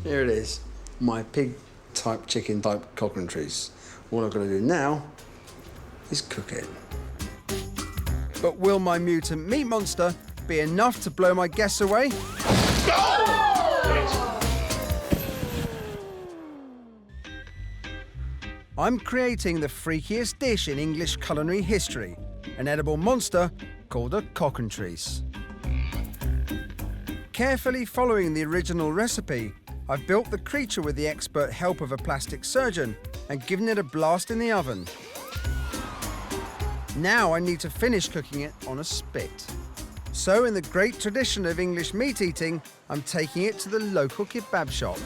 Here it is, my pig-type, chicken-type cockentrice. All I've got to do now is cook it. But will my mutant meat monster be enough to blow my guests away? I'm creating the freakiest dish in English culinary history, an edible monster called a cockentrice. Carefully following the original recipe, I've built the creature with the expert help of a plastic surgeon and given it a blast in the oven. Now I need to finish cooking it on a spit. So in the great tradition of English meat eating, I'm taking it to the local kebab shop.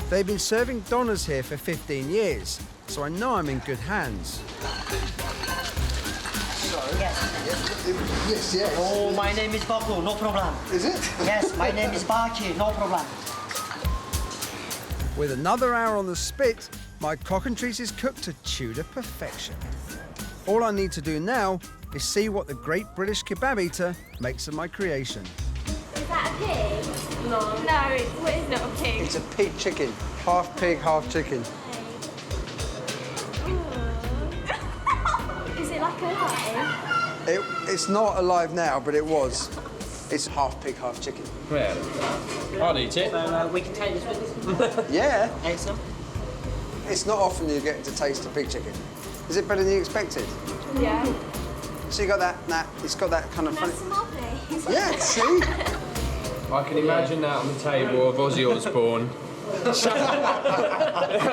They've been serving donors here for 15 years, so I know I'm in good hands. Yes. Oh, my name is Baku, no problem. Is it? Yes, my name is Baki, no problem. With another hour on the spit, my cockentrice is cooked to Tudor perfection. All I need to do now is see what the great British kebab eater makes of my creation. Is that a pig? No, it's not a pig. It's a pig chicken. Half pig, half chicken. Is it like alive? It's not alive now, but it was. It's half pig, half chicken. Well, I'll eat it. So we can take this with us? Yeah. Excellent. It's not often you get to taste a pig chicken. Is it better than you expected? Yeah. So you got that, it's got that kind of funny... Yeah, see? I can imagine that on the table of Ozzy Osbourne.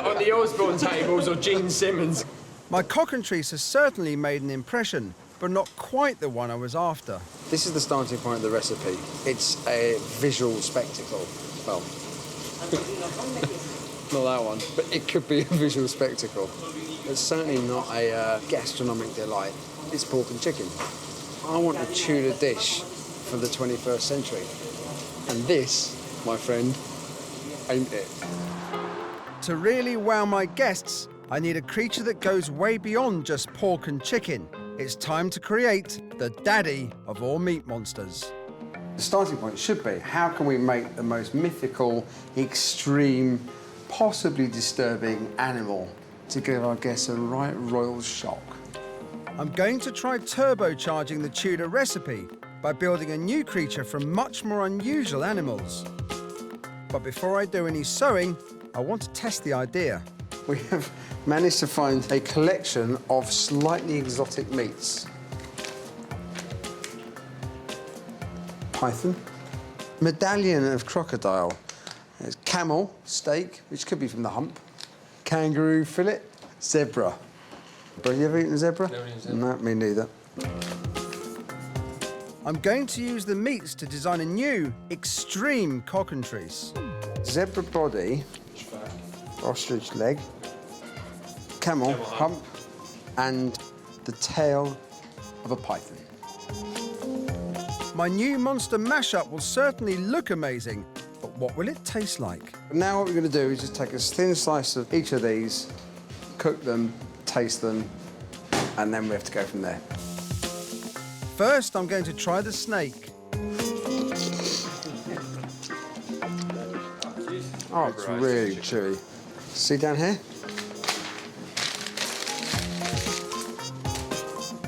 On the Osbourne tables or Gene Simmons. My cockentrice has certainly made an impression, but not quite the one I was after. This is the starting point of the recipe. It's a visual spectacle. Well, not that one, but it could be a visual spectacle. It's certainly not a gastronomic delight. It's pork and chicken. I want a Tudor dish for the 21st century. And this, my friend, ain't it. To really wow my guests, I need a creature that goes way beyond just pork and chicken. It's time to create the daddy of all meat monsters. The starting point should be, how can we make the most mythical, extreme, possibly disturbing animal to give our guests a right royal shock? I'm going to try turbocharging the Tudor recipe by building a new creature from much more unusual animals. But before I do any sewing, I want to test the idea. We have managed to find a collection of slightly exotic meats. Python, medallion of crocodile, there's camel, steak, which could be from the hump, kangaroo fillet, zebra. Have you ever eaten zebra? Never eaten zebra. No, me neither. I'm going to use the meats to design a new, extreme cockentrice. Zebra body, ostrich leg, camel hump, and the tail of a python. My new monster mashup will certainly look amazing, but what will it taste like? Now what we're going to do is just take a thin slice of each of these, cook them, taste them, and then we have to go from there. First, I'm going to try the snake. Oh, it's really chewy. See down here?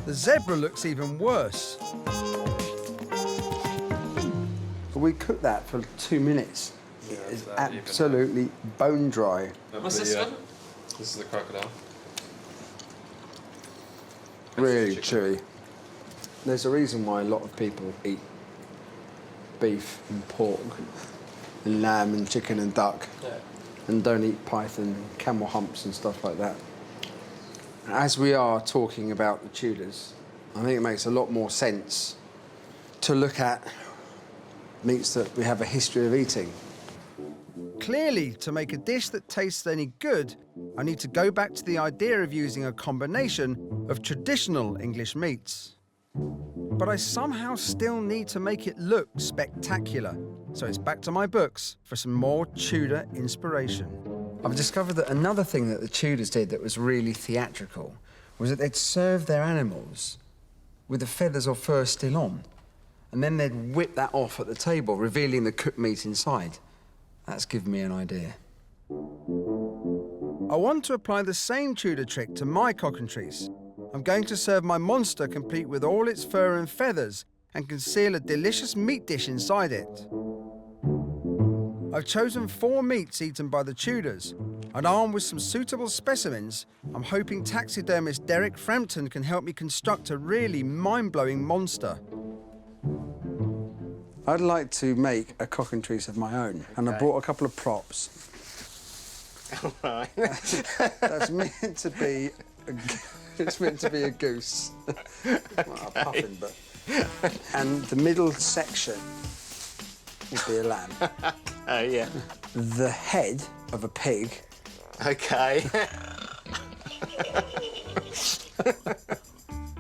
The zebra looks even worse. We cooked that for 2 minutes. It is absolutely bone dry. What's this one? This is the crocodile. Really chewy. There's a reason why a lot of people eat beef and pork and lamb and chicken and duck and don't eat python and camel humps and stuff like that. As we are talking about the Tudors, I think it makes a lot more sense to look at meats that we have a history of eating. Clearly, to make a dish that tastes any good, I need to go back to the idea of using a combination of traditional English meats. But I somehow still need to make it look spectacular. So it's back to my books for some more Tudor inspiration. I've discovered that another thing that the Tudors did that was really theatrical was that they'd serve their animals with the feathers or fur still on, and then they'd whip that off at the table, revealing the cooked meat inside. That's given me an idea. I want to apply the same Tudor trick to my cockantries. I'm going to serve my monster complete with all its fur and feathers and conceal a delicious meat dish inside it. I've chosen 4 meats eaten by the Tudors, and armed with some suitable specimens, I'm hoping taxidermist Derek Frampton can help me construct a really mind-blowing monster. I'd like to make a cockantrice of my own, and I brought a couple of props. Right. That's meant to be it's meant to be a goose. Well, a puffin, but... And the middle section would be a lamb. Oh, yeah. The head of a pig. Okay.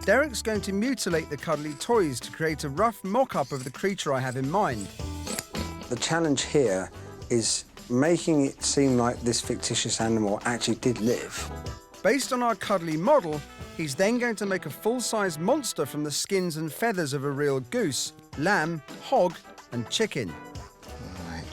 Derek's going to mutilate the cuddly toys to create a rough mock-up of the creature I have in mind. The challenge here is making it seem like this fictitious animal actually did live. Based on our cuddly model, he's then going to make a full-size monster from the skins and feathers of a real goose, lamb, hog, and chicken. Right.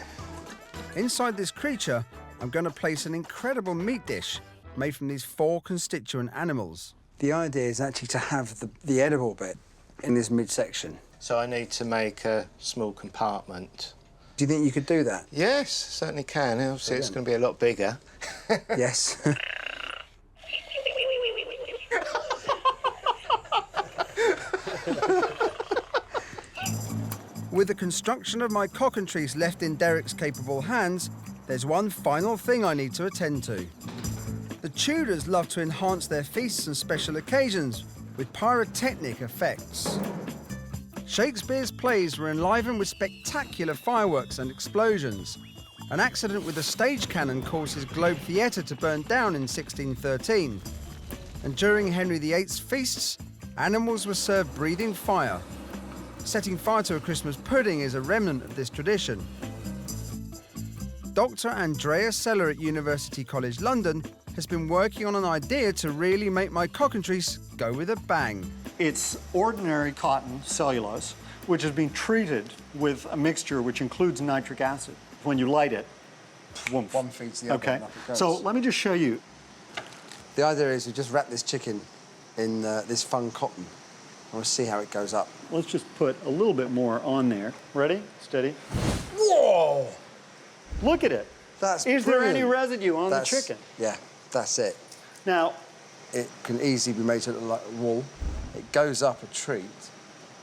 Inside this creature, I'm going to place an incredible meat dish made from these 4 constituent animals. The idea is actually to have the edible bit in this midsection. So I need to make a small compartment. Do you think you could do that? Yes, certainly can. Obviously, it's going to be a lot bigger. Yes. With the construction of my cockantrice left in Derek's capable hands, there's one final thing I need to attend to. The Tudors love to enhance their feasts and special occasions with pyrotechnic effects. Shakespeare's plays were enlivened with spectacular fireworks and explosions. An accident with a stage cannon caused his Globe Theatre to burn down in 1613. And during Henry VIII's feasts, animals were served breathing fire. Setting fire to a Christmas pudding is a remnant of this tradition. Dr. Andrea Seller at University College London has been working on an idea to really make my cockantrice go with a bang. It's ordinary cotton cellulose, which has been treated with a mixture which includes nitric acid. When you light it, whoomph. One feeds the other. Okay, and up it goes. so let me just show you. The idea is we just wrap this chicken in this fun cotton. and we'll see how it goes up. Let's just put a little bit more on there. Ready? Steady. Whoa! Look at it. Is there any residue on the chicken? Yeah, that's it. Now, it can easily be made to look like a wall. It goes up a treat,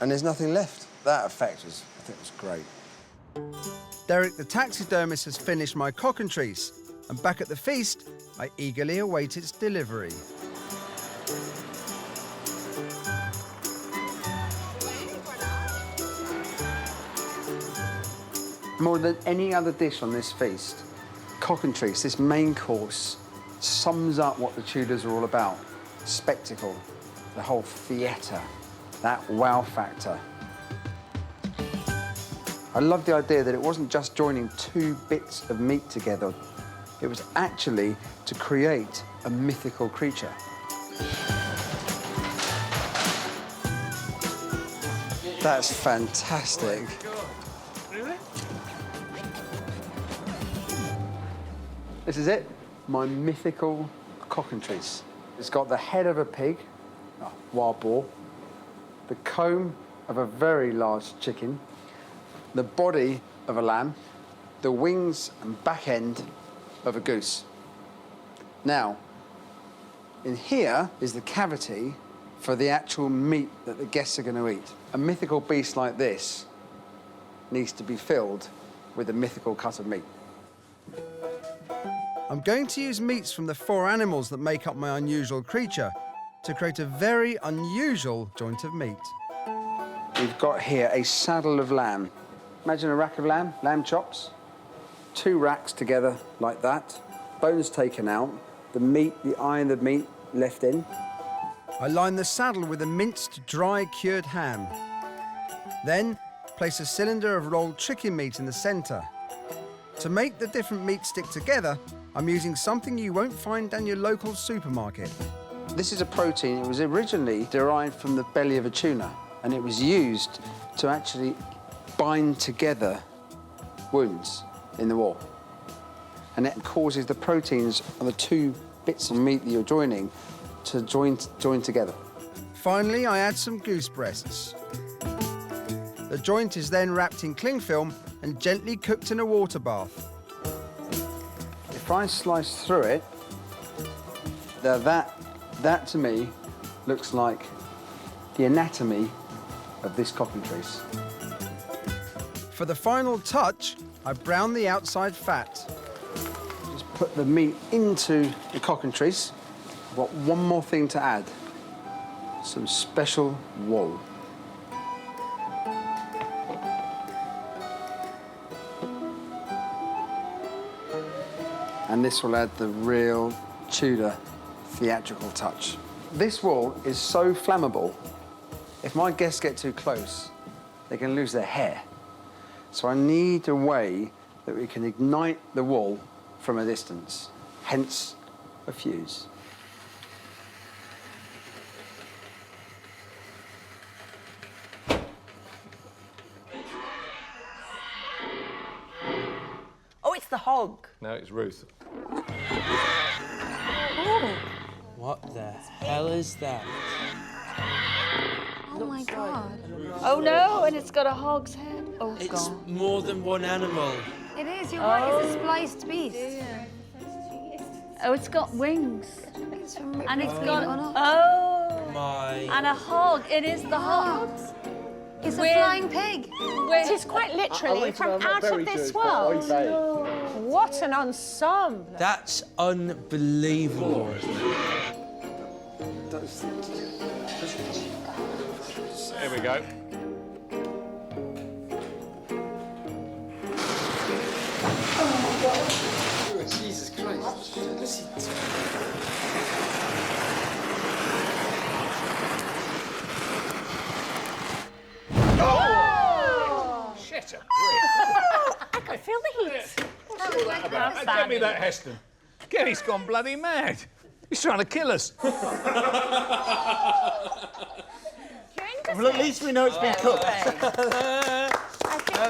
and there's nothing left. That effect was, I think, was great. Derek the taxidermist has finished my cockantrice, and back at the feast, I eagerly await its delivery. More than any other dish on this feast, cockantrice, this main course, sums up what the Tudors are all about. spectacle, the whole theatre, that wow factor. I love the idea that it wasn't just joining two bits of meat together. It was actually to create a mythical creature. That's fantastic. Really? This is it, my mythical cockatrice. It's got the head of a pig, a wild boar, the comb of a very large chicken, the body of a lamb, the wings and back end of a goose. Now, in here is the cavity for the actual meat that the guests are going to eat. A mythical beast like this needs to be filled with a mythical cut of meat. I'm going to use meats from the 4 animals that make up my unusual creature to create a very unusual joint of meat. We've got here a saddle of lamb. Imagine a rack of lamb chops, 2 racks together like that, bones taken out, the meat, the eye and the meat left in. I line the saddle with a minced, dry, cured ham. Then, place a cylinder of rolled chicken meat in the centre. To make the different meats stick together, I'm using something you won't find down your local supermarket. This is a protein. It was originally derived from the belly of a tuna, and it was used to actually bind together wounds in the war. And it causes the proteins of the 2 bits of meat that you're joining to join together. Finally, I add some goose breasts. The joint is then wrapped in cling film and gently cooked in a water bath. If I slice through it, that to me looks like the anatomy of this cockatrice. For the final touch, I brown the outside fat. Just put the meat into the cockatrice. I've got one more thing to add. Some special wool. And this will add the real Tudor theatrical touch. This wool is so flammable, if my guests get too close, they can lose their hair. So I need a way that we can ignite the wool from a distance, hence a fuse. Oh, it's the hog. No, it's Ruth. Oh. What the hell is that? Oh my God. Oh no, and it's got a hog's head. Oh It's God. more than one animal. It is, you're right, it's a spliced beast. Oh, it's got wings. And it's got Oh. My. and a hog. It is the hog. It's a With- flying pig. It is quite literally from out of this world. What an ensemble. That's unbelievable. Here we go. Jesus Christ. Oh! Shit a brick. I can feel the heat. Get me that, Heston. Gary's gone bloody mad. He's trying to kill us. Well, at least we know it's been cooked. That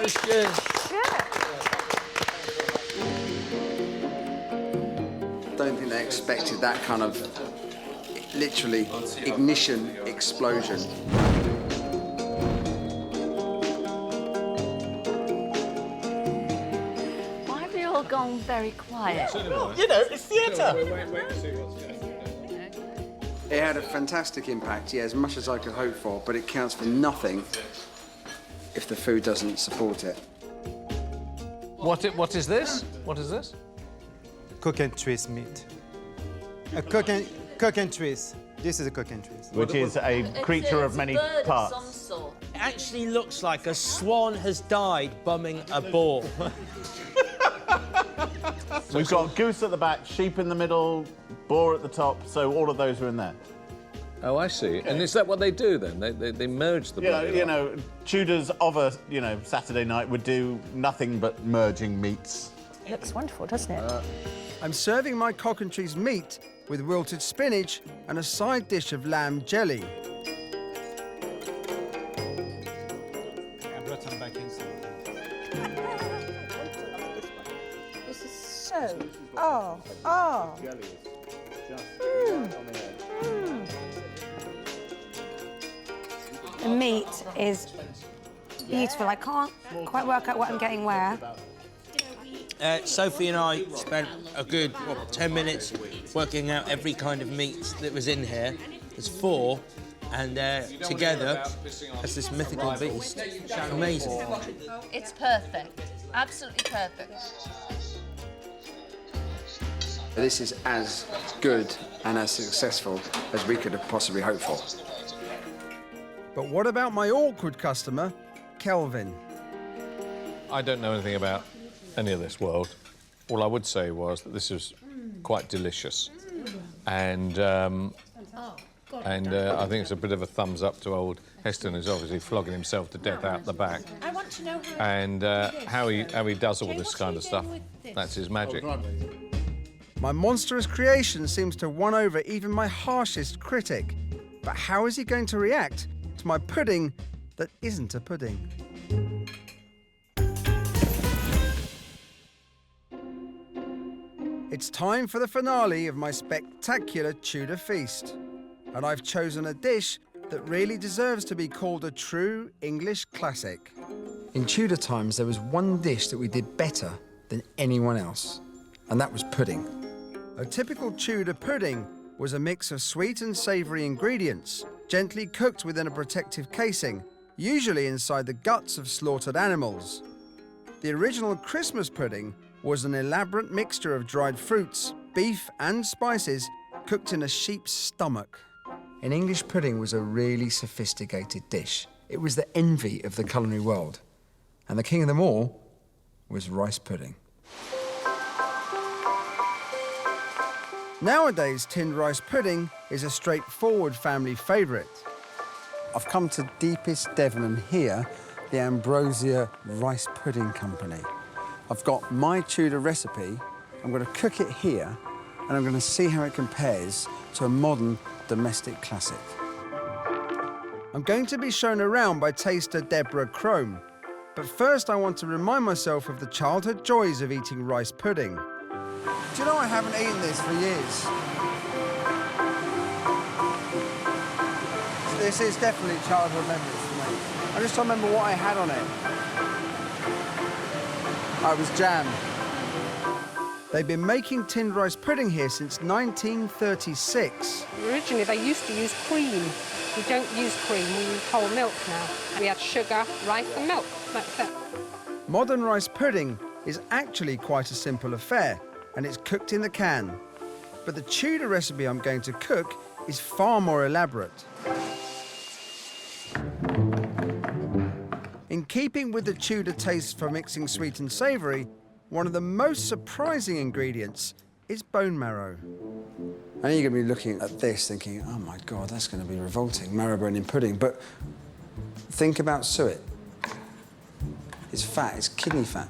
was good. Don't think they expected that kind of, literally, ignition explosion. Why have you all gone very quiet? Well, you know, it's theatre. It had a fantastic impact, yeah, as much as I could hope for, but it counts for nothing if the food doesn't support it. What is this? What is this? Cook and twist meat. A cook and twist. This is a cook and twist. Which is a creature of many parts. It actually looks like a swan has died bumming a ball. We've got goose at the back, sheep in the middle, boar at the top, so all of those are in there. Oh, I see. And is that what they do then? They merge the Yeah, bloody you lot? know, Tudors of a, Saturday night would do nothing but merging meats. Looks wonderful, doesn't it? I'm serving my cock and cheese meat with wilted spinach and a side dish of lamb jelly. I brought some back inside. This is so... Oh. The meat is beautiful. I can't quite work out what I'm getting where. Sophie and I spent a good 10 minutes working out every kind of meat that was in here. There's 4, and together, it's this mythical beast. Amazing. It's perfect. Absolutely perfect. This is as good and as successful as we could have possibly hoped for. But what about my awkward customer, Kelvin? I don't know anything about any of this world. All I would say was that this is quite delicious. And I think it's a bit of a thumbs up to old Heston, who's obviously flogging himself to death out the back. I want to know And how he does all this kind of stuff, that's his magic. My monstrous creation seems to won over even my harshest critic. But how is he going to react to my pudding that isn't a pudding? It's time for the finale of my spectacular Tudor feast. And I've chosen a dish that really deserves to be called a true English classic. In Tudor times, there was one dish that we did better than anyone else, and that was pudding. A typical Tudor pudding was a mix of sweet and savoury ingredients, gently cooked within a protective casing, usually inside the guts of slaughtered animals. The original Christmas pudding was an elaborate mixture of dried fruits, beef and spices cooked in a sheep's stomach. An English pudding was a really sophisticated dish. It was the envy of the culinary world. And the king of them all was rice pudding. Nowadays, tinned rice pudding is a straightforward family favourite. I've come to deepest Devon, and here, the Ambrosia Rice Pudding Company. I've got my Tudor recipe. I'm going to cook it here, and I'm going to see how it compares to a modern domestic classic. I'm going to be shown around by taster Deborah Crome. But first, I want to remind myself of the childhood joys of eating rice pudding. Do you know I haven't eaten this for years? This is definitely childhood memories for me. I just don't remember what I had on it. It was jam. They've been making tinned rice pudding here since 1936. Originally, they used to use cream. We don't use cream, we use whole milk now. We had sugar, rice and milk, that's it. Modern rice pudding is actually quite a simple affair, and it's cooked in the can. But the Tudor recipe I'm going to cook is far more elaborate. In keeping with the Tudor taste for mixing sweet and savoury, one of the most surprising ingredients is bone marrow. I know you're going to be looking at this thinking, oh my God, that's going to be revolting, marrowbone in pudding. But think about suet. It's fat, it's kidney fat.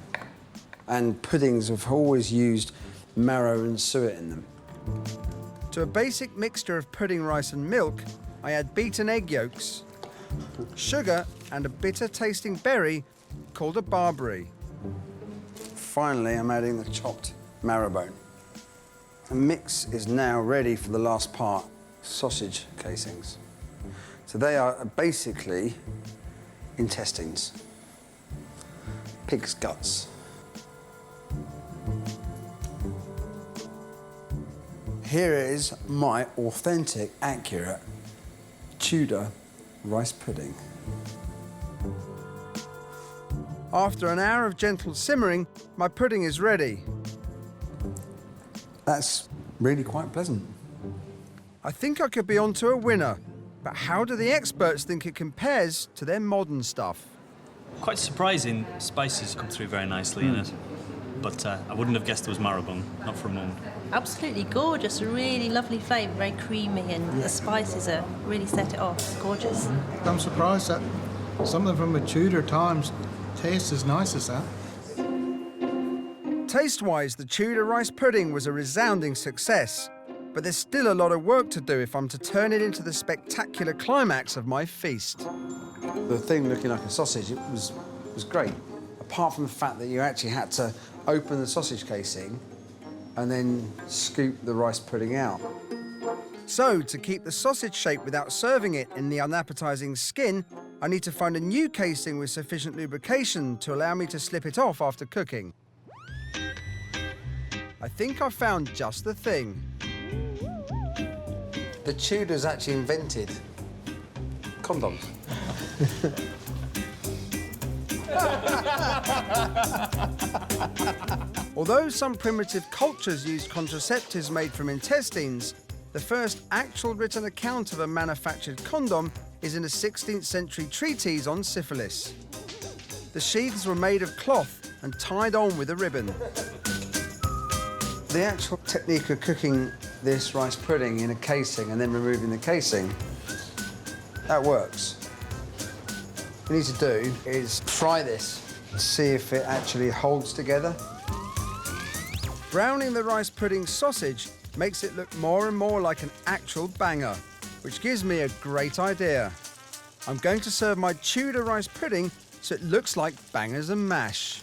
And puddings have always used marrow and suet in them. To a basic mixture of pudding rice and milk, I add beaten egg yolks, sugar, and a bitter-tasting berry called a barberry. Finally, I'm adding the chopped marrowbone. The mix is now ready for the last part, sausage casings. So they are basically intestines, pig's guts. Here is my authentic, accurate Tudor rice pudding. After an hour of gentle simmering, my pudding is ready. That's really quite pleasant. I think I could be onto a winner, but how do the experts think it compares to their modern stuff? Quite surprising, spices come through very nicely in it. But I wouldn't have guessed it was marrowbone, not for a moment. Absolutely gorgeous, really lovely flavour, very creamy, and the spices are really set it off. It's gorgeous. I'm surprised that something from the Tudor times tastes as nice as that. Taste-wise, the Tudor rice pudding was a resounding success, but there's still a lot of work to do if I'm to turn it into the spectacular climax of my feast. The thing looking like a sausage, it was great, apart from the fact that you actually had to open the sausage casing and then scoop the rice pudding out. So, to keep the sausage shape without serving it in the unappetising skin, I need to find a new casing with sufficient lubrication to allow me to slip it off after cooking. I think I've found just the thing. The Tudors actually invented condoms. Although some primitive cultures used contraceptives made from intestines, the first actual written account of a manufactured condom is in a 16th century treatise on syphilis. The sheaths were made of cloth and tied on with a ribbon. The actual technique of cooking this rice pudding in a casing and then removing the casing, that works. What you need to do is fry this to see if it actually holds together. Browning the rice pudding sausage makes it look more and more like an actual banger, which gives me a great idea. I'm going to serve my Tudor rice pudding so it looks like bangers and mash.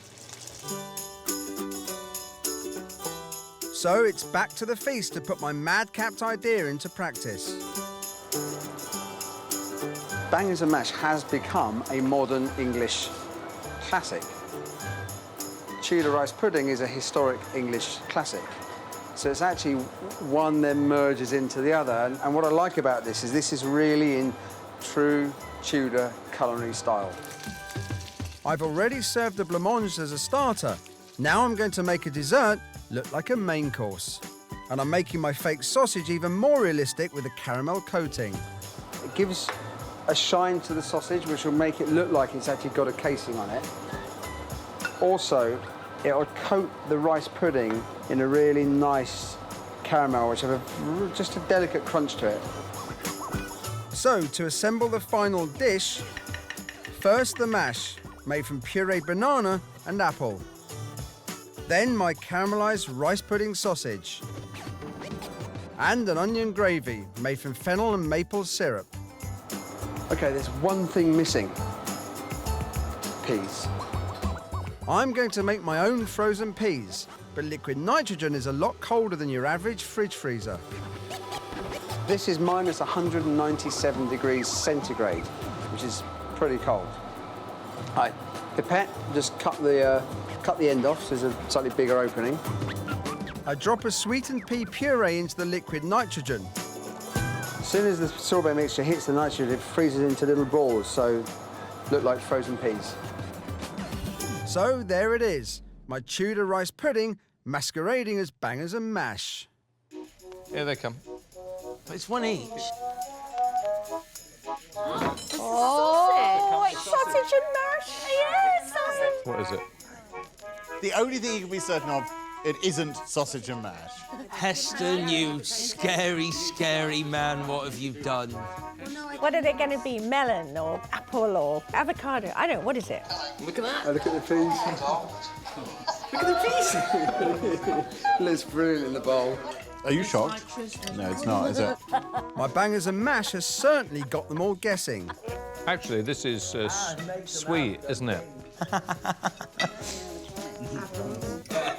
So it's back to the feast to put my madcapped idea into practice. Bangers and mash has become a modern English classic. Tudor rice pudding is a historic English classic. So it's actually one then merges into the other. And what I like about this is really in true Tudor culinary style. I've already served the blancmange as a starter. Now I'm going to make a dessert look like a main course. And I'm making my fake sausage even more realistic with a caramel coating. It gives a shine to the sausage, which will make it look like it's actually got a casing on it. Also, it will coat the rice pudding in a really nice caramel, which has just a delicate crunch to it. So, to assemble the final dish, first the mash, made from pureed banana and apple. Then my caramelised rice pudding sausage. And an onion gravy, made from fennel and maple syrup. OK, there's one thing missing. Peas. I'm going to make my own frozen peas, but liquid nitrogen is a lot colder than your average fridge freezer. This is minus 197 degrees centigrade, which is pretty cold. All right, pipette, just cut the end off, so there's a slightly bigger opening. I drop a sweetened pea puree into the liquid nitrogen. As soon as the sorbet mixture hits the nitrogen, it freezes into little balls, so look like frozen peas. So there it is, my Tudor rice pudding masquerading as bangers and mash. Here they come. It's one each. Oh, it's sausage and mash. Yes, sausage. What is it? The only thing you can be certain of, it isn't sausage and mash. Heston, you scary, scary man, what have you done? What are they going to be? Melon or apple or avocado? I don't know. What is it? Look at that. Oh, look at the peas. Look at the peas. Looks brilliant in the bowl. Are you shocked? No, it's not, is it? My bangers and mash has certainly got them all guessing. Actually, this is sweet, isn't it?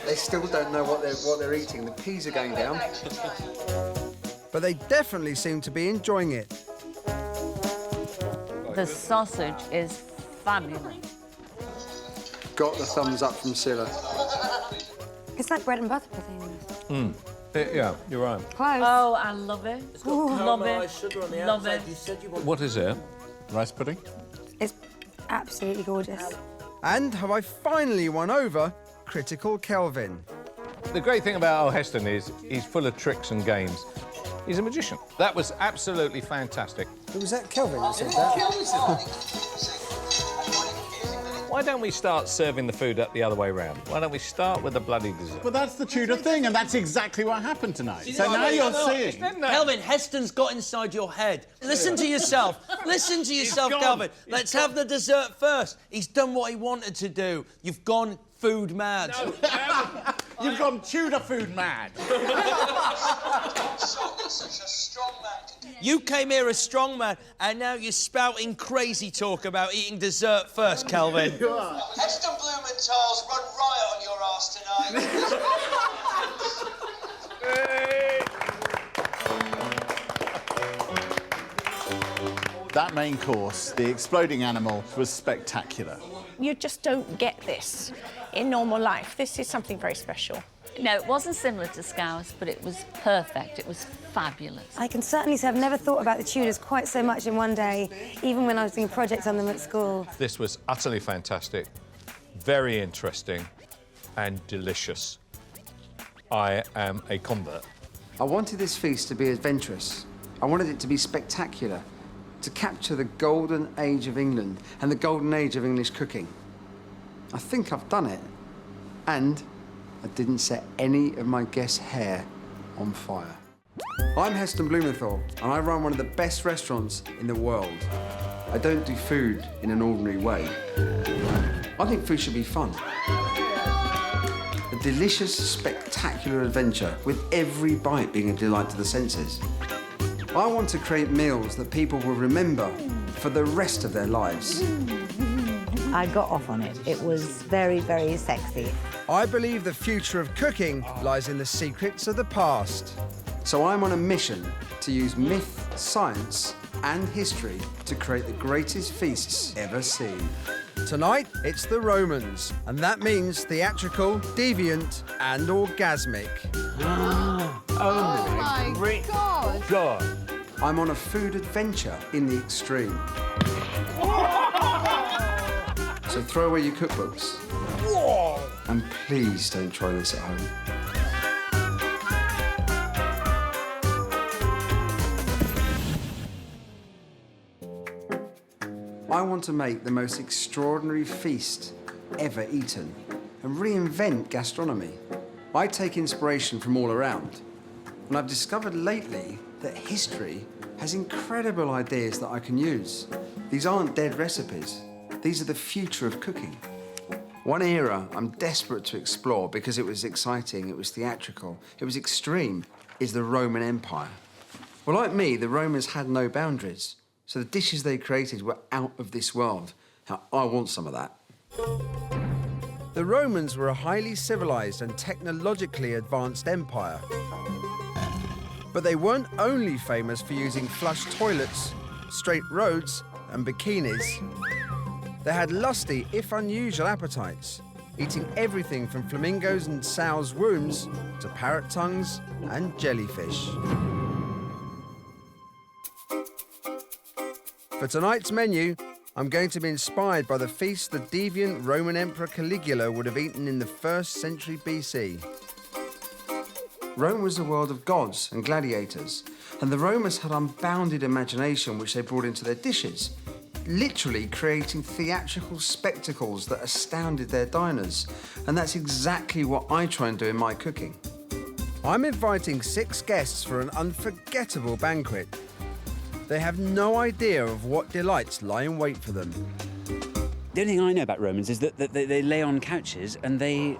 They still don't know what they're eating. The peas are going down. But they definitely seem to be enjoying it. The sausage is fabulous. Got the thumbs up from Scylla. It's like bread and butter pudding. Yeah, you're right. Close. Oh, I love it. Love it. Sugar on the Love outside. it. You said you wanted... What is it? Rice pudding? It's absolutely gorgeous. And have I finally won over Critical Kelvin? The great thing about old Heston is he's full of tricks and games. He's a magician. That was absolutely fantastic. Was that Kelvin that said that? Why don't we start serving the food up the other way round? Why don't we start with the bloody dessert? But that's the Tudor thing, and that's exactly what happened tonight. So now you're seeing. Kelvin, Heston's got inside your head. Listen to yourself. Listen to yourself, Kelvin. Let's have the dessert first. He's done what he wanted to do. You've gone food mad. No, you've gone Tudor food mad. You came here a strong man, and now you're spouting crazy talk about eating dessert first, Kelvin. Heston Blumenthal's run riot on your ass tonight. That main course, the exploding animal, was spectacular. You just don't get this in normal life. This is something very special. No, it wasn't similar to Scouse, but it was perfect. It was fabulous. I can certainly say I've never thought about the Tudors quite so much in one day, even when I was doing projects on them at school. This was utterly fantastic, very interesting, and delicious. I am a convert. I wanted this feast to be adventurous. I wanted it to be spectacular, to capture the golden age of England and the golden age of English cooking. I think I've done it. And I didn't set any of my guests' hair on fire. I'm Heston Blumenthal, and I run one of the best restaurants in the world. I don't do food in an ordinary way. I think food should be fun. A delicious, spectacular adventure with every bite being a delight to the senses. I want to create meals that people will remember for the rest of their lives. I got off on it. It was very, very sexy. I believe the future of cooking lies in the secrets of the past. So I'm on a mission to use myth, science, and history to create the greatest feasts ever seen. Tonight, it's the Romans, and that means theatrical, deviant, and orgasmic. Oh my God. I'm on a food adventure in the extreme. So throw away your cookbooks. And please don't try this at home. I want to make the most extraordinary feast ever eaten and reinvent gastronomy. I take inspiration from all around, and I've discovered lately that history has incredible ideas that I can use. These aren't dead recipes. These are the future of cooking. One era I'm desperate to explore because it was exciting, it was theatrical, it was extreme, is the Roman Empire. Well, like me, the Romans had no boundaries, so the dishes they created were out of this world. Now, I want some of that. The Romans were a highly civilized and technologically advanced empire. But they weren't only famous for using flush toilets, straight roads, and bikinis. They had lusty, if unusual, appetites, eating everything from flamingos and sows' wombs to parrot tongues and jellyfish. For tonight's menu, I'm going to be inspired by the feast the deviant Roman Emperor Caligula would have eaten in the 1st century BC. Rome was a world of gods and gladiators, and the Romans had unbounded imagination which they brought into their dishes, literally creating theatrical spectacles that astounded their diners. And that's exactly what I try and do in my cooking. I'm inviting 6 guests for an unforgettable banquet. They have no idea of what delights lie in wait for them. The only thing I know about Romans is that they lay on couches and they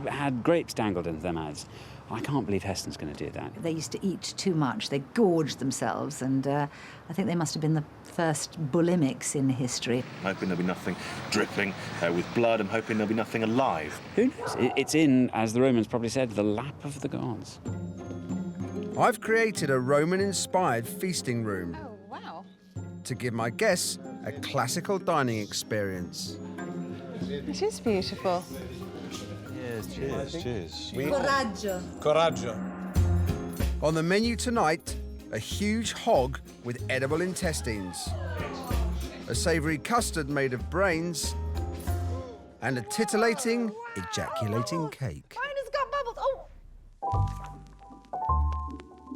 had grapes dangled into their mouths. I can't believe Heston's going to do that. They used to eat too much. They gorged themselves, and I think they must have been the first bulimics in history. I'm hoping there'll be nothing dripping with blood. I'm hoping there'll be nothing alive. Who knows? It's in, as the Romans probably said, the lap of the gods. I've created a Roman-inspired feasting room. Oh, wow. To give my guests a classical dining experience. It is beautiful. Cheers, cheers. Coraggio. Coraggio. On the menu tonight, a huge hog with edible intestines, a savoury custard made of brains, and a titillating, ejaculating cake. Mine has got bubbles. Oh!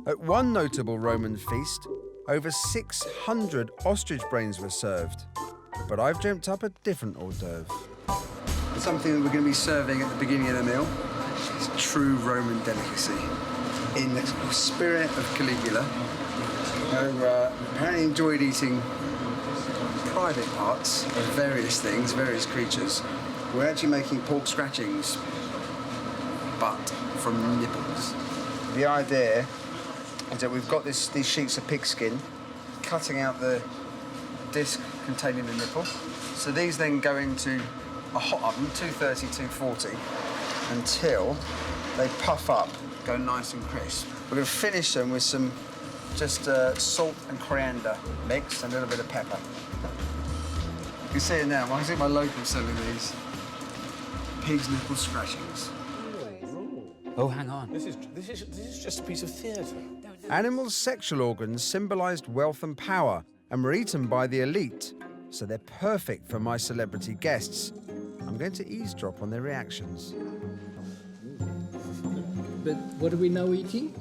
At one notable Roman feast, over 600 ostrich brains were served. But I've dreamt up a different hors d'oeuvre. something that we're going to be serving at the beginning of the meal. It's a true Roman delicacy. In the spirit of Caligula, who apparently enjoyed eating private parts of various things, various creatures. We're actually making pork scratchings, but from nipples. The idea is that we've got these sheets of pig skin, cutting out the disc containing the nipple. So these then go into a hot oven, 230, 240, until they puff up, go nice and crisp. We're going to finish them with some just salt and coriander mixed, and a little bit of pepper. You can see it now. I see my locals selling these pig's nipple scratchings. Oh, hang on. This is just a piece of theatre. Animals' sexual organs symbolised wealth and power and were eaten by the elite, so they're perfect for my celebrity guests. I'm going to eavesdrop on their reactions. But what are we now eating?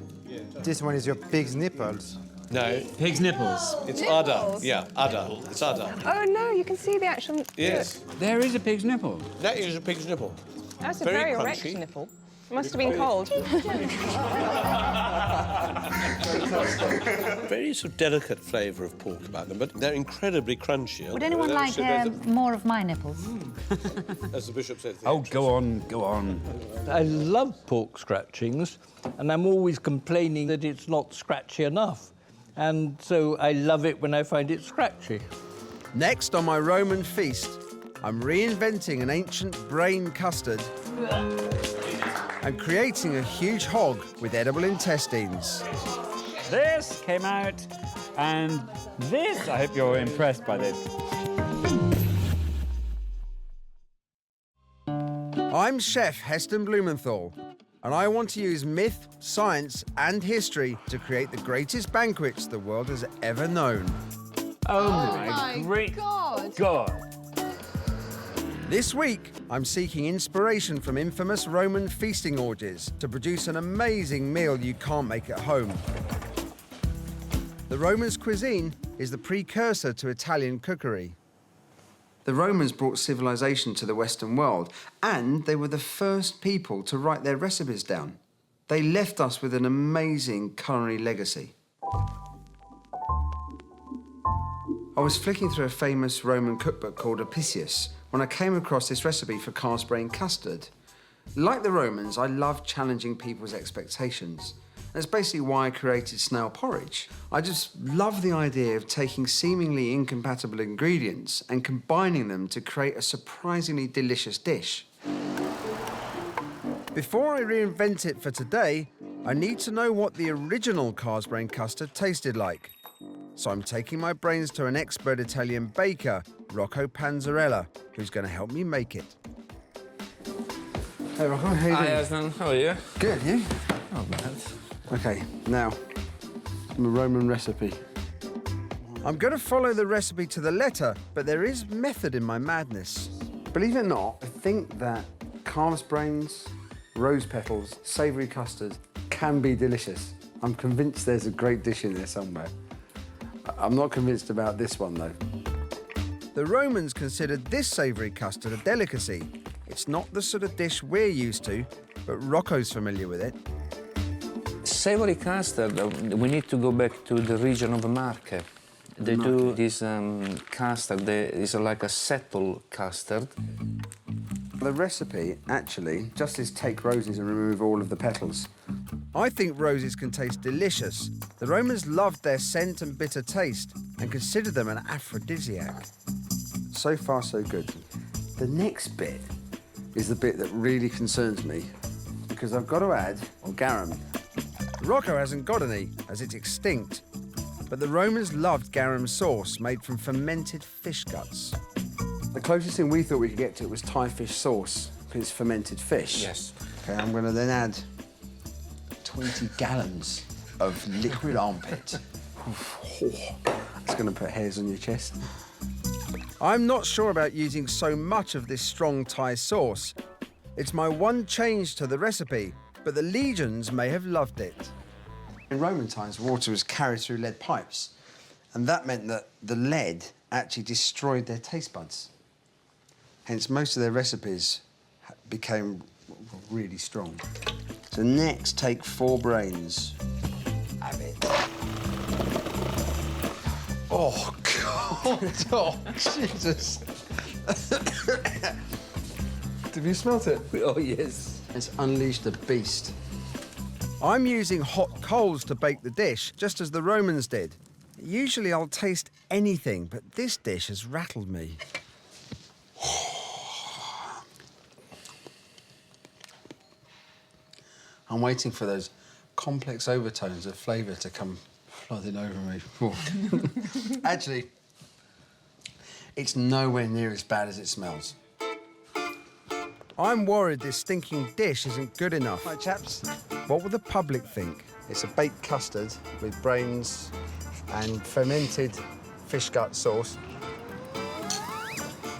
This one is your pig's nipples. No. Pig's nipples. It's udder. Yeah, udder. It's udder. Oh no, you can see the actual. Yes. There is a pig's nipple. That is a pig's nipple. That's a Very very erect crunchy. nipple. Must have been cold. Very sort of delicate flavour of pork about them, but they're incredibly crunchy. Would anyone like more of my nipples? As the bishop said. Oh, go on, go on. I love pork scratchings, and I'm always complaining that it's not scratchy enough. And so I love it when I find it scratchy. Next on my Roman feast, I'm reinventing an ancient brain custard and creating a huge hog with edible intestines. This came out, and this, I hope you're impressed by this. I'm Chef Heston Blumenthal, and I want to use myth, science, and history to create the greatest banquets the world has ever known. Oh my great God. This week, I'm seeking inspiration from infamous Roman feasting orgies to produce an amazing meal you can't make at home. The Romans' cuisine is the precursor to Italian cookery. The Romans brought civilization to the Western world, and they were the first people to write their recipes down. They left us with an amazing culinary legacy. I was flicking through a famous Roman cookbook called Apicius when I came across this recipe for calf's brain custard. Like the Romans, I love challenging people's expectations. That's basically why I created snail porridge. I just love the idea of taking seemingly incompatible ingredients and combining them to create a surprisingly delicious dish. Before I reinvent it for today, I need to know what the original calf's brain custard tasted like. So I'm taking my brains to an expert Italian baker, Rocco Panzarella, who's going to help me make it. Hey Rocco, how you doing? Hi Heston, how are you? Good, you? Not bad. Okay, now, my Roman recipe. I'm going to follow the recipe to the letter, but there is method in my madness. Believe it or not, I think that calf's brains, rose petals, savoury custard can be delicious. I'm convinced there's a great dish in there somewhere. I'm not convinced about this one, though. The Romans considered this savoury custard a delicacy. It's not the sort of dish we're used to, but Rocco's familiar with it. Savory custard, we need to go back to the region of Marche. They do this custard, it's like a settle custard. The recipe, actually, just is take roses and remove all of the petals. I think roses can taste delicious. The Romans loved their scent and bitter taste and considered them an aphrodisiac. So far, so good. The next bit is the bit that really concerns me, because I've got to add garum. Rocco hasn't got any, as it's extinct. But the Romans loved garum sauce made from fermented fish guts. The closest thing we thought we could get to it was Thai fish sauce, because it's fermented fish. Yes. Okay, I'm going to then add 20 gallons of liquid armpit. It's going to put hairs on your chest. I'm not sure about using so much of this strong Thai sauce. It's my one change to the recipe, but the legions may have loved it. In Roman times, water was carried through lead pipes, and that meant that the lead actually destroyed their taste buds. Hence, most of their recipes became really strong. So next, take 4 brains. Have it. Oh, God. Oh, Jesus. Have you smelt it? Oh, yes. It's unleashed a beast. I'm using hot coals to bake the dish, just as the Romans did. Usually I'll taste anything, but this dish has rattled me. I'm waiting for those complex overtones of flavour to come flooding over me. Actually, it's nowhere near as bad as it smells. I'm worried this stinking dish isn't good enough. Right, chaps? What will the public think? It's a baked custard with brains and fermented fish gut sauce.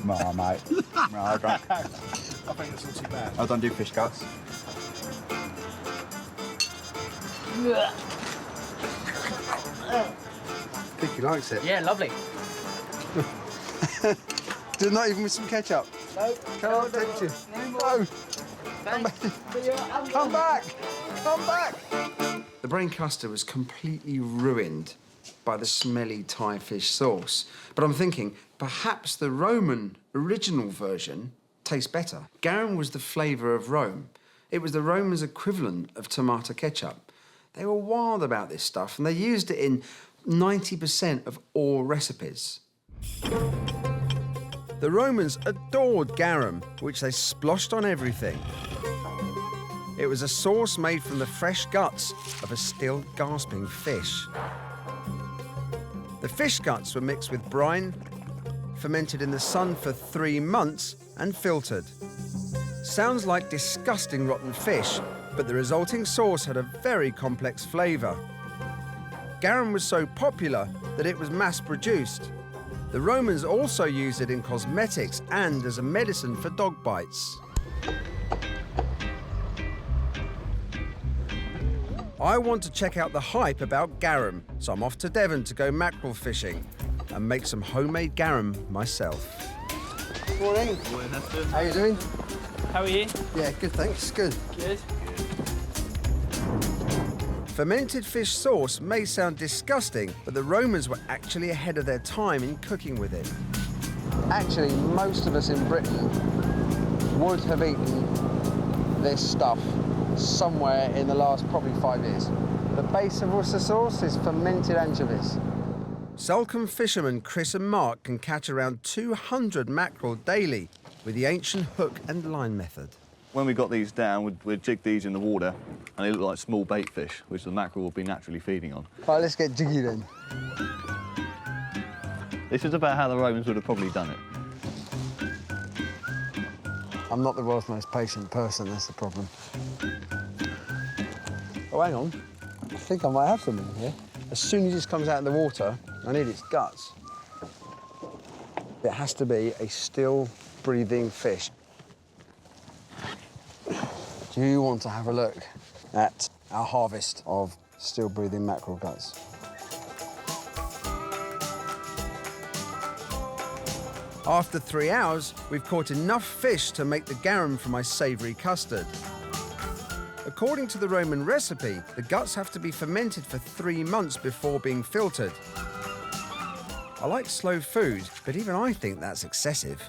No, mate. No, I don't. I think it's not too bad. I don't do fish guts. Vicky likes it. Yeah, lovely. Not even with some ketchup. No. Can't tempt you. No. Come back. Come back. Come back. The brain custard was completely ruined by the smelly Thai fish sauce. But I'm thinking, perhaps the Roman original version tastes better. Garum was the flavour of Rome. It was the Romans' equivalent of tomato ketchup. They were wild about this stuff, and they used it in 90% of all recipes. The Romans adored garum, which they sploshed on everything. It was a sauce made from the fresh guts of a still gasping fish. The fish guts were mixed with brine, fermented in the sun for 3 months, and filtered. Sounds like disgusting rotten fish, but the resulting sauce had a very complex flavour. Garum was so popular that it was mass-produced. The Romans also used it in cosmetics and as a medicine for dog bites. I want to check out the hype about garum, so I'm off to Devon to go mackerel fishing and make some homemade garum myself. Morning. Morning, Heston. How you doing? How are you? Yeah, good, thanks. Good. Good. Fermented fish sauce may sound disgusting, but the Romans were actually ahead of their time in cooking with it. Actually, most of us in Britain would have eaten this stuff somewhere in the last probably 5 years. The base of Worcester sauce is fermented anchovies. Salcombe fishermen Chris and Mark can catch around 200 mackerel daily with the ancient hook and line method. When we got these down, we'd jig these in the water, and they look like small bait fish, which the mackerel will be naturally feeding on. Right, let's get jiggy then. This is about how the Romans would have probably done it. I'm not the world's most patient person, that's the problem. Oh, hang on. I think I might have some in here. As soon as this comes out of the water, I need its guts. It has to be a still breathing fish. Do you want to have a look at our harvest of still breathing mackerel guts? After 3 hours, we've caught enough fish to make the garum for my savoury custard. According to the Roman recipe, the guts have to be fermented for 3 months before being filtered. I like slow food, but even I think that's excessive.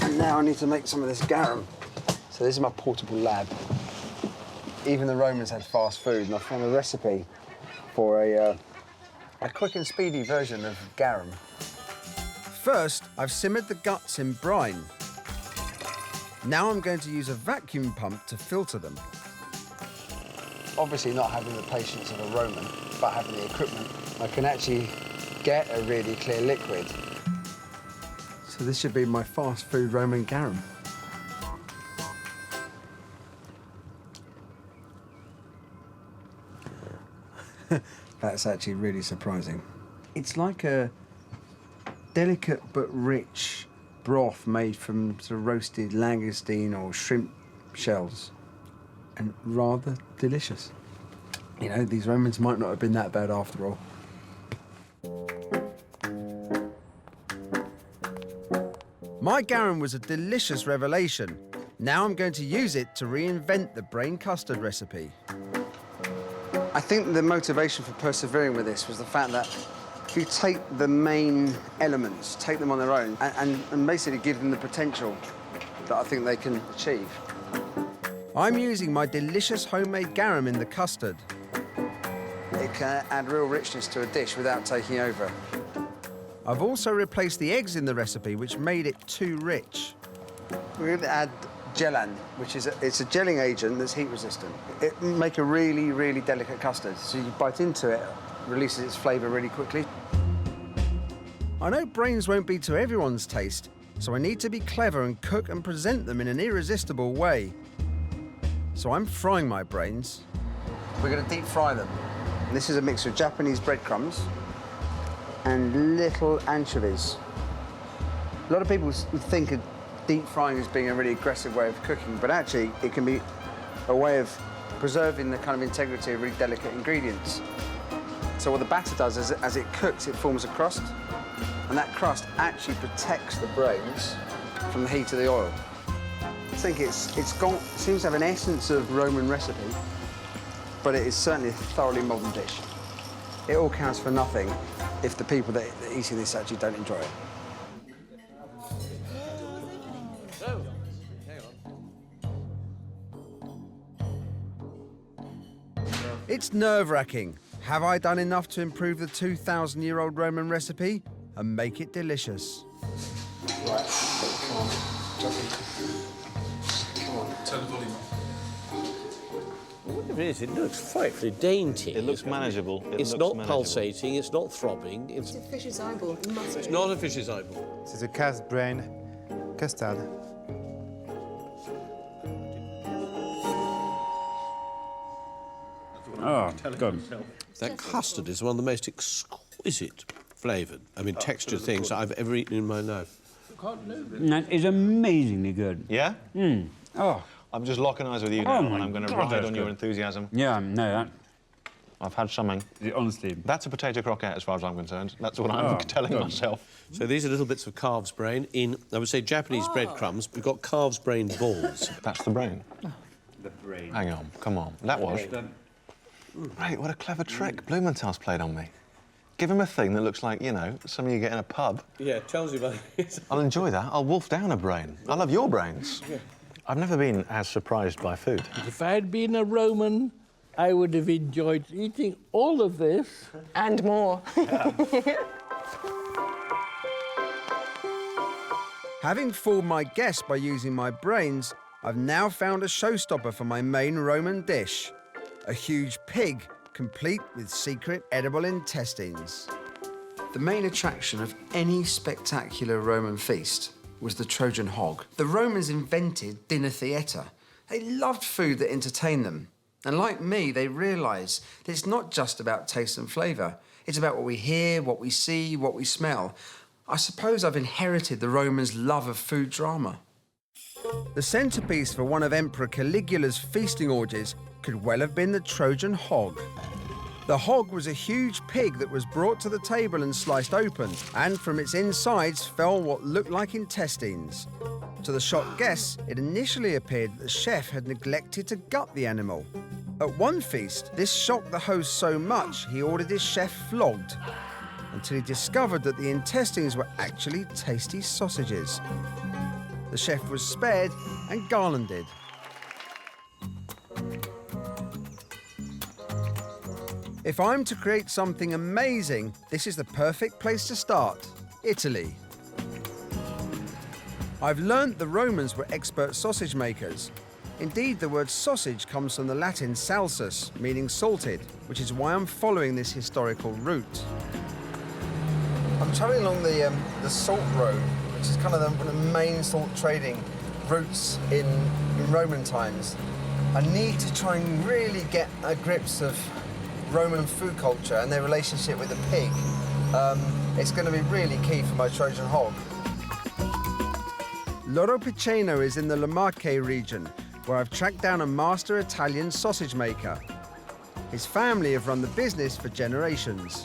And now I need to make some of this garum. So this is my portable lab. Even the Romans had fast food, and I found a recipe for a quick and speedy version of garum. First, I've simmered the guts in brine. Now I'm going to use a vacuum pump to filter them. Obviously not having the patience of a Roman, but having the equipment, I can actually get a really clear liquid. So this should be my fast food Roman garum. That's actually really surprising. It's like a delicate but rich broth made from sort of roasted langoustine or shrimp shells, and rather delicious. You know, these Romans might not have been that bad after all. My garum was a delicious revelation. Now I'm going to use it to reinvent the brain custard recipe. I think the motivation for persevering with this was the fact that if you take the main elements, take them on their own, and basically give them the potential that I think they can achieve. I'm using my delicious homemade garum in the custard. It can add real richness to a dish without taking over. I've also replaced the eggs in the recipe, which made it too rich. We're going to add gellan, which is it's a gelling agent that's heat resistant. It make a really, really delicate custard. So you bite into it, releases its flavour really quickly. I know brains won't be to everyone's taste, so I need to be clever and cook and present them in an irresistible way. So I'm frying my brains. We're going to deep fry them. And this is a mixture of Japanese breadcrumbs and little anchovies. A lot of people would think of deep frying as being a really aggressive way of cooking, but actually it can be a way of preserving the kind of integrity of really delicate ingredients. So what the batter does is, as it cooks, it forms a crust, and that crust actually protects the brains from the heat of the oil. I think it seems to have an essence of Roman recipe, but it is certainly a thoroughly modern dish. It all counts for nothing if the people that are eating this actually don't enjoy it. It's nerve-wracking. Have I done enough to improve the 2,000-year-old Roman recipe and make it delicious? Right, come on, come on, turn the volume up. Whatever it is, it looks frightfully dainty. It looks manageable. It's not pulsating, it's not throbbing. It's a fish's eyeball. It's not a fish's eyeball. This is a cast brain custard. Oh, good. That custard is one of the most exquisite flavoured, textured things I've ever eaten in my life. That is amazingly good. Yeah? Mm. Oh. I'm just locking eyes with you now, and I'm going to ride on your enthusiasm. Yeah, no, that... I've had something. Honestly. That's a potato croquette, as far as I'm concerned. That's what I'm telling myself. So these are little bits of calf's brain in, I would say, Japanese breadcrumbs. We've got calf's brain balls. That's the brain? The brain. Hang on, come on. That was... Right, what a clever trick Blumenthal's played on me. Give him a thing that looks like, you know, something you get in a pub. Yeah, tells you about it. I'll enjoy that. I'll wolf down a brain. I love your brains. Yeah. I've never been as surprised by food. If I had been a Roman, I would have enjoyed eating all of this. And more. Having fooled my guests by using my brains, I've now found a showstopper for my main Roman dish. A huge pig, complete with secret edible intestines. The main attraction of any spectacular Roman feast was the Trojan hog. The Romans invented dinner theatre. They loved food that entertained them. And like me, they realised that it's not just about taste and flavour. It's about what we hear, what we see, what we smell. I suppose I've inherited the Romans' love of food drama. The centrepiece for one of Emperor Caligula's feasting orgies could well have been the Trojan hog. The hog was a huge pig that was brought to the table and sliced open, and from its insides fell what looked like intestines. To the shocked guests, it initially appeared that the chef had neglected to gut the animal. At one feast, this shocked the host so much he ordered his chef flogged, until he discovered that the intestines were actually tasty sausages. The chef was spared and garlanded. If I'm to create something amazing, this is the perfect place to start: Italy. I've learnt the Romans were expert sausage makers. Indeed, the word sausage comes from the Latin salsus, meaning salted, which is why I'm following this historical route. I'm travelling along the salt road, which is kind of one of the main salt trading routes in Roman times. I need to try and really get a grips of Roman food culture and their relationship with the pig. It's going to be really key for my Trojan hog. Loro Piceno is in the Le Marche region, where I've tracked down a master Italian sausage maker. His family have run the business for generations.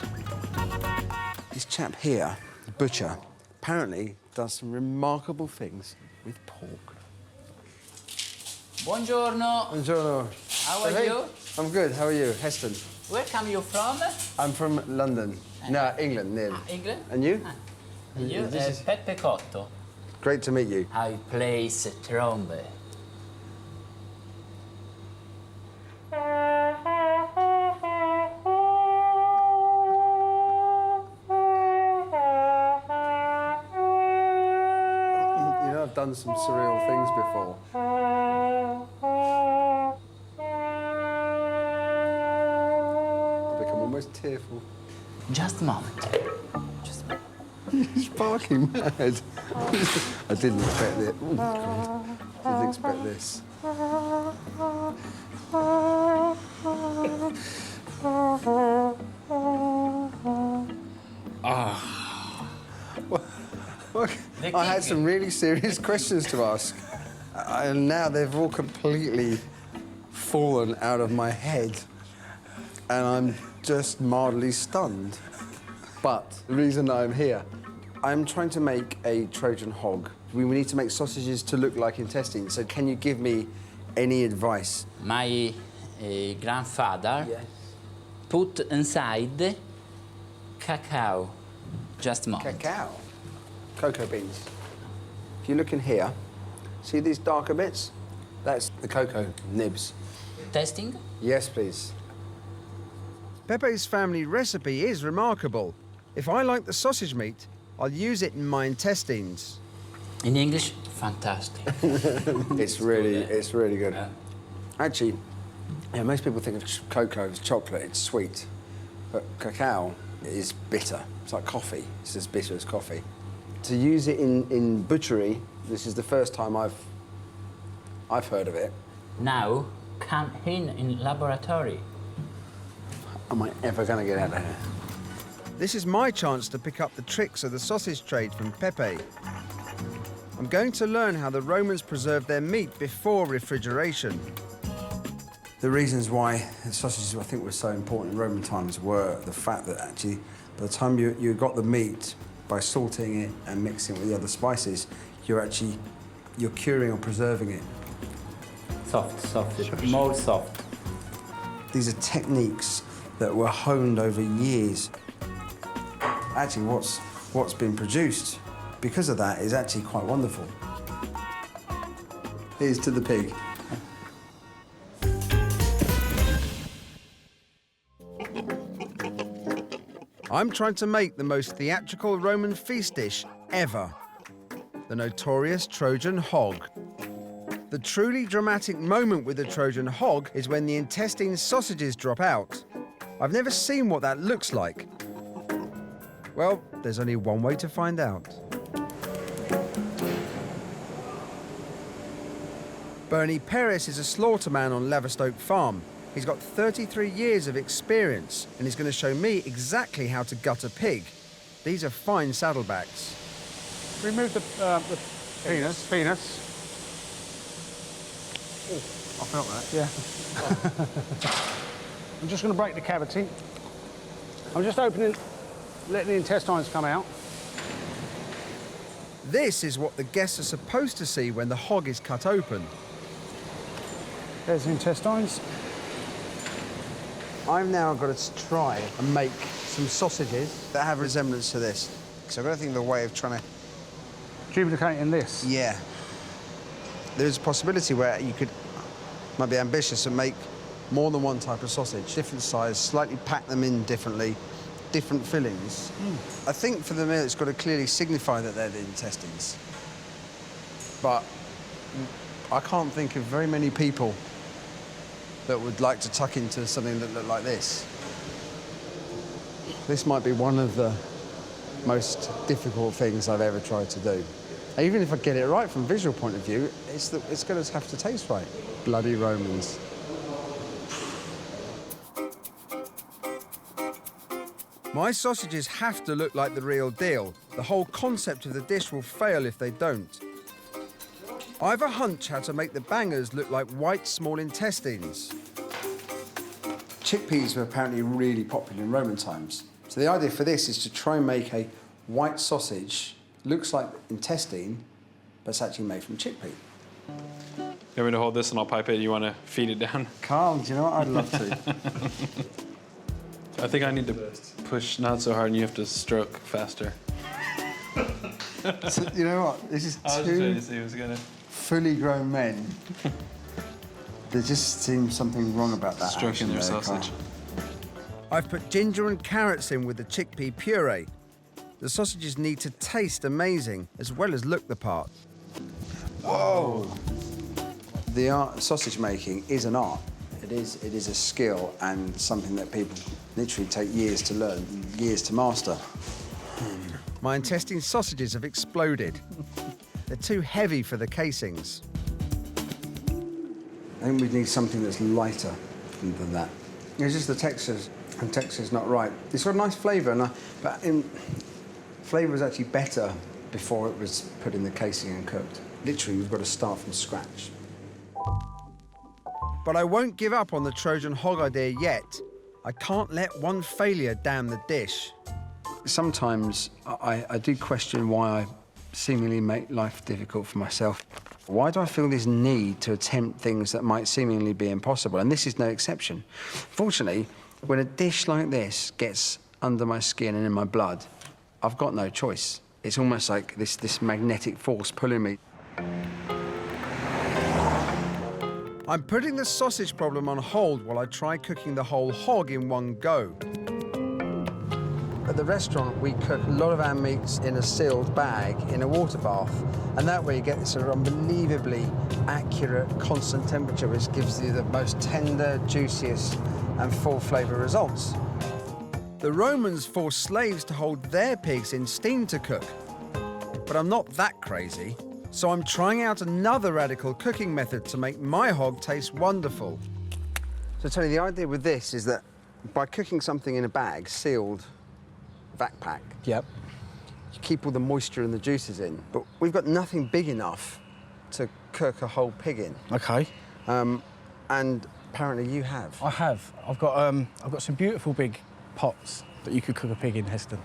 This chap here, the butcher, apparently does some remarkable things with pork. Buongiorno. Buongiorno. How are Hey, you? I'm good. How are you? Heston. Where come you from? I'm from London. No, England, nearly. England? And you? And you? This is Peppe Cotto. great to meet you. I plays trombe. You know, I've done some surreal things before. I've become almost tearful. Just a moment. He's barking mad. I didn't expect it. Oh, God. Didn't expect this. I had some really serious questions to ask, and now they've all completely fallen out of my head, and I'm just mildly stunned. But the reason I'm here, I'm trying to make a Trojan hog. We need to make sausages to look like intestines, so can you give me any advice? My grandfather put inside cacao. Just a moment. Cacao? Cocoa beans. If you look in here, see these darker bits? That's the cocoa nibs. Testing? Yes, please. Pepe's family recipe is remarkable. If I like the sausage meat, I'll use it in my intestines. In English, fantastic. It's really good. Actually, yeah, most people think of cocoa as chocolate, it's sweet. But cacao is bitter. It's like coffee. It's as bitter as coffee. To use it in butchery, this is the first time I've heard of it. Now, come in laboratory. Am I ever going to get out of here? This is my chance to pick up the tricks of the sausage trade from Pepe. I'm going to learn how the Romans preserved their meat before refrigeration. The reasons why the sausages, I think, were so important in Roman times were the fact that actually, by the time you got the meat, by salting it and mixing it with the other spices, you're curing or preserving it. Soft, more soft. These are techniques that were honed over years. Actually, what's been produced because of that is actually quite wonderful. Here's to the pig. I'm trying to make the most theatrical Roman feast dish ever, the notorious Trojan hog. The truly dramatic moment with the Trojan hog is when the intestine sausages drop out. I've never seen what that looks like. Well, there's only one way to find out. Bernie Perez is a slaughterman on Laverstoke Farm. He's got 33 years of experience, and he's going to show me exactly how to gut a pig. These are fine saddlebacks. Remove the penis. Oh, I felt that. Yeah. I'm just going to break the cavity. I'm just opening, letting the intestines come out. This is what the guests are supposed to see when the hog is cut open. There's the intestines. I've now got to try and make some sausages that have resemblance to this. So I've got to think of a way of trying to... Duplicating this? Yeah. There's a possibility where you could, might be ambitious and make more than one type of sausage, different size, slightly pack them in differently, different fillings. I think for the meal it's got to clearly signify that they're the intestines. But I can't think of very many people that would like to tuck into something that looked like this. This might be one of the most difficult things I've ever tried to do. Even if I get it right from a visual point of view, it's going to have to taste right. Bloody Romans. My sausages have to look like the real deal. The whole concept of the dish will fail if they don't. I've a hunch how to make the bangers look like white small intestines. Chickpeas were apparently really popular in Roman times. So the idea for this is to try and make a white sausage Looks like intestine, but it's actually made from chickpea. You want me to hold this and I'll pipe it? You want to feed it down? Carl, do you know what? I'd love to. I think I need to push not so hard and you have to stroke faster. So, you know what? This is I was two trying to see who's gonna... fully grown men. There just seems something wrong about that. Stroking their sausage. I've put ginger and carrots in with the chickpea puree. The sausages need to taste amazing, as well as look the part. Whoa! The art of sausage making is an art. It is a skill and something that people literally take years to learn, years to master. My intestine sausages have exploded. They're too heavy for the casings. I think we need something that's lighter than that. It's just the texture's not right. It's got a nice flavour, but flavour was actually better before it was put in the casing and cooked. Literally, you've got to start from scratch. But I won't give up on the Trojan hog idea yet. I can't let one failure damn the dish. Sometimes I do question why I seemingly make life difficult for myself. Why do I feel this need to attempt things that might seemingly be impossible? And this is no exception. Fortunately, when a dish like this gets under my skin and in my blood, I've got no choice. It's almost like this magnetic force pulling me. I'm putting the sausage problem on hold while I try cooking the whole hog in one go. At the restaurant, we cook a lot of our meats in a sealed bag in a water bath, and that way you get this sort of unbelievably accurate, constant temperature, which gives you the most tender, juiciest, and full flavour results. The Romans forced slaves to hold their pigs in steam to cook. But I'm not that crazy, so I'm trying out another radical cooking method to make my hog taste wonderful. So, Tony, the idea with this is that by cooking something in a bag, sealed, vac pack, yep, you keep all the moisture and the juices in. But we've got nothing big enough to cook a whole pig in. Okay. And apparently you have. I have. I've got some beautiful big pots that you could cook a pig in, Heston.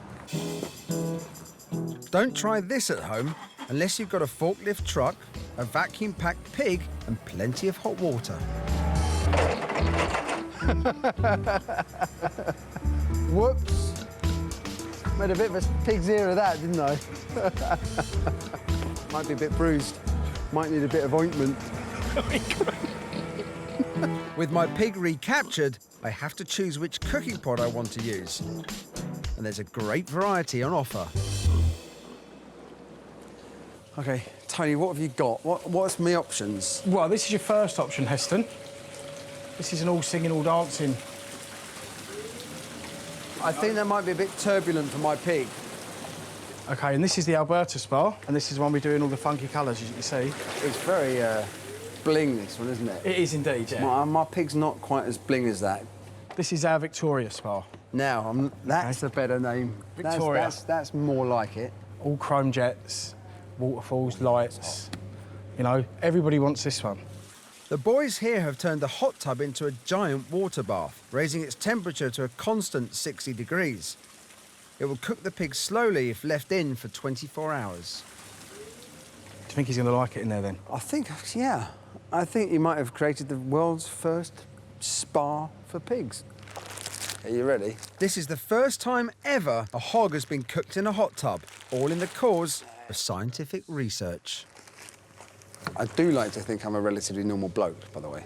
Don't try this at home unless you've got a forklift truck, a vacuum-packed pig, and plenty of hot water. Whoops. Made a bit of a pig's ear of that, didn't I? Might be a bit bruised. Might need a bit of ointment. With my pig recaptured, I have to choose which cooking pot I want to use. And there's a great variety on offer. OK, Tony, what have you got? What's my options? Well, this is your first option, Heston. This is an all singing, all dancing. I think that might be a bit turbulent for my pig. OK, and this is the Alberta Spa, and this is one we do in all the funky colours, as you can see. It's very bling, this one, isn't it? It is indeed, yeah. My pig's not quite as bling as that. This is our Victoria Spa. Now, that's a better name. Victoria. That's more like it. All chrome jets, waterfalls, lights. You know, everybody wants this one. The boys here have turned the hot tub into a giant water bath, raising its temperature to a constant 60 degrees. It will cook the pig slowly if left in for 24 hours. Do you think he's going to like it in there, then? I think, yeah. I think you might have created the world's first spa for pigs. Are you ready? This is the first time ever a hog has been cooked in a hot tub, all in the cause of scientific research. I do like to think I'm a relatively normal bloke, by the way.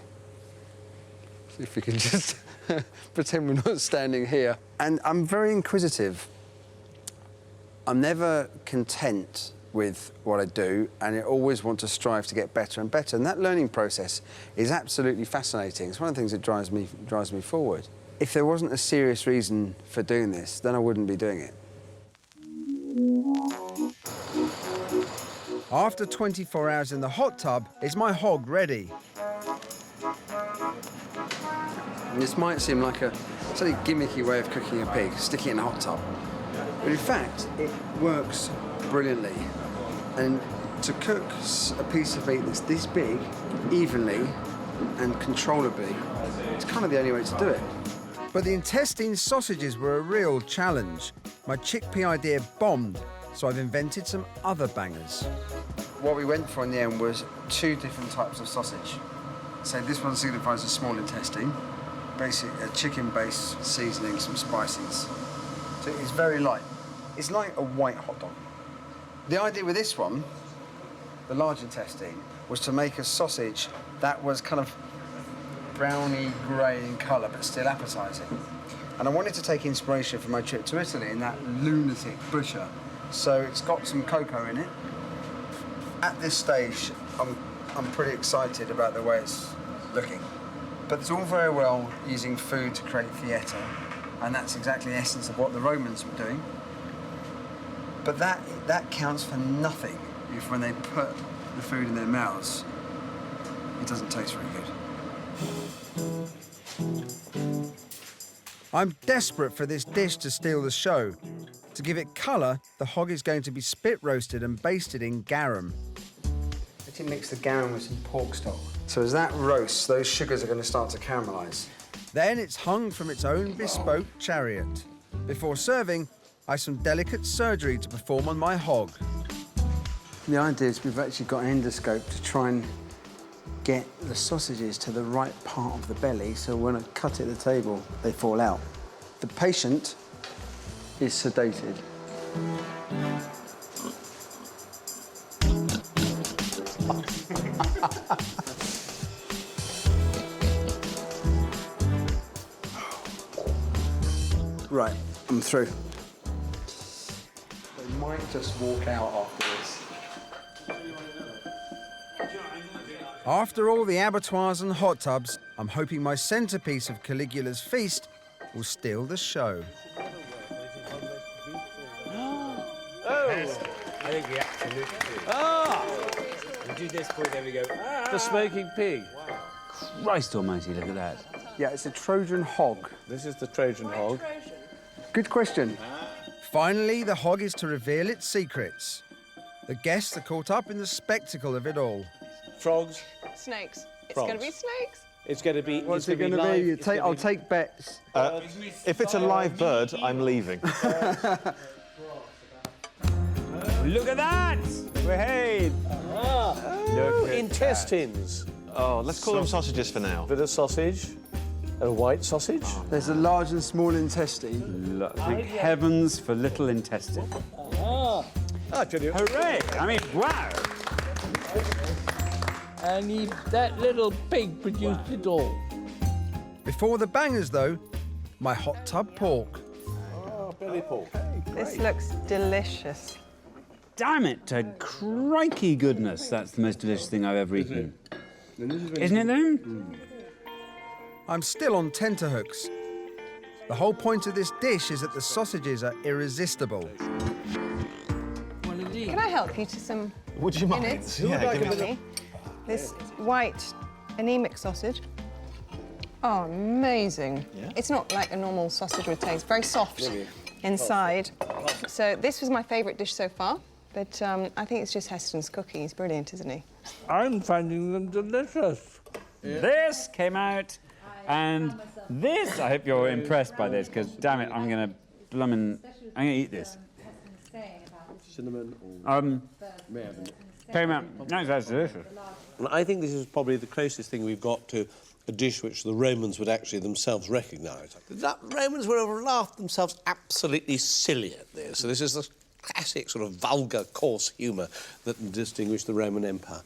See if we can just pretend we're not standing here. And I'm very inquisitive. I'm never content with what I do, and I always want to strive to get better and better. And that learning process is absolutely fascinating. It's one of the things that drives me forward. If there wasn't a serious reason for doing this, then I wouldn't be doing it. After 24 hours in the hot tub, is my hog ready? And this might seem like a slightly gimmicky way of cooking a pig, sticking it in a hot tub. But in fact, it works brilliantly. And to cook a piece of meat that's this big, evenly and controllably, it's kind of the only way to do it. But the intestine sausages were a real challenge. My chickpea idea bombed, so I've invented some other bangers. What we went for in the end was 2 different types of sausage. So this one signifies a small intestine, basically a chicken-based seasoning, some spices. So it's very light. It's like a white hot dog. The idea with this one, the large intestine, was to make a sausage that was kind of browny grey in colour, but still appetising. And I wanted to take inspiration from my trip to Italy in that lunatic butcher. So it's got some cocoa in it. At this stage, I'm pretty excited about the way it's looking. But it's all very well using food to create theatre, and that's exactly the essence of what the Romans were doing. But that counts for nothing if when they put the food in their mouths, it doesn't taste very good. I'm desperate for this dish to steal the show. To give it colour, the hog is going to be spit roasted and basted in garum. Let's mix the garum with some pork stock. So as that roasts, those sugars are going to start to caramelise. Then it's hung from its own bespoke chariot. Before serving, I've some delicate surgery to perform on my hog. The idea is we've actually got an endoscope to try and get the sausages to the right part of the belly, so when I cut at the table, they fall out. The patient is sedated. Right, I'm through. They might just walk out after this. After all the abattoirs and hot tubs, I'm hoping my centrepiece of Caligula's feast will steal the show. I think we absolutely do. We do this point, there we go. The smoking pig. Christ almighty, look at that. Yeah, it's a Trojan hog. This is the Trojan hog. Good question. Finally, the hog is to reveal its secrets. The guests are caught up in the spectacle of it all. Frogs. Snakes. It's Frogs. going to be snakes. It's going to be. What's it going to be? I'll take bets. If it's a live bird, I'm leaving. Look at that! Hey! Look at intestines. Oh, let's call them sausages for now. Bit of sausage. And a white sausage. There's a large and small intestine. Thank heavens for little intestine. Hooray! I mean, wow! And that little pig produced it all. Before the bangers, though, my hot tub pork. Oh, belly pork. This looks delicious. Damn it, to crikey goodness, that's the most delicious thing I've ever eaten. Isn't it, though? I'm still on tenterhooks. The whole point of this dish is that the sausages are irresistible. Can I help you to some Would you mind? minutes? Yeah, give me This white anemic sausage. Oh, amazing. Yeah? It's not like a normal sausage would taste. Very soft inside. So this was my favourite dish so far, but I think it's just Heston's cooking. He's brilliant, isn't he? I'm finding them delicious. Yeah. This came out, and this, I hope you're impressed by this, because damn it, I'm going to eat this. Cinnamon Came out, no, that's delicious. Well, I think this is probably the closest thing we've got to a dish which the Romans would actually themselves recognise. The Romans would have laughed themselves absolutely silly at this. So this is the classic sort of vulgar, coarse humour that distinguished the Roman Empire.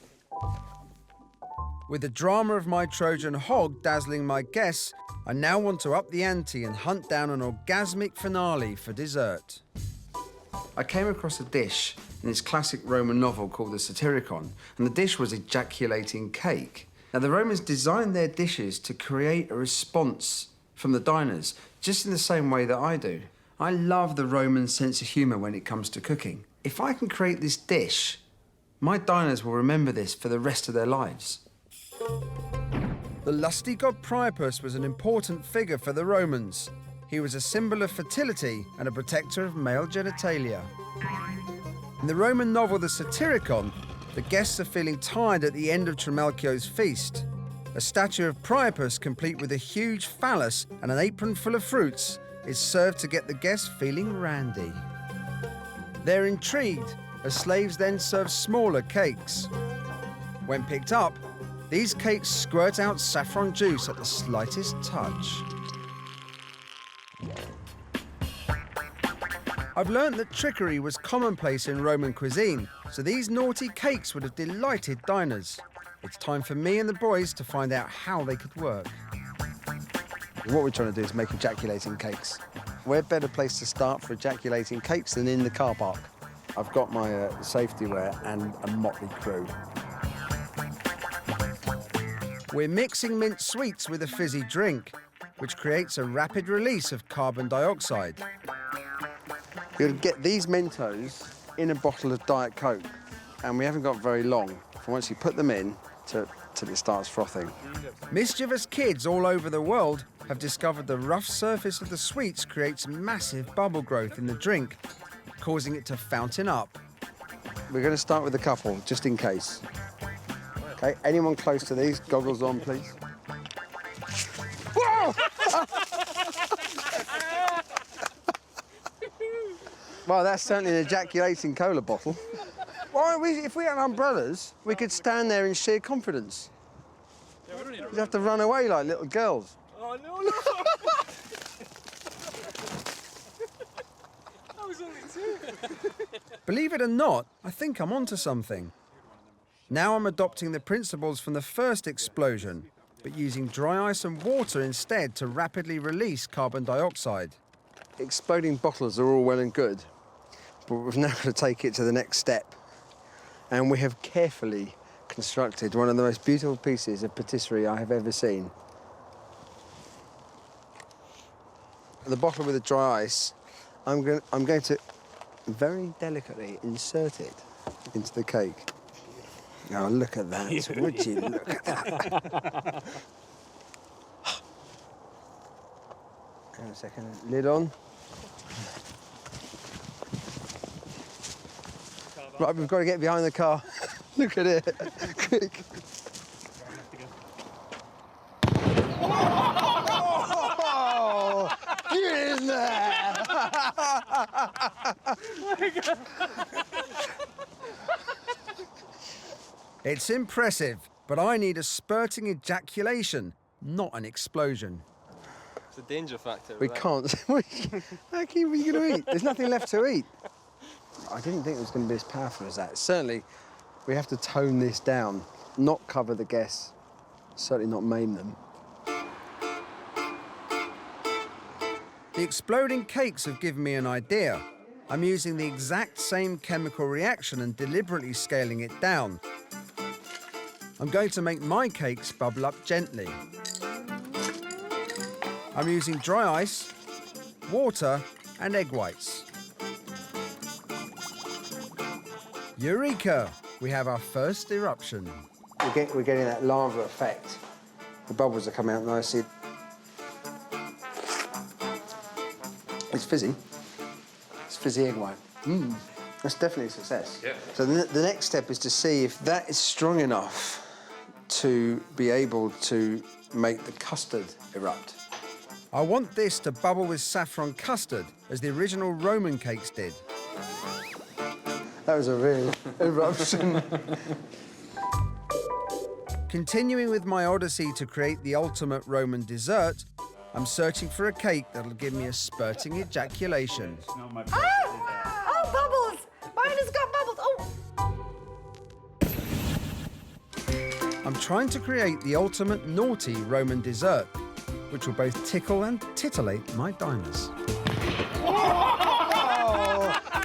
With the drama of my Trojan hog dazzling my guests, I now want to up the ante and hunt down an orgasmic finale for dessert. I came across a dish in this classic Roman novel called the Satyricon, and the dish was ejaculating cake. Now, the Romans designed their dishes to create a response from the diners, just in the same way that I do. I love the Roman sense of humour when it comes to cooking. If I can create this dish, my diners will remember this for the rest of their lives. The lusty god Priapus was an important figure for the Romans. He was a symbol of fertility and a protector of male genitalia. In the Roman novel The Satyricon, the guests are feeling tired at the end of Trimalchio's feast. A statue of Priapus, complete with a huge phallus and an apron full of fruits, is served to get the guests feeling randy. They're intrigued, as slaves then serve smaller cakes. When picked up, these cakes squirt out saffron juice at the slightest touch. I've learnt that trickery was commonplace in Roman cuisine, so these naughty cakes would have delighted diners. It's time for me and the boys to find out how they could work. What we're trying to do is make ejaculating cakes. Where better place to start for ejaculating cakes than in the car park? I've got my safety wear and a motley crew. We're mixing mint sweets with a fizzy drink, which creates a rapid release of carbon dioxide. You'll get these Mentos in a bottle of Diet Coke, and we haven't got very long from once you put them in till it starts frothing. Mischievous kids all over the world have discovered the rough surface of the sweets creates massive bubble growth in the drink, causing it to fountain up. We're going to start with a couple, just in case. Okay, anyone close to these, goggles on, please. Whoa! Well, that's certainly an ejaculating cola bottle. Why, if we had umbrellas, we could stand there in sheer confidence. You'd have to run away like little girls. Oh, no, no! That was only two. Believe it or not, I think I'm onto something. Now I'm adopting the principles from the first explosion, but using dry ice and water instead to rapidly release carbon dioxide. Exploding bottles are all well and good, but we've now got to take it to the next step. And we have carefully constructed one of the most beautiful pieces of patisserie I have ever seen. The bottle with the dry ice, I'm going to very delicately insert it into the cake. Oh, look at that. Would you look at that? Hang on a second. Lid on. Right, we've got to get behind the car. Look at it. Quick. Oh, get in there! It's impressive, but I need a spurting ejaculation, not an explosion. It's a danger factor. We can't. How are you going to eat? There's nothing left to eat. I didn't think it was going to be as powerful as that. Certainly, we have to tone this down, not cover the guests, certainly not maim them. The exploding cakes have given me an idea. I'm using the exact same chemical reaction and deliberately scaling it down. I'm going to make my cakes bubble up gently. I'm using dry ice, water, and egg whites. Eureka! We have our first eruption. We're getting that lava effect. The bubbles are coming out nicely. It's fizzy. It's fizzy egg white. That's definitely a success. Yeah. So the next step is to see if that is strong enough to be able to make the custard erupt. I want this to bubble with saffron custard, as the original Roman cakes did. That was a real eruption. Continuing with my odyssey to create the ultimate Roman dessert, I'm searching for a cake that'll give me a spurting ejaculation. Oh, bubbles! Mine has got bubbles. Oh! I'm trying to create the ultimate naughty Roman dessert, which will both tickle and titillate my diners.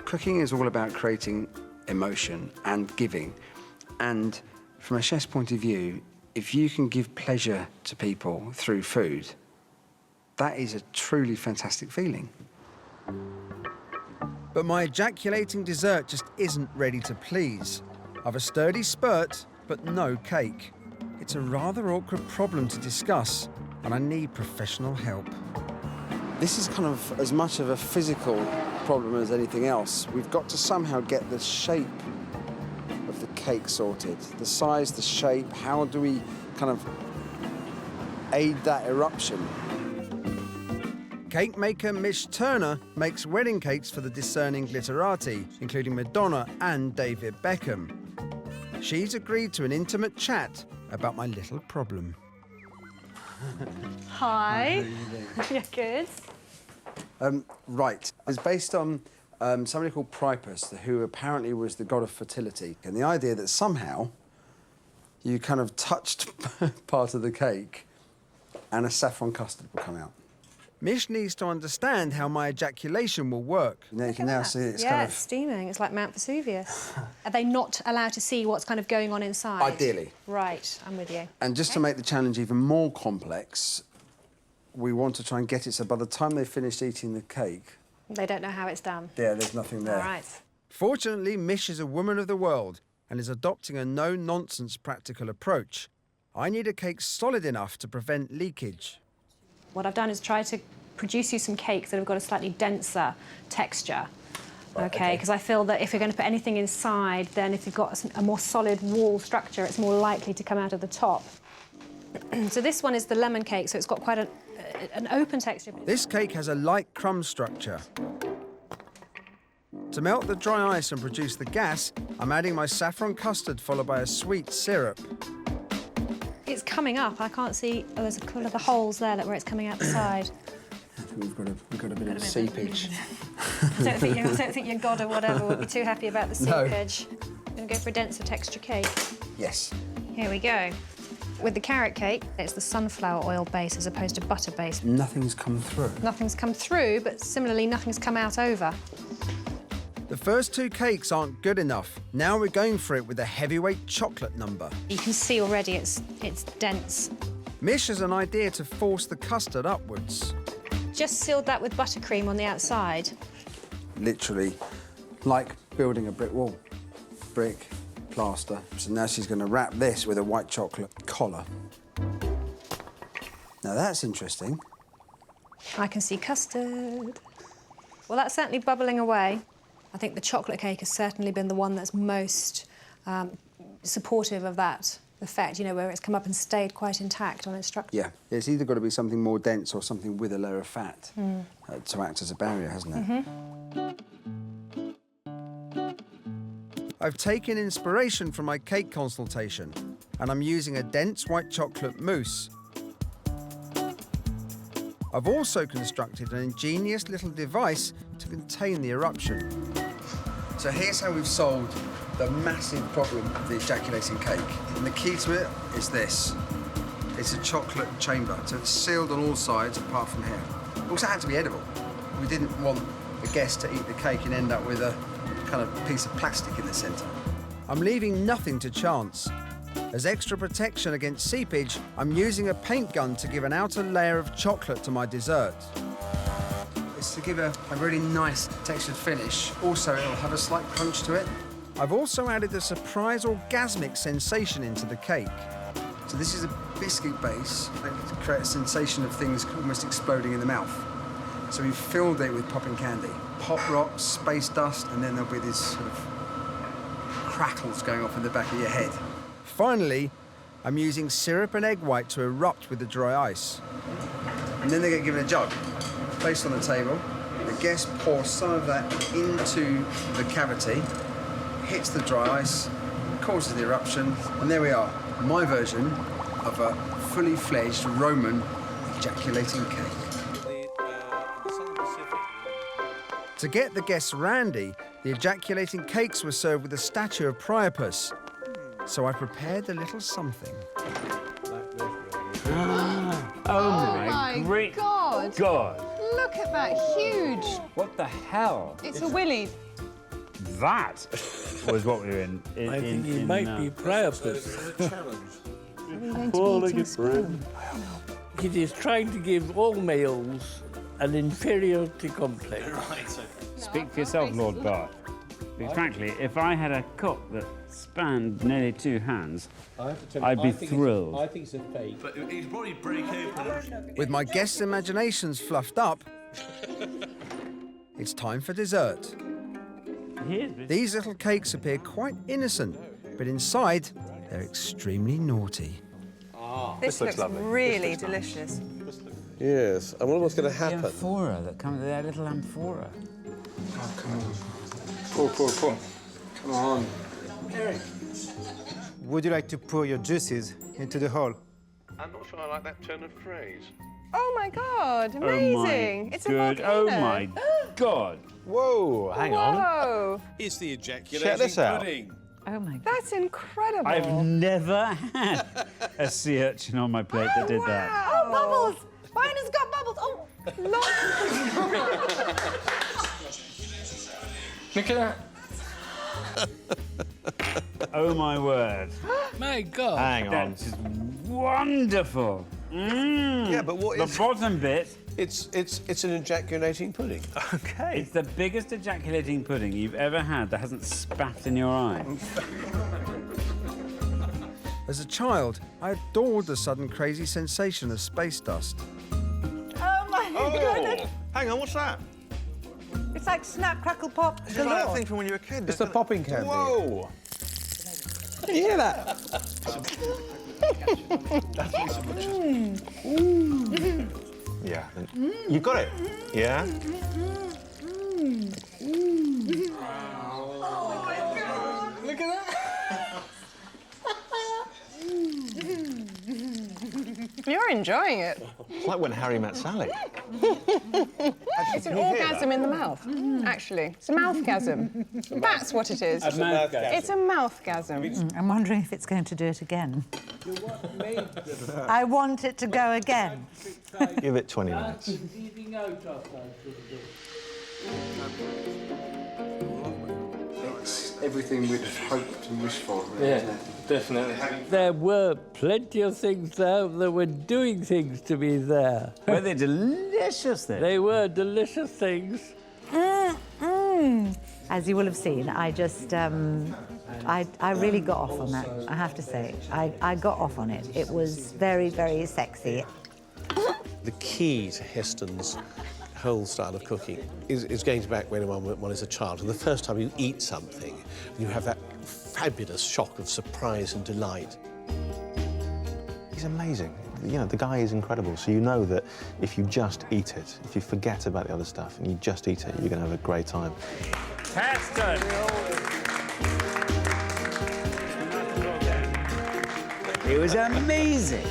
Cooking is all about creating emotion and giving. And from a chef's point of view, if you can give pleasure to people through food, that is a truly fantastic feeling. But my ejaculating dessert just isn't ready to please. I've a sturdy spurt, but no cake. It's a rather awkward problem to discuss, and I need professional help. This is kind of as much of a physical problem as anything else. We've got to somehow get the shape of the cake sorted. The size, the shape, how do we kind of aid that eruption? Cake maker Mish Turner makes wedding cakes for the discerning glitterati, including Madonna and David Beckham. She's agreed to an intimate chat about my little problem. Hi. You're good. Right. It's based on somebody called Priapus, who apparently was the god of fertility. And the idea that somehow you kind of touched part of the cake and a saffron custard will come out. Mish needs to understand how my ejaculation will work. Now you can now see it's Yeah, kind it's steaming. It's like Mount Vesuvius. Are they not allowed to see what's kind of going on inside? Ideally. Right, I'm with you. And just to make the challenge even more complex, we want to try and get it so by the time they finished eating the cake, They don't know how it's done. yeah, there's nothing there. All right. Fortunately, Mish is a woman of the world and is adopting a no-nonsense practical approach. I need a cake solid enough to prevent leakage. What I've done is try to produce you some cakes that have got a slightly denser texture. Okay, because I feel that if you're going to put anything inside, then if you've got a more solid wall structure, it's more likely to come out of the top. So this one is the lemon cake, so it's got quite an open texture. This cake has a light crumb structure. To melt the dry ice and produce the gas, I'm adding my saffron custard followed by a sweet syrup. It's coming up. I can't see. Oh, there's a couple of the holes there where it's coming out the side. I think we've got a bit of seepage. I don't think your god or whatever would be too happy about the No. seepage. Going to go for a denser texture cake. Yes. Here we go. With the carrot cake, it's the sunflower oil base as opposed to butter base. Nothing's come through. Nothing's come through, but similarly, nothing's come out over. The first two cakes aren't good enough. Now we're going for it with a heavyweight chocolate number. You can see already it's dense. Mish has an idea to force the custard upwards. Just sealed that with buttercream on the outside. Literally, like building a brick wall. Brick, plaster. So now she's going to wrap this with a white chocolate collar. Now that's interesting. I can see custard. Well, that's certainly bubbling away. I think the chocolate cake has certainly been the one that's most supportive of that effect, you know, where it's come up and stayed quite intact on its structure. Yeah, it's either got to be something more dense or something with a layer of fat to act as a barrier, hasn't it? I've taken inspiration from my cake consultation, and I'm using a dense white chocolate mousse. I've also constructed an ingenious little device to contain the eruption. So here's how we've solved the massive problem of the ejaculating cake. And the key to it is this. It's a chocolate chamber, so it's sealed on all sides apart from here. It also had to be edible. We didn't want the guest to eat the cake and end up with a kind of piece of plastic in the centre. I'm leaving nothing to chance. As extra protection against seepage, I'm using a paint gun to give an outer layer of chocolate to my dessert. It's to give a really nice textured finish. Also, it'll have a slight crunch to it. I've also added a surprise orgasmic sensation into the cake. So this is a biscuit base to create a sensation of things almost exploding in the mouth. So we've filled it with popping candy. Pop rocks, space dust, and then there'll be these sort of crackles going off in the back of your head. Finally, I'm using syrup and egg white to erupt with the dry ice. And then they get given a jug, placed on the table. The guest pours some of that into the cavity, hits the dry ice, causes the eruption, and there we are, my version of a fully fledged Roman ejaculating cake. To get the guests randy, the ejaculating cakes were served with a statue of Priapus. So I prepared a little something. Oh my great God. Look at that, huge. What the hell? It's a willy. That was what we were in. I think it might be Priapus. Four-legged bread. It is trying to give all males an inferiority complex. Speak for yourself, Lord Bart. Because frankly, if I had a cock that spanned nearly 2 hands, I'd be thrilled. I think it's a fake. But he'd probably break open. With my guests' imaginations fluffed up, it's time for dessert. These little cakes appear quite innocent, but inside, they're extremely naughty. This looks really delicious. Yes, I wonder what's going to happen. The amphora that comes, their little amphora. Oh, come on. Pour. Come on. Eric. Would you like to pour your juices into the hole? I'm not sure I like that turn of phrase. Oh my God, amazing! It's a volcano. Oh my God! Whoa, hang on. Whoa! It's the ejaculating Check this out. pudding. Oh my God. That's incredible. I've never had a sea urchin on my plate that did that. Oh, bubbles! Mine has got bubbles. Oh, Look at that. Oh my word! My God! Hang on. That's wonderful. Yeah, but what is the bottom bit? It's an ejaculating pudding. Okay. It's the biggest ejaculating pudding you've ever had that hasn't spat in your eye. As a child, I adored the sudden crazy sensation of space dust. oh my goodness! Hang on, what's that? It's like snap, crackle, pop. It's like that thing from when you were a kid. It's the popping candy. Whoa! Did you hear that? Yeah. You got it? Yeah? Look at that. You're enjoying it. It's like when Harry met Sally. It's an orgasm in the mouth, actually. It's a mouthgasm. That's what it is. A mouthgasm. It's a mouthgasm. I'm wondering if it's going to do it again. I want it to go again. Give it 20 minutes. It's everything we'd have hoped and wished for, really, Yeah, isn't it? definitely. There were plenty of things there that were doing things to me there. Were they delicious then? They were delicious things. As you will have seen, I just, I really got off on that, I have to say. I got off on it. It was very, very sexy. The key to Heston's whole style of cooking is going back when one is a child. And the first time you eat something, you have that fabulous shock of surprise and delight. He's amazing. You know, the guy is incredible. So you know that if you just eat it, if you forget about the other stuff and you just eat it, you're going to have a great time. Heston! It was amazing.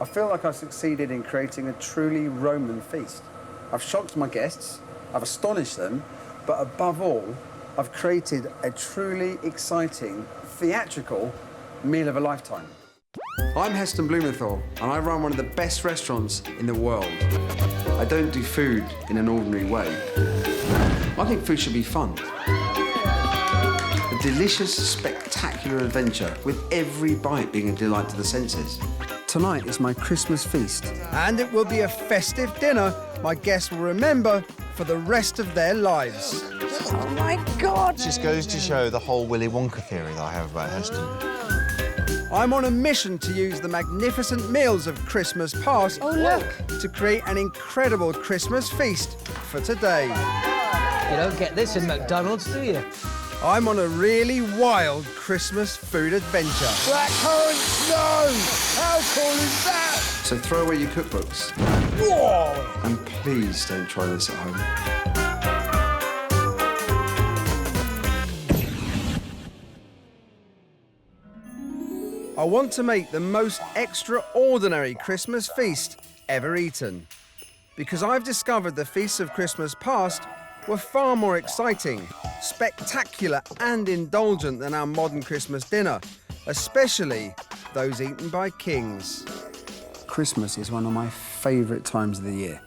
I feel like I've succeeded in creating a truly Roman feast. I've shocked my guests, I've astonished them, but above all, I've created a truly exciting, theatrical meal of a lifetime. I'm Heston Blumenthal, and I run one of the best restaurants in the world. I don't do food in an ordinary way. I think food should be fun. A delicious, spectacular adventure with every bite being a delight to the senses. Tonight is my Christmas feast. And it will be a festive dinner my guests will remember for the rest of their lives. Oh my God! Just goes to show the whole Willy Wonka theory that I have about Heston. I'm on a mission to use the magnificent meals of Christmas past to create an incredible Christmas feast for today. You don't get this in McDonald's, do you? I'm on a really wild Christmas food adventure. Blackcurrant snow! How cool is that? So throw away your cookbooks. Whoa! And please don't try this at home. I want to make the most extraordinary Christmas feast ever eaten. Because I've discovered the feasts of Christmas past were far more exciting, spectacular and indulgent than our modern Christmas dinner, especially those eaten by kings. Christmas is one of my favourite times of the year.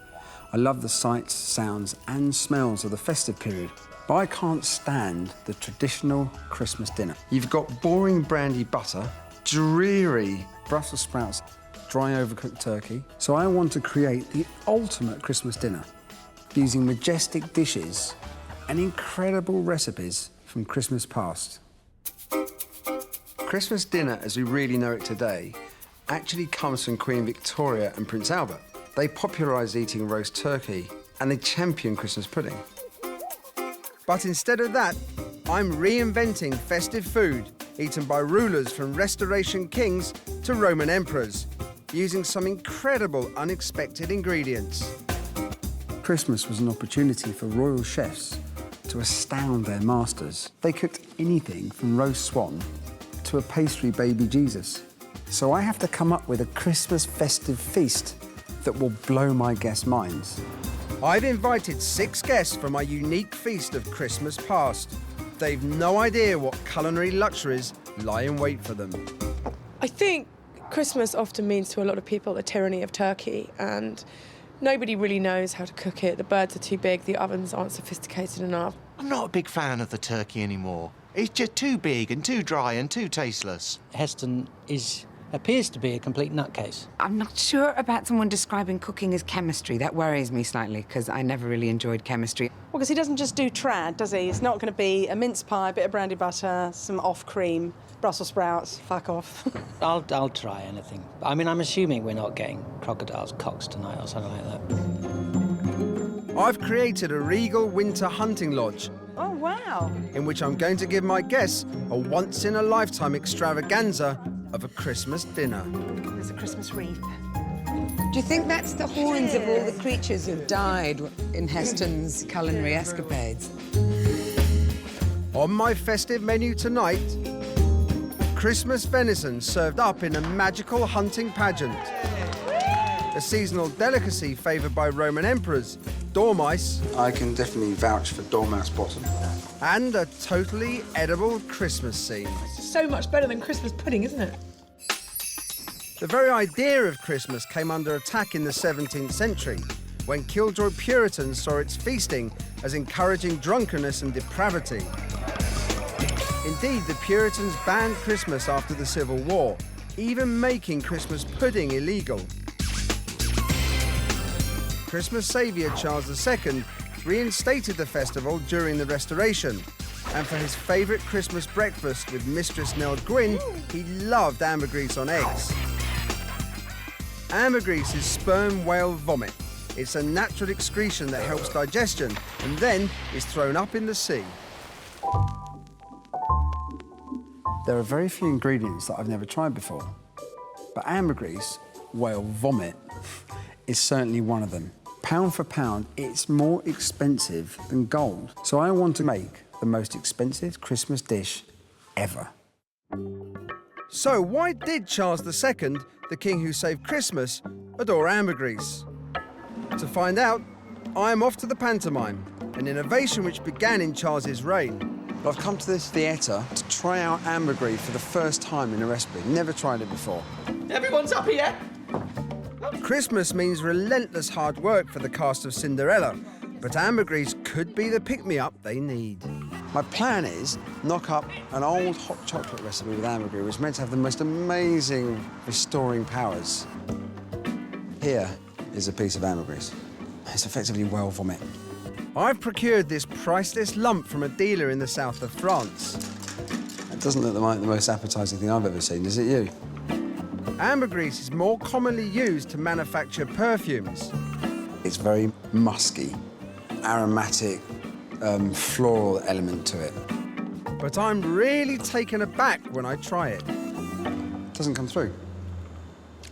I love the sights, sounds and smells of the festive period, but I can't stand the traditional Christmas dinner. You've got boring brandy butter, dreary Brussels sprouts, dry overcooked turkey. So I want to create the ultimate Christmas dinner using majestic dishes and incredible recipes from Christmas past. Christmas dinner, as we really know it today, actually comes from Queen Victoria and Prince Albert. They popularised eating roast turkey and they championed Christmas pudding. But instead of that, I'm reinventing festive food eaten by rulers from Restoration kings to Roman emperors. using some incredible unexpected ingredients. Christmas was an opportunity for royal chefs to astound their masters. They cooked anything from roast swan to a pastry baby Jesus. So I have to come up with a Christmas festive feast that will blow my guests' minds. I've invited 6 guests for my unique feast of Christmas past. They've no idea what culinary luxuries lie in wait for them. I think Christmas often means to a lot of people the tyranny of turkey, and nobody really knows how to cook it. The birds are too big, the ovens aren't sophisticated enough. I'm not a big fan of the turkey anymore. It's just too big and too dry and too tasteless. Heston appears to be a complete nutcase. I'm not sure about someone describing cooking as chemistry. That worries me slightly, because I never really enjoyed chemistry. Well, because he doesn't just do trad, does he? It's not going to be a mince pie, a bit of brandy butter, some off cream, Brussels sprouts, fuck off. I'll try anything. I mean, I'm assuming we're not getting crocodile's cocks tonight or something like that. I've created a regal winter hunting lodge Oh, wow. in which I'm going to give my guests a once-in-a-lifetime extravaganza of a Christmas dinner. There's a Christmas wreath. Do you think that's the horns of all the creatures who've died in Heston's culinary escapades? On my festive menu tonight, Christmas venison served up in a magical hunting pageant. A seasonal delicacy favoured by Roman emperors, dormice. I can definitely vouch for dormouse bottom. And a totally edible Christmas scene. So much better than Christmas pudding, isn't it? The very idea of Christmas came under attack in the 17th century, when Killjoy Puritans saw its feasting as encouraging drunkenness and depravity. Indeed, the Puritans banned Christmas after the Civil War, even making Christmas pudding illegal. Christmas saviour Charles II reinstated the festival during the Restoration, and for his favourite Christmas breakfast with Mistress Nell Gwyn, he loved ambergris on eggs. Ambergris is sperm whale vomit. It's a natural excretion that helps digestion and then is thrown up in the sea. There are very few ingredients that I've never tried before, but ambergris, whale vomit, is certainly one of them. Pound for pound, it's more expensive than gold. So I want to make the most expensive Christmas dish ever. So why did Charles II, the king who saved Christmas, adore ambergris? To find out, I am off to the pantomime, an innovation which began in Charles's reign. I've come to this theatre to try out ambergris for the first time in a recipe. Never tried it before. Everyone's up here? Christmas means relentless hard work for the cast of Cinderella, but ambergris could be the pick-me-up they need. My plan is knock up an old hot chocolate recipe with ambergris, which is meant to have the most amazing restoring powers. Here is a piece of ambergris. It's effectively whale vomit. I've procured this priceless lump from a dealer in the south of France. It doesn't look like the most appetising thing I've ever seen, does it you? Ambergris is more commonly used to manufacture perfumes. It's very musky, aromatic, floral element to it. But I'm really taken aback when I try it. It doesn't come through.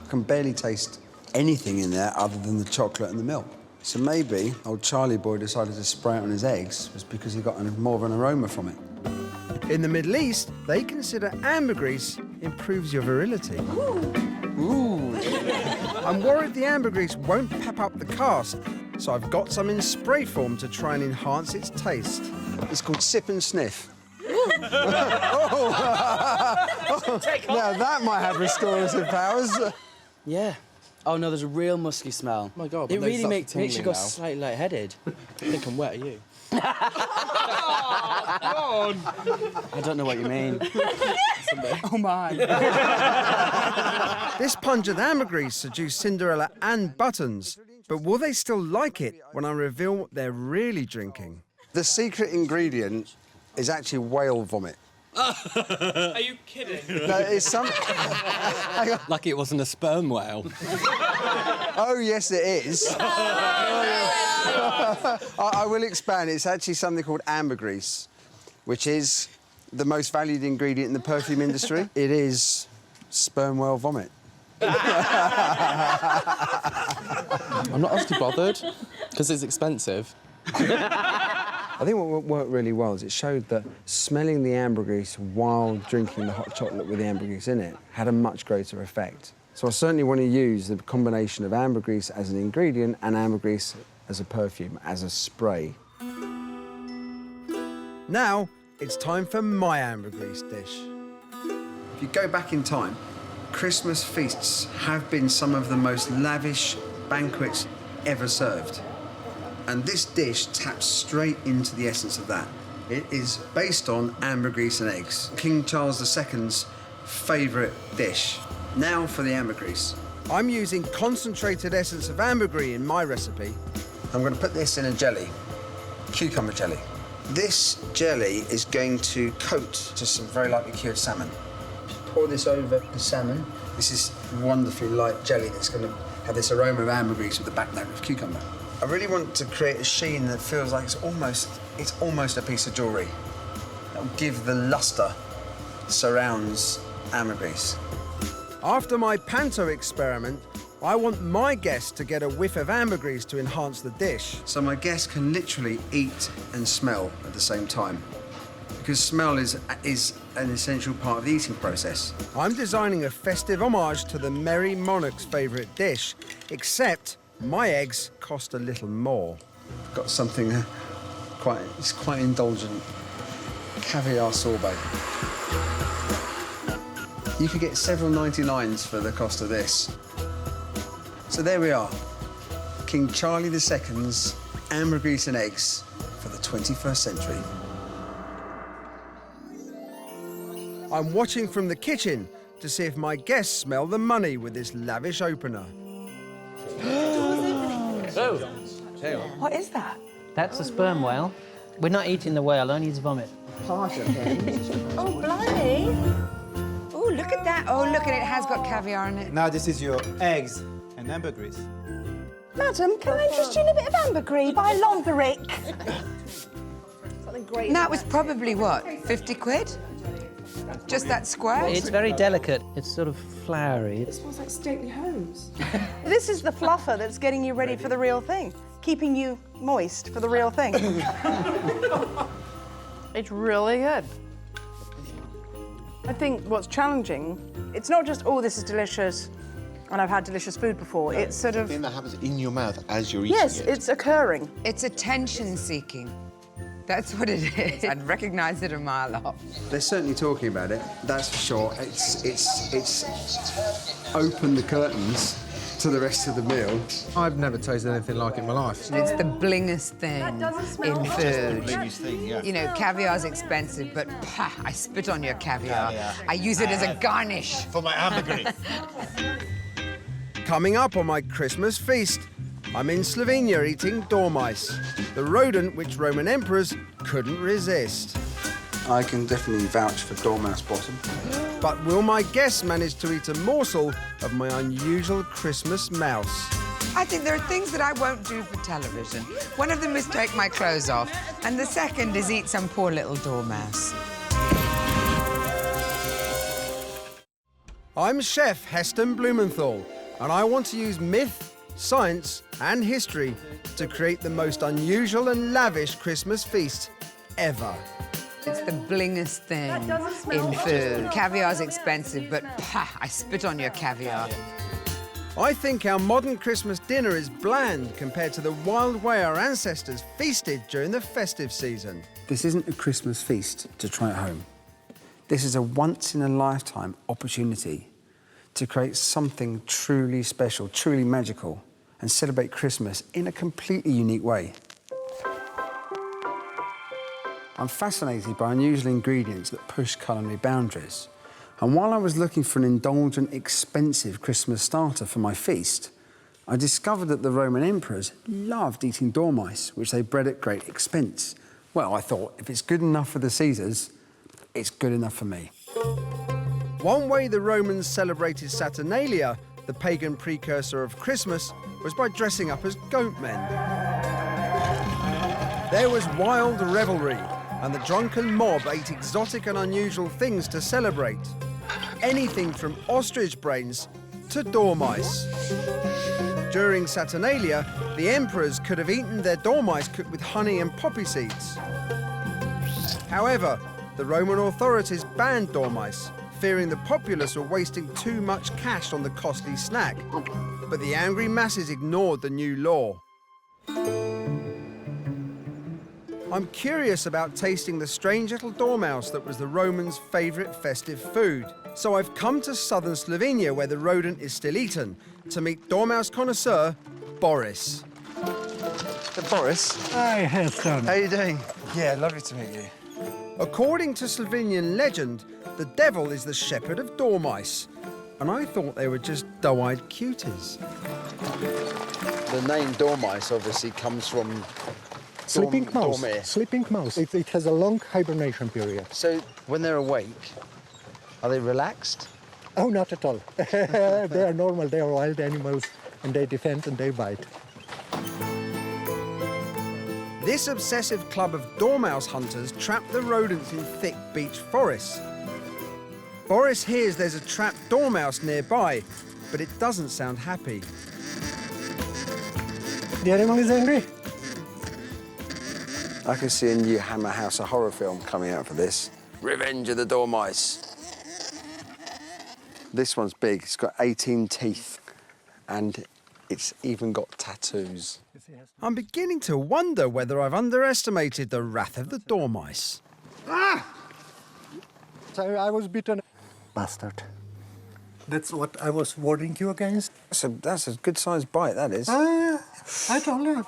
I can barely taste anything in there other than the chocolate and the milk. So maybe old Charlie boy decided to spray it on his eggs was because he got more of an aroma from it. In the Middle East, they consider ambergris improves your virility. Ooh. I'm worried the ambergris won't pep up the cast, so I've got some in spray form to try and enhance its taste. It's called sip and sniff. Now that might have restorative powers. Yeah. Oh no, there's a real musky smell. Oh my God, it really makes you go now. slightly lightheaded. I think I'm wet, are you? I don't know what you mean. Oh my. This pungent ambergris seduced Cinderella and Buttons, but will they still like it when I reveal what they're really drinking? The secret ingredient is actually whale vomit. Are you kidding? No, it's some... Lucky it wasn't a sperm whale. Oh, yes, it is. I will expand. It's actually something called ambergris, which is the most valued ingredient in the perfume industry. It is sperm whale vomit. I'm not obviously bothered, because it's expensive. I think what worked really well is it showed that smelling the ambergris while drinking the hot chocolate with the ambergris in it had a much greater effect. So I certainly want to use the combination of ambergris as an ingredient and ambergris as a perfume, as a spray. Now, it's time for my ambergris dish. If you go back in time, Christmas feasts have been some of the most lavish banquets ever served. And this dish taps straight into the essence of that. It is based on ambergris and eggs, King Charles II's favourite dish. Now for the ambergris. I'm using concentrated essence of ambergris in my recipe. I'm going to put this in a jelly, cucumber jelly. This jelly is going to coat just some very lightly cured salmon. Pour this over the salmon. This is wonderfully light jelly that's going to have this aroma of ambergris with the back note of cucumber. I really want to create a sheen that feels like it's almost a piece of jewellery. That will give the lustre that surrounds ambergris. After my panto experiment, I want my guests to get a whiff of ambergris to enhance the dish. So my guests can literally eat and smell at the same time, because smell is an essential part of the eating process. I'm designing a festive homage to the Merry Monarch's favourite dish, except my eggs cost a little more. Got something it's quite indulgent. Caviar sorbet. You could get several 99s for the cost of this. So there we are. King Charlie II's ambergris and eggs for the 21st century. I'm watching from the kitchen to see if my guests smell the money with this lavish opener. What is that? That's a sperm whale. We're not eating the whale, only his vomit. Oh, blimey. Oh, look at that. Oh, look at it. It has got caviar in it. Now this is your eggs and ambergris. Madam, can I interest you in a bit of ambergris by Lombrick? Something great. That was probably, what, 50 quid? Just that square? It's very delicate. It's sort of flowery. It smells like stately homes. This is the fluffer that's getting you ready for the real thing, keeping you moist for the real thing. It's really good. I think what's challenging, it's not just, oh, this is delicious, and I've had delicious food before. No, it's sort of... something that happens in your mouth as you're eating Yes, it. it's occurring. It's attention-seeking. That's what it is. I'd recognise it a mile off. They're certainly talking about it, that's for sure. It's opened the curtains to the rest of the meal. I've never tasted anything like it in my life. It's the blingest thing in food. The blingest thing, yeah. You know, caviar's expensive, but I spit on your caviar. I use it as a garnish. For my ambergris. Coming up on my Christmas feast, I'm in Slovenia eating dormice, the rodent which Roman emperors couldn't resist. I can definitely vouch for dormouse bottom. But will my guests manage to eat a morsel of my unusual Christmas mouse? I think there are things that I won't do for television. One of them is take my clothes off, and the second is eat some poor little dormouse. I'm Chef Heston Blumenthal, and I want to use myth, science and history to create the most unusual and lavish Christmas feast ever. It's the blingest thing in food. Caviar's expensive, but I spit on your caviar. I think our modern Christmas dinner is bland compared to the wild way our ancestors feasted during the festive season. This isn't a Christmas feast to try at home. This is a once-in-a-lifetime opportunity to create something truly special, truly magical, and celebrate Christmas in a completely unique way. I'm fascinated by unusual ingredients that push culinary boundaries. And while I was looking for an indulgent, expensive Christmas starter for my feast, I discovered that the Roman emperors loved eating dormice, which they bred at great expense. Well, I thought, if it's good enough for the Caesars, it's good enough for me. One way the Romans celebrated Saturnalia, the pagan precursor of Christmas, was by dressing up as goatmen. There was wild revelry, and the drunken mob ate exotic and unusual things to celebrate. Anything from ostrich brains to dormice. During Saturnalia, the emperors could have eaten their dormice cooked with honey and poppy seeds. However, the Roman authorities banned dormice, fearing the populace were wasting too much cash on the costly snack. But the angry masses ignored the new law. I'm curious about tasting the strange little dormouse that was the Romans' favourite festive food. So I've come to southern Slovenia, where the rodent is still eaten, to meet dormouse connoisseur Boris. Boris. Hi, Heston. How you doing? Yeah, lovely to meet you. According to Slovenian legend, the devil is the shepherd of dormice, and I thought they were just doe-eyed cuties. The name dormice obviously comes from Sleeping mouse. dormir. Sleeping mouse. It has a long hibernation period. So when they're awake, are they relaxed? Oh, not at all. They are normal. They are wild animals, and they defend and they bite. This obsessive club of dormouse hunters trap the rodents in thick beech forests. Boris hears there's a trapped dormouse nearby, but it doesn't sound happy. The animal is angry. I can see a new Hammer House, a horror film coming out for this. Revenge of the Dormice. This one's big. It's got 18 teeth, and it's even got tattoos. I'm beginning to wonder whether I've underestimated the wrath of the dormice. Ah! So I was bitten. Bastard. That's what I was warning you against. That's a good-sized bite, that is. I told you.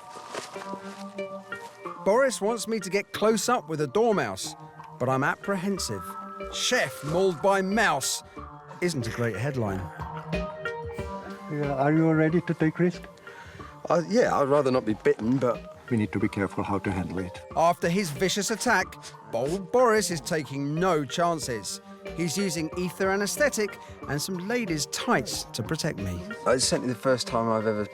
Boris wants me to get close up with a dormouse, but I'm apprehensive. Chef mauled by mouse isn't a great headline. Yeah, are you ready to take risk? Yeah, I'd rather not be bitten, but... We need to be careful how to handle it. After his vicious attack, bold Boris is taking no chances. He's using ether anaesthetic and some ladies' tights to protect me. It's certainly the first time I've ever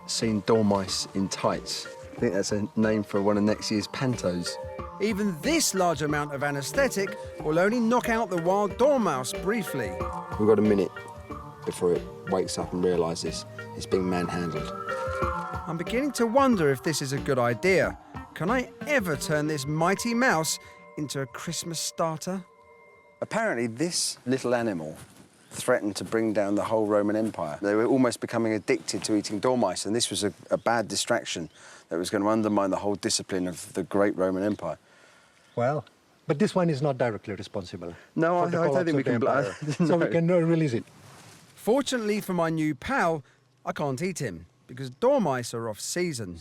seen dormice in tights. I think that's a name for one of next year's pantos. Even this large amount of anaesthetic will only knock out the wild dormouse briefly. We've got a minute before it wakes up and realises it's being manhandled. I'm beginning to wonder if this is a good idea. Can I ever turn this mighty mouse into a Christmas starter? Apparently, this little animal threatened to bring down the whole Roman Empire. They were almost becoming addicted to eating dormice, and this was a bad distraction that was going to undermine the whole discipline of the great Roman Empire. Well, but this one is not directly responsible. No, I don't think we can blame. So we can release it. Fortunately for my new pal, I can't eat him because dormice are off season.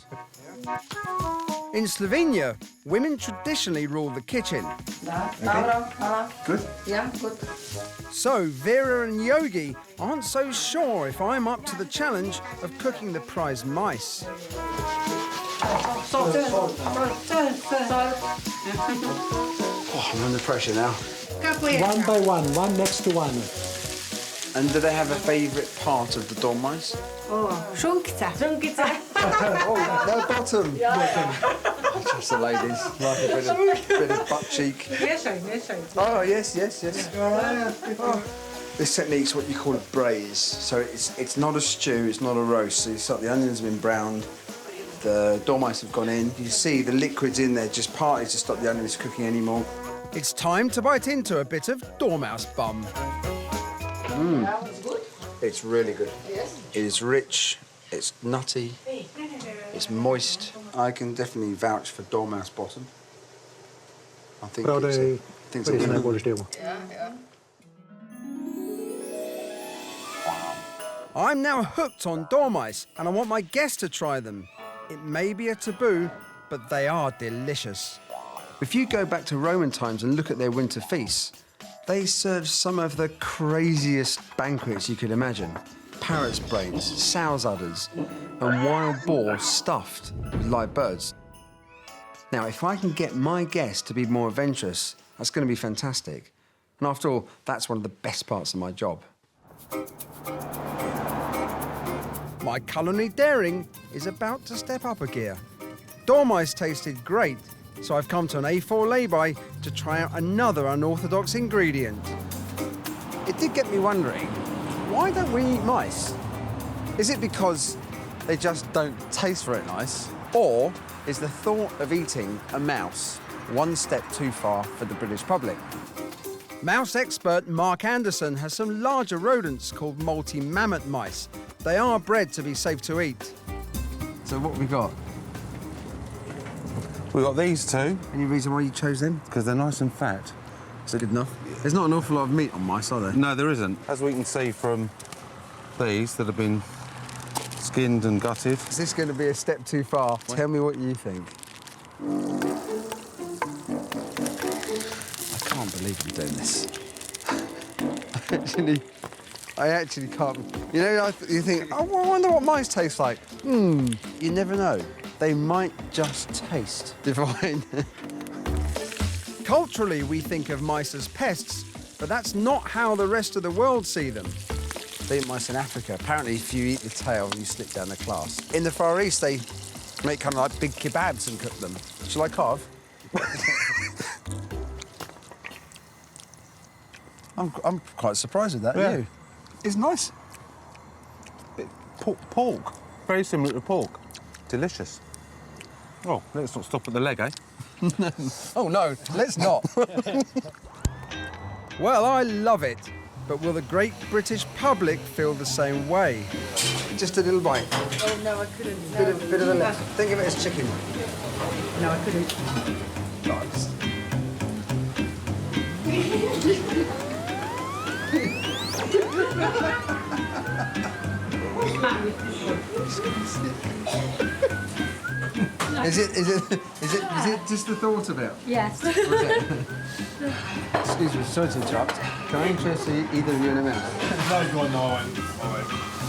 In Slovenia, women traditionally rule the kitchen. Good. Yeah, good. So Vera and Yogi aren't so sure if I'm up to the challenge of cooking the prize mice. Oh, I'm under pressure now. One by one next to one. And do they have a favourite part of the dormice? Šunkica. Oh, no bottom. I trust the ladies. Like a bit of butt cheek. Oh, yes. Oh. This technique's what you call a braise. So it's not a stew, it's not a roast. So it's like the onions have been browned, the dormice have gone in. You see the liquid's in there just partly to stop the onions cooking anymore. It's time to bite into a bit of dormouse bum. It's really good. Yes. It is rich, it's nutty, it's moist. I can definitely vouch for dormouse bottom. I think it's a winner. I'm now hooked on dormice and I want my guests to try them. It may be a taboo, but they are delicious. If you go back to Roman times and look at their winter feasts, they served some of the craziest banquets you could imagine. Parrot's brains, sow's udders, and wild boar stuffed with live birds. Now, if I can get my guests to be more adventurous, that's going to be fantastic. And after all, that's one of the best parts of my job. My culinary daring is about to step up a gear. Dormice tasted great, so I've come to an A4 lay-by to try out another unorthodox ingredient. It did get me wondering, Why don't we eat mice? Is it because they just don't taste very nice? Or is the thought of eating a mouse one step too far for the British public? Mouse expert Mark Anderson has some larger rodents called multi-mammoth mice. They are bred to be safe to eat. So what have we got? We've got these two. Any reason why you chose them? Because they're nice and fat. Is that good enough? There's not an awful lot of meat on mice, are there? No, there isn't. As we can see from these that have been skinned and gutted. Is this going to be a step too far? Tell me what you think. I can't believe I'm doing this. I actually can't. You know, you think, oh, I wonder what mice taste like. You never know. They might just taste divine. Culturally, we think of mice as pests, but that's not how the rest of the world see them. They eat mice in Africa. Apparently, if you eat the tail, you slip down the class. In the Far East, they make kind of like big kebabs and cook them. Shall I carve? I'm quite surprised with that. Yeah. You? It's nice. Pork. Very similar to pork. Delicious. Oh, let's not stop at the leg, eh? Oh, no, let's not. Well, I love it. But will the great British public feel the same way? Just a little bite. Oh, no, I couldn't. Bit of a leg. Think of it as chicken. No, I couldn't. Nice. Is it just the thought of it? Yes. Excuse me, sorry to interrupt. Can I interest either of you in a mouse?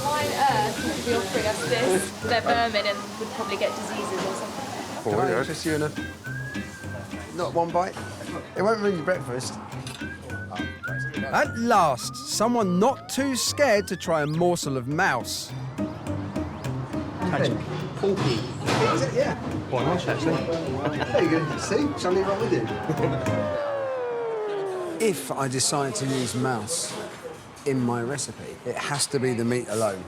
Why on earth would we offering us this? They're vermin and would probably get diseases or something. Can I interest you in a... Not one bite? It won't ruin your breakfast. At last, someone not too scared to try a morsel of mouse. Porky. Is it? Yeah. Why not, actually? There you go. See? Something wrong with you. If I decide to use mouse in my recipe, it has to be the meat alone.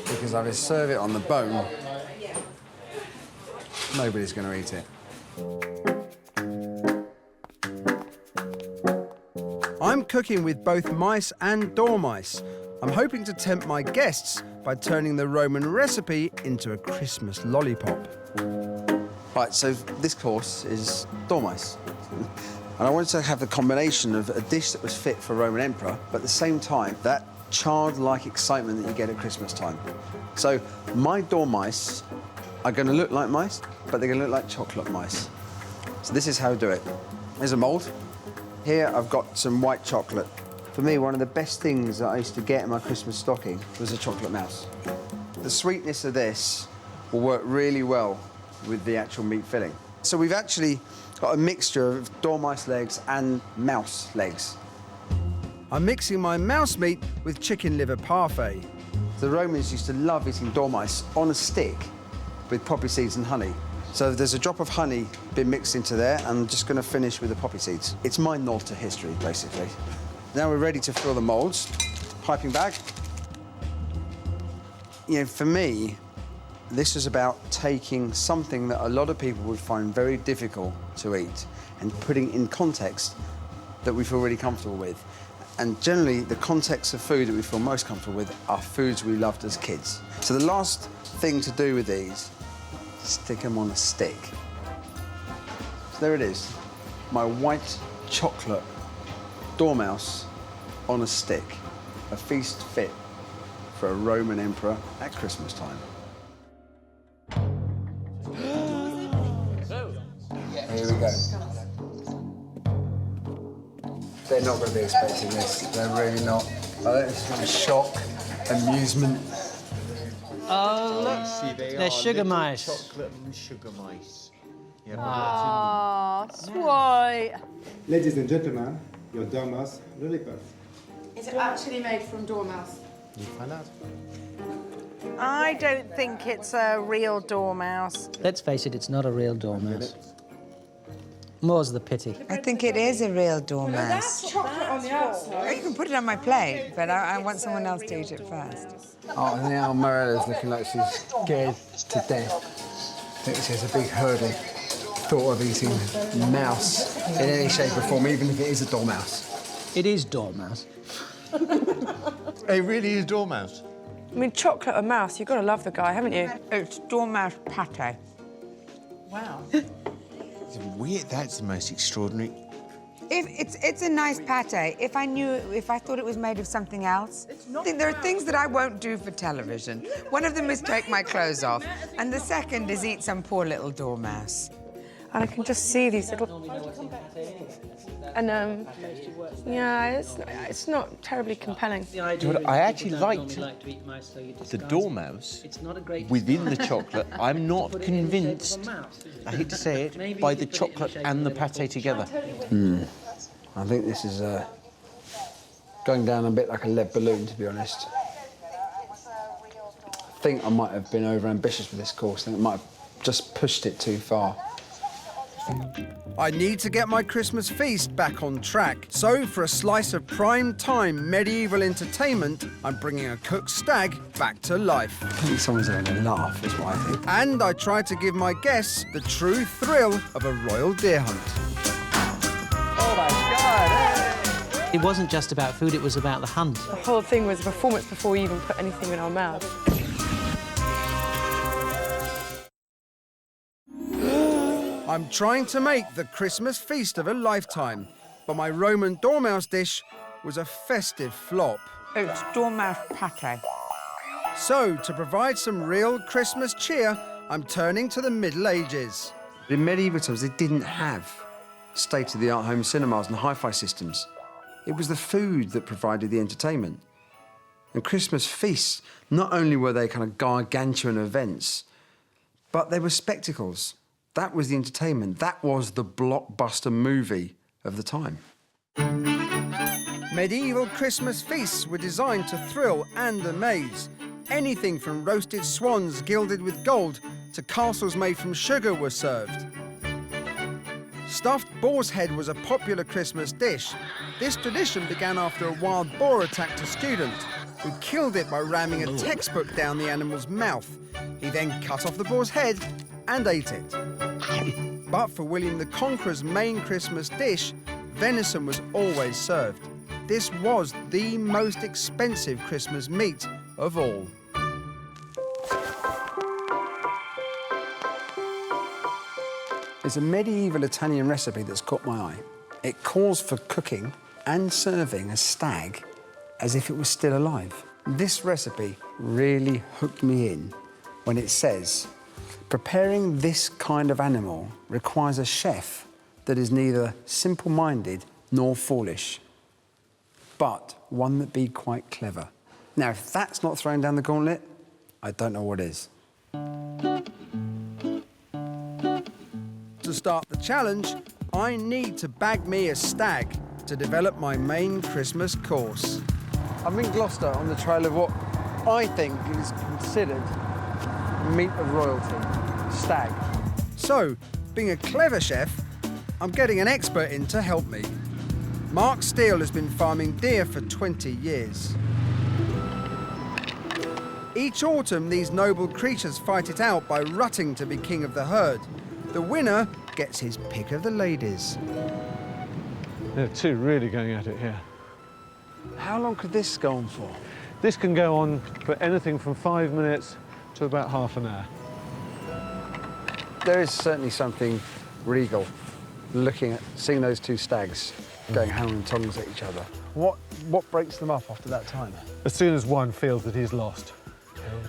Because if I serve it on the bone, nobody's going to eat it. I'm cooking with both mice and dormice. I'm hoping to tempt my guests by turning the Roman recipe into a Christmas lollipop. Right, so this course is dormice. And I wanted to have the combination of a dish that was fit for a Roman emperor, but at the same time, that childlike excitement that you get at Christmas time. So my dormice are going to look like mice, but they're going to look like chocolate mice. So this is how I do it. There's a mould. Here I've got some white chocolate. For me, one of the best things that I used to get in my Christmas stocking was a chocolate mouse. The sweetness of this will work really well with the actual meat filling. So we've actually got a mixture of dormice legs and mouse legs. I'm mixing my mouse meat with chicken liver parfait. The Romans used to love eating dormice on a stick with poppy seeds and honey. So there's a drop of honey been mixed into there, and I'm just going to finish with the poppy seeds. It's my nod to history, basically. Now we're ready to fill the moulds. Piping bag. You know, for me, this is about taking something that a lot of people would find very difficult to eat and putting in context that we feel really comfortable with. And generally, the context of food that we feel most comfortable with are foods we loved as kids. So the last thing to do with these, stick them on a stick. So there it is, my white chocolate dormouse on a stick. A feast fit for a Roman emperor at Christmas time. Here we go. They're not going to be expecting this. They're really not. It's going to be shock, amusement. Oh, look. They're sugar mice. Chocolate and sugar mice. Ah, sweet. Ladies and gentlemen, your dormouse lollipop. Is it actually made from dormouse? You find out. I don't think it's a real dormouse. Let's face it, it's not a real dormouse. More's the pity. I think it is a real dormouse. Chocolate on the outside. You can put it on my plate, but I want someone else to eat it first. Oh, now Morella's looking like she's scared to death. I think she has a big hurdle. Thought of eating mouse in any shape or form, even if it is a dormouse. It is dormouse. It really is dormouse. I mean, chocolate and mouse, you've got to love the guy, haven't you? It's dormouse pate. Wow. It's weird. That's the most extraordinary. It's a nice pate. If I thought it was made of something else. I think there are things that I won't do for television. One of them is take my clothes off, and the second is eat some poor little dormouse. And I can just see these little... And, yeah, it's not terribly compelling. I actually liked the dormouse within the chocolate. I'm not convinced, I hate to say it, by the chocolate and the pate together. I think this is going down a bit like a lead balloon, to be honest. I think I might have been over-ambitious with this course. I think I might have just pushed it too far. I need to get my Christmas feast back on track. So, for a slice of prime-time medieval entertainment, I'm bringing a cooked stag back to life. I think someone's having a laugh, is what I think. And I try to give my guests the true thrill of a royal deer hunt. Oh, my God! It wasn't just about food, it was about the hunt. The whole thing was a performance before we even put anything in our mouth. I'm trying to make the Christmas feast of a lifetime, but my Roman dormouse dish was a festive flop. It's dormouse pate. So, to provide some real Christmas cheer, I'm turning to the Middle Ages. In medieval times, they didn't have state-of-the-art home cinemas and hi-fi systems. It was the food that provided the entertainment. And Christmas feasts, not only were they kind of gargantuan events, but they were spectacles. That was the entertainment. That was the blockbuster movie of the time. Medieval Christmas feasts were designed to thrill and amaze. Anything from roasted swans gilded with gold to castles made from sugar were served. Stuffed boar's head was a popular Christmas dish. This tradition began after a wild boar attacked a student, who killed it by ramming a textbook down the animal's mouth. He then cut off the boar's head and ate it. But for William the Conqueror's main Christmas dish, venison was always served. This was the most expensive Christmas meat of all. It's a medieval Italian recipe that's caught my eye. It calls for cooking and serving a stag as if it was still alive. This recipe really hooked me in when it says, preparing this kind of animal requires a chef that is neither simple-minded nor foolish, but one that be quite clever. Now, if that's not throwing down the gauntlet, I don't know what is. To start the challenge, I need to bag me a stag to develop my main Christmas course. I'm in Gloucester on the trail of what I think is considered meat of royalty, stag. So, being a clever chef, I'm getting an expert in to help me. Mark Steele has been farming deer for 20 years. Each autumn, these noble creatures fight it out by rutting to be king of the herd. The winner gets his pick of the ladies. There are two really going at it here. How long could this go on for? This can go on for anything from 5 minutes to about half an hour. There is certainly something regal seeing those two stags going hand and tongs at each other. What breaks them up after that time? As soon as one feels that he's lost,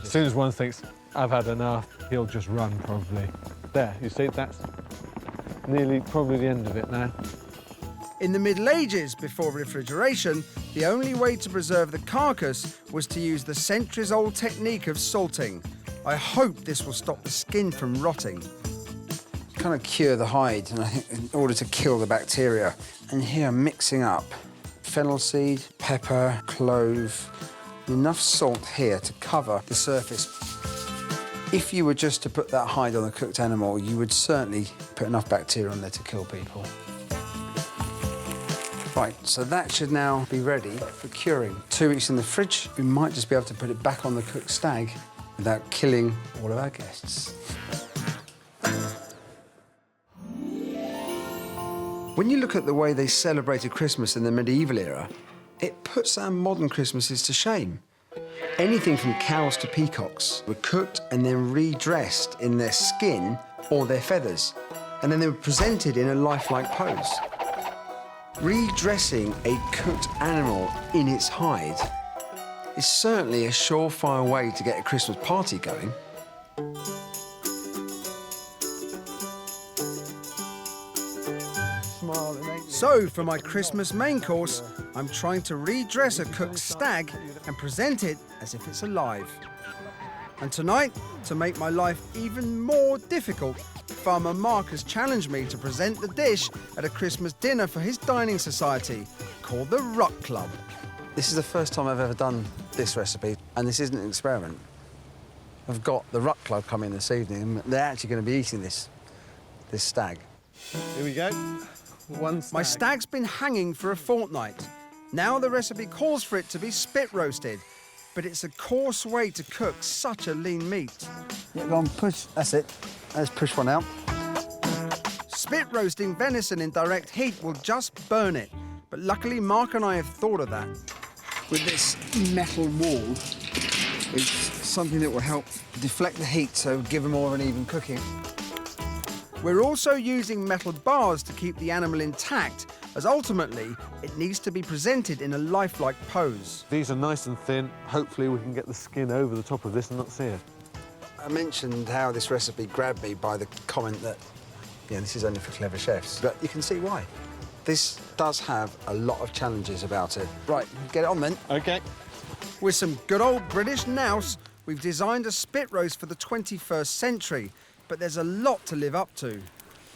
as soon as one thinks, I've had enough, he'll just run, probably. There, you see, that's nearly probably the end of it now. In the Middle Ages, before refrigeration, the only way to preserve the carcass was to use the centuries-old technique of salting. I hope this will stop the skin from rotting. Kind of cure the hide, and I think in order to kill the bacteria. And here I'm mixing up fennel seed, pepper, clove, enough salt here to cover the surface. If you were just to put that hide on a cooked animal, you would certainly put enough bacteria on there to kill people. Right, so that should now be ready for curing. 2 weeks in the fridge, we might just be able to put it back on the cooked stag without killing all of our guests. When you look at the way they celebrated Christmas in the medieval era, it puts our modern Christmases to shame. Anything from cows to peacocks were cooked and then redressed in their skin or their feathers, and then they were presented in a lifelike pose. Redressing a cooked animal in its hide is certainly a surefire way to get a Christmas party going. So, for my Christmas main course, I'm trying to redress a cooked stag and present it as if it's alive. And tonight, to make my life even more difficult, Farmer Mark has challenged me to present the dish at a Christmas dinner for his dining society called the Ruck Club. This is the first time I've ever done this recipe, and this isn't an experiment. I've got the Ruck Club coming this evening, and they're actually going to be eating this stag. Here we go. One stag. My stag's been hanging for a fortnight. Now the recipe calls for it to be spit roasted, but it's a coarse way to cook such a lean meat. Yeah, go on, push. That's it. Let's push one out. Spit roasting venison in direct heat will just burn it, but luckily Mark and I have thought of that. With this metal wall, it's something that will help deflect the heat, so give them more of an even cooking. We're also using metal bars to keep the animal intact, as ultimately it needs to be presented in a lifelike pose. These are nice and thin. Hopefully we can get the skin over the top of this and not see it. I mentioned how this recipe grabbed me by the comment that, this is only for clever chefs, but you can see why. This does have a lot of challenges about it. Right, get it on then. OK. With some good old British nous, we've designed a spit roast for the 21st century, but there's a lot to live up to.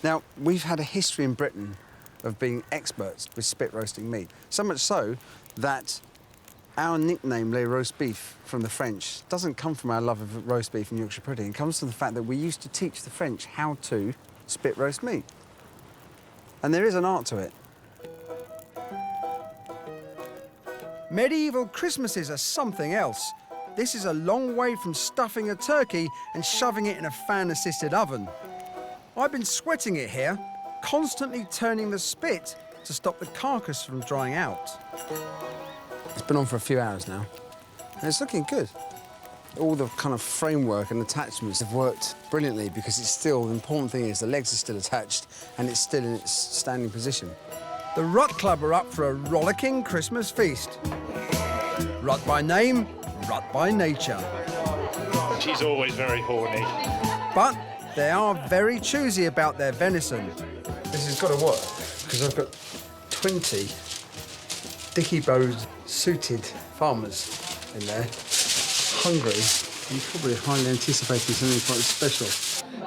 Now, we've had a history in Britain of being experts with spit roasting meat. So much so that our nickname, Les Roast Beef, from the French, doesn't come from our love of roast beef and Yorkshire pudding. It comes from the fact that we used to teach the French how to spit roast meat. And there is an art to it. Medieval Christmases are something else. This is a long way from stuffing a turkey and shoving it in a fan-assisted oven. I've been sweating it here, constantly turning the spit to stop the carcass from drying out. It's been on for a few hours now, and it's looking good. All the kind of framework and attachments have worked brilliantly because it's still, the important thing is the legs are still attached and it's still in its standing position. The Ruck Club are up for a rollicking Christmas feast. Ruck by name, Ruck by nature. She's always very horny. But they are very choosy about their venison. This has got to work because I've got 20 dicky-bowed, suited farmers in there, hungry and probably highly anticipating something quite special.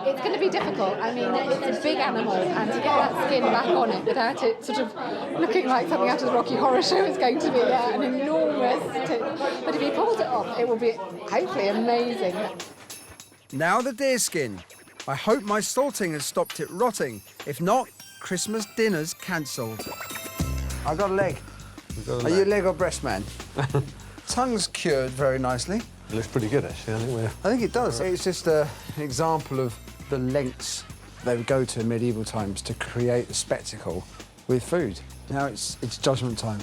It's going to be difficult. I mean, it's a big animal, and to get that skin back on it without it sort of looking like something out of the Rocky Horror Show is going to be an enormous tip. But if he pulls it off, it will be hopefully amazing. Now the deer skin. I hope my salting has stopped it rotting. If not, Christmas dinner's cancelled. I've got a leg. Are you a leg or breast man? Tongue's cured very nicely. It looks pretty good, actually. I think it does. It's just an example of the lengths they would go to in medieval times to create a spectacle with food. Now it's judgment time.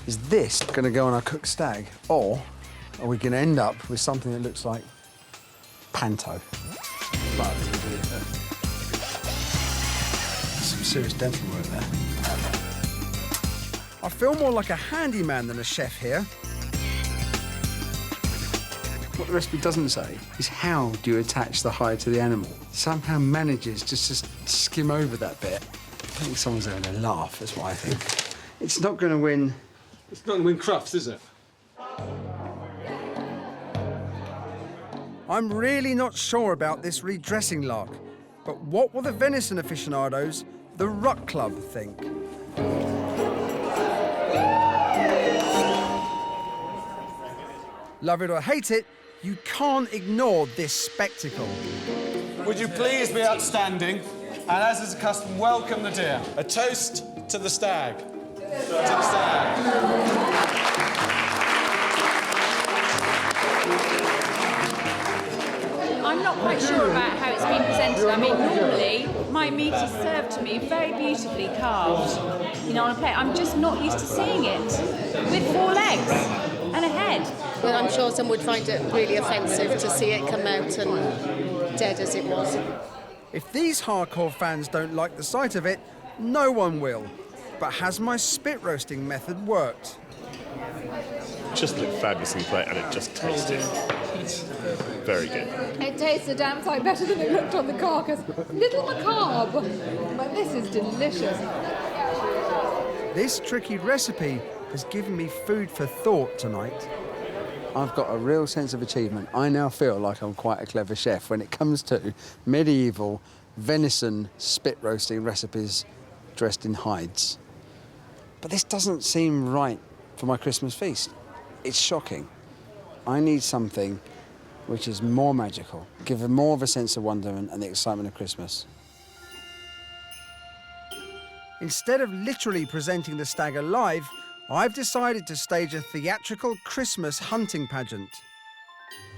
Is this going to go on our cooked stag, or are we going to end up with something that looks like panto? But some serious dental work there. I feel more like a handyman than a chef here. What the recipe doesn't say is how do you attach the hide to the animal. Somehow manages just to skim over that bit. I think someone's going to laugh, that's what I think. It's not going to win... It's not going to win Crufts, is it? I'm really not sure about this redressing lark, but what will the venison aficionados, the Ruck Club, think? Love it or hate it, You can't ignore this spectacle. Would you please be upstanding and, as is custom, welcome the deer. A toast to the stag. To the stag. I'm not quite sure about how it's been presented. I mean, normally my meat is served to me very beautifully carved, you know, on a plate. I'm just not used to seeing it with 4 legs and a head. Well, I'm sure some would find it really offensive to see it come out and dead as it was. If these hardcore fans don't like the sight of it, no one will. But has my spit roasting method worked? Just looked fabulous in the plate and it just tasted very good. It tastes a damn sight better than it looked on the carcass. Little macabre, but this is delicious. This tricky recipe has given me food for thought tonight. I've got a real sense of achievement. I now feel like I'm quite a clever chef when it comes to medieval venison spit roasting recipes dressed in hides. But this doesn't seem right for my Christmas feast. It's shocking. I need something which is more magical, give more of a sense of wonderment and the excitement of Christmas. Instead of literally presenting the stag alive, I've decided to stage a theatrical Christmas hunting pageant.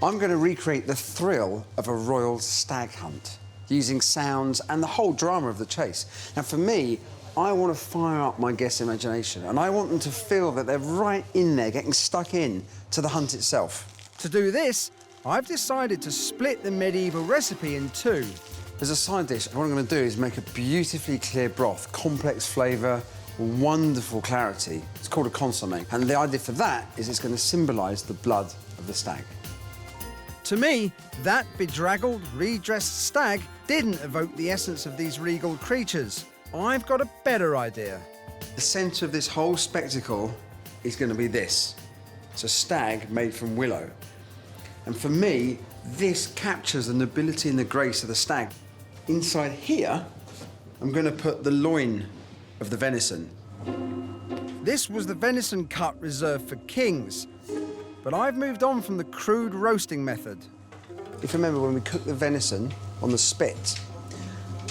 I'm going to recreate the thrill of a royal stag hunt, using sounds and the whole drama of the chase. Now, for me, I want to fire up my guests' imagination, and I want them to feel that they're right in there, getting stuck in to the hunt itself. To do this, I've decided to split the medieval recipe in 2. As a side dish, what I'm going to do is make a beautifully clear broth, complex flavour, wonderful clarity. It's called a consommé, and the idea for that is it's going to symbolise the blood of the stag. To me, that bedraggled, redressed stag didn't evoke the essence of these regal creatures. I've got a better idea. The centre of this whole spectacle is going to be this. It's a stag made from willow. And for me, this captures the nobility and the grace of the stag. Inside here, I'm going to put the loin of the venison. This was the venison cut reserved for kings, but I've moved on from the crude roasting method. If you remember when we cooked the venison on the spit,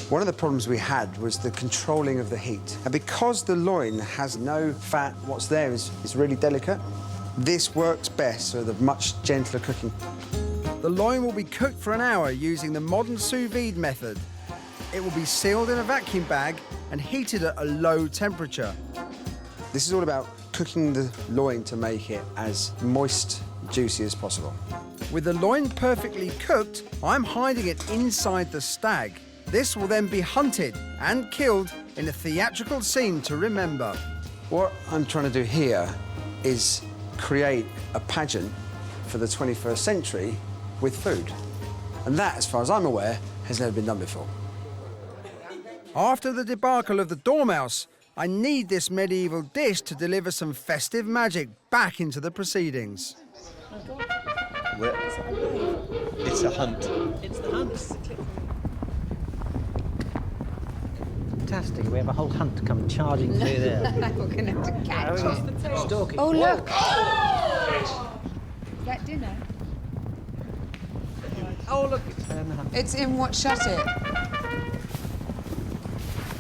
one of the problems we had was the controlling of the heat. And because the loin has no fat, what's there is really delicate. This works best with a much gentler cooking. The loin will be cooked for an hour using the modern sous vide method. It will be sealed in a vacuum bag and heated at a low temperature. This is all about cooking the loin to make it as moist, juicy as possible. With the loin perfectly cooked, I'm hiding it inside the stag. This will then be hunted and killed in a theatrical scene to remember. What I'm trying to do here is create a pageant for the 21st century with food. And that, as far as I'm aware, has never been done before. After the debacle of the dormouse, I need this medieval dish to deliver some festive magic back into the proceedings. It's a hunt. It's the hunt. Fantastic. We have a whole hunt come charging through there. We're going to have to catch it. Stalking. Oh, look. Is that dinner? Oh, look. It's in What Shut It.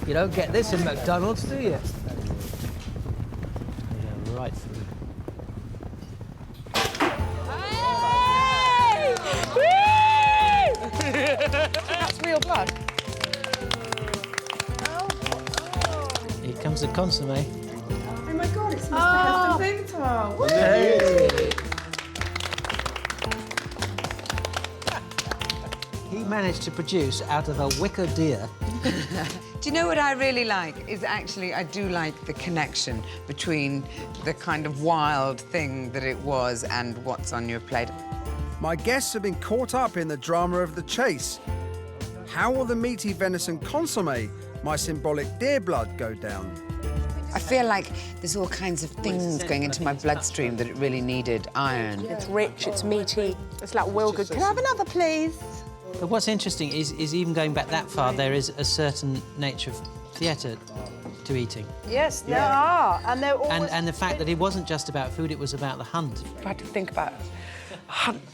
You don't get this in McDonald's, do you? Yeah, right through. That's real blood. Here comes the consommé. Oh my God, it's Mr. Heston Blumenthal. Hey. He managed to produce out of a wicker deer. Do you know what I really like? Is actually, I do like the connection between the kind of wild thing that it was and what's on your plate. My guests have been caught up in the drama of the chase. How will the meaty venison consommé, my symbolic deer blood, go down? I feel like there's all kinds of things going into my bloodstream that it really needed iron. It's rich, it's meaty, it's like well good. Can I have another, please? But what's interesting is even going back that far, there is a certain nature of theatre to eating. Yes, there are, and they're always... And the fact that it wasn't just about food, it was about the hunt. I had to think about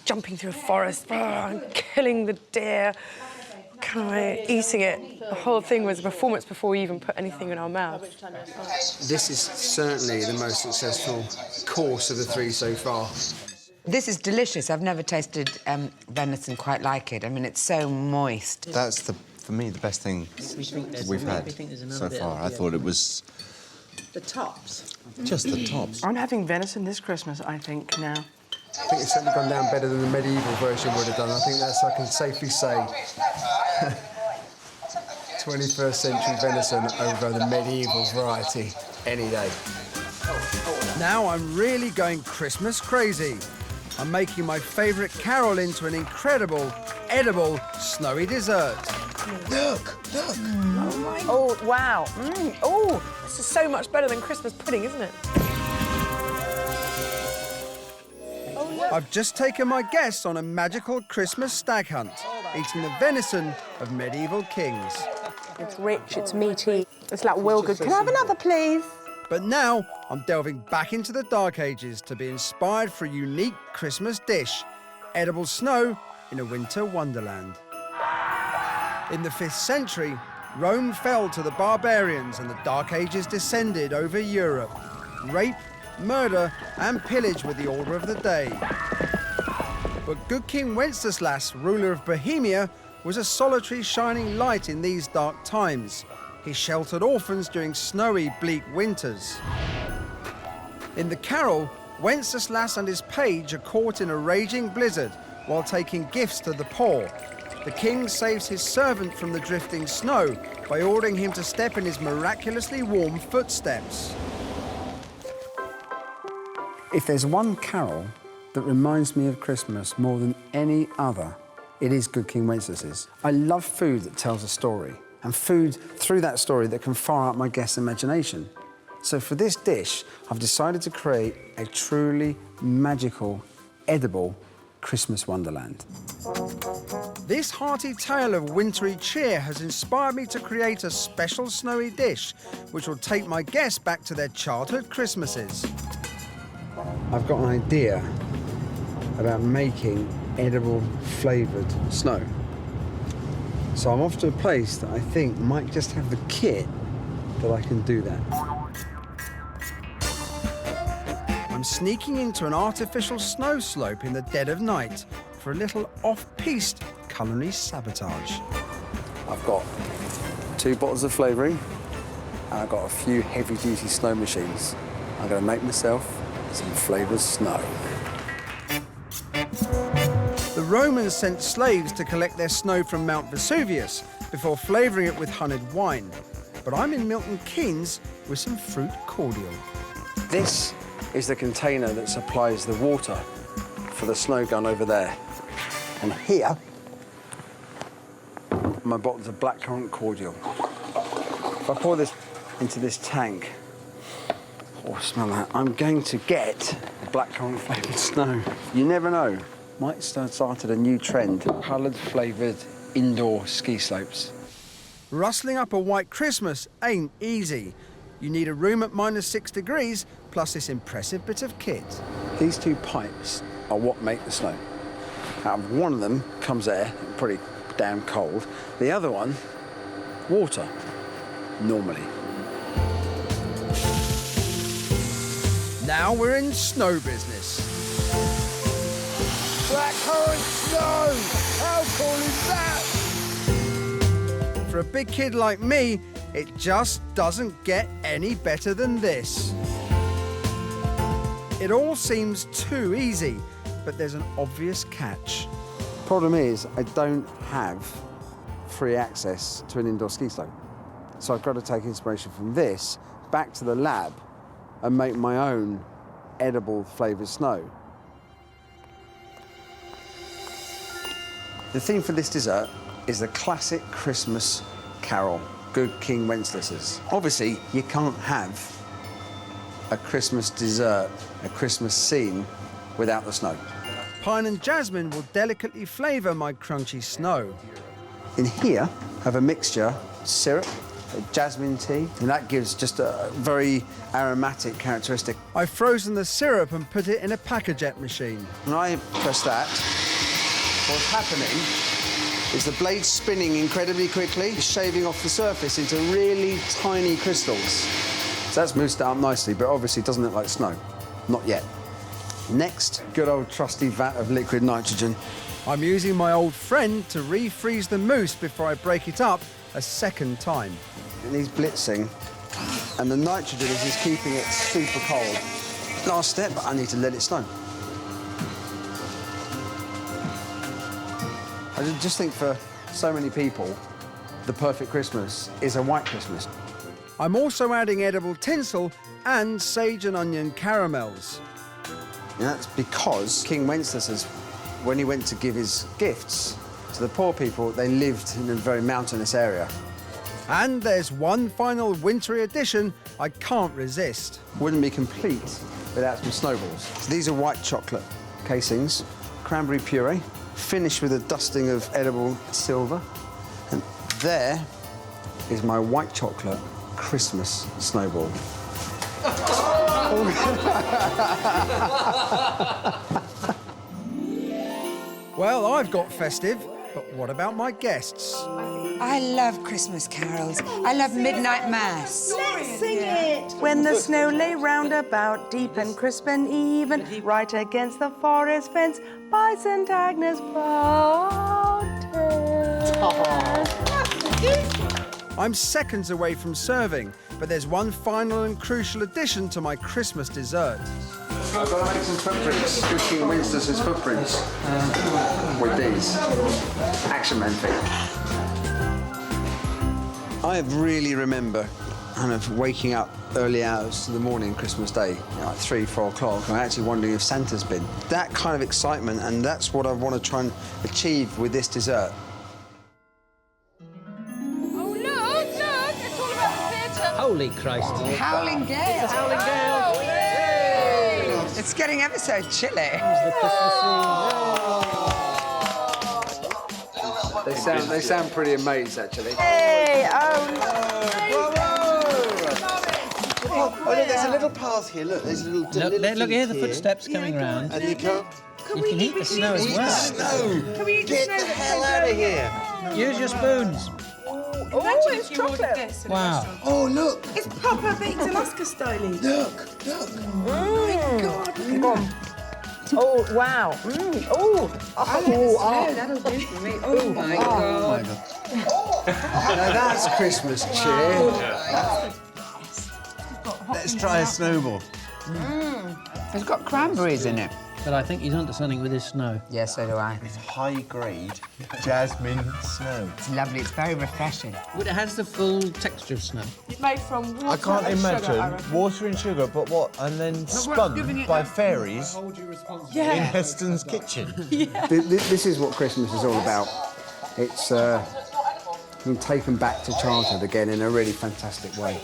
jumping through a forest, I'm killing the deer, kind of eating it. The whole thing was a performance before we even put anything in our mouth. This is certainly the most successful course of the 3 so far. This is delicious. I've never tasted venison quite like it. I mean, it's so moist. That's, for me, the best thing we've had so far. I thought it was... The tops. Just the tops. I'm having venison this Christmas, I think, now. I think it's certainly gone down better than the medieval version would have done. I think that's, I can safely say, 21st century venison over the medieval variety any day. Now I'm really going Christmas crazy. I'm making my favourite carol into an incredible, edible, snowy dessert. Look! Oh, wow. Oh, this is so much better than Christmas pudding, isn't it? I've just taken my guests on a magical Christmas stag hunt, eating the venison of medieval kings. It's rich, it's meaty, it's like well good. Can I have another, please? But now I'm delving back into the Dark Ages to be inspired for a unique Christmas dish, edible snow in a winter wonderland. In the 5th century, Rome fell to the barbarians and the Dark Ages descended over Europe. Rape, murder and pillage were the order of the day. But good King Wenceslas, ruler of Bohemia, was a solitary shining light in these dark times. He sheltered orphans during snowy, bleak winters. In the carol, Wenceslas and his page are caught in a raging blizzard while taking gifts to the poor. The king saves his servant from the drifting snow by ordering him to step in his miraculously warm footsteps. If there's one carol that reminds me of Christmas more than any other, it is Good King Wenceslas's. I love food that tells a story, and food through that story that can fire out my guests' imagination. So for this dish, I've decided to create a truly magical, edible Christmas wonderland. This hearty tale of wintry cheer has inspired me to create a special snowy dish, which will take my guests back to their childhood Christmases. I've got an idea about making edible flavoured snow. So I'm off to a place that I think might just have the kit that I can do that. I'm sneaking into an artificial snow slope in the dead of night for a little off-piste culinary sabotage. I've got 2 bottles of flavouring and I've got a few heavy-duty snow machines. I'm going to make myself some flavoured snow. The Romans sent slaves to collect their snow from Mount Vesuvius before flavouring it with honeyed wine. But I'm in Milton Keynes with some fruit cordial. This is the container that supplies the water for the snow gun over there. And here, my bottles of blackcurrant cordial. If I pour this into this tank, oh, smell that, I'm going to get blackcurrant flavoured snow. You never know, might start started a new trend, coloured flavoured indoor ski slopes. Rustling up a white Christmas ain't easy. You need a room at -6 degrees, plus this impressive bit of kit. These 2 pipes are what make the snow. Out of one of them comes air, pretty damn cold. The other one, water, normally. Now we're in snow business. Blackcurrant snow! How cool is that? For a big kid like me, it just doesn't get any better than this. It all seems too easy, but there's an obvious catch. Problem is, I don't have free access to an indoor ski slope. So I've got to take inspiration from this back to the lab and make my own edible flavoured snow. The theme for this dessert is the classic Christmas carol, Good King Wenceslas's. Obviously, you can't have a Christmas dessert, a Christmas scene, without the snow. Pine and jasmine will delicately flavour my crunchy snow. In here, I have a mixture, syrup, jasmine tea, and that gives just a very aromatic characteristic. I've frozen the syrup and put it in a packaget machine. When I press that, what's happening is the blade's spinning incredibly quickly, shaving off the surface into really tiny crystals. So that's moussed out nicely, but obviously it doesn't look like snow. Not yet. Next, good old trusty vat of liquid nitrogen. I'm using my old friend to refreeze the mousse before I break it up a second time. It needs blitzing, and the nitrogen is just keeping it super cold. Last step, I need to let it snow. I just think for so many people, the perfect Christmas is a white Christmas. I'm also adding edible tinsel and sage and onion caramels. And that's because King Wenceslas, when he went to give his gifts to the poor people, they lived in a very mountainous area. And there's one final wintry addition I can't resist. Wouldn't be complete without some snowballs. So these are white chocolate casings, cranberry puree, finished with a dusting of edible silver. And there is my white chocolate Christmas snowball. Well, I've got festive, but what about my guests? I love Christmas carols. I love midnight mass. Let's sing it. When the snow lay round about, deep and crisp and even, right against the forest fence, by St. Agnes' fountain. I'm seconds away from serving, but there's one final and crucial addition to my Christmas dessert. I've got to make some footprints, good King Wenceslas' footprints, with these. Action Man feet. I really remember kind of waking up early hours of the morning Christmas Day, like 3, 4 o'clock, and actually wondering if Santa's been. That kind of excitement, and that's what I want to try and achieve with this dessert. Holy Christ. Howling gale. Howling gale. It's getting ever so chilly. They sound pretty amazed, actually. Hey, oh Oh, look, there's a little path here. Look, there's a little. Look here, the footsteps coming round. And you can't. You can eat the snow as well. Snow. Can we eat Get the hell out of here. Use your spoons. Oh, it's chocolate. Wow. Oh, look. It's proper baked Alaska style. Look. Oh my God. Look at Oh, wow. Oh. That'll do for me. Oh, my God. Now that's Christmas cheer. Let's try a snowball. It's got cranberries in it. But I think he's onto something with his snow. Yes, so do I. It's high-grade jasmine snow. It's lovely. It's very refreshing. But it has the full texture of snow. It's made from water I can't and imagine sugar, I reckon. water and sugar, but what? And then spun by fairies in Heston's kitchen. This is what Christmas is all about. It's been taken back to childhood again in a really fantastic way.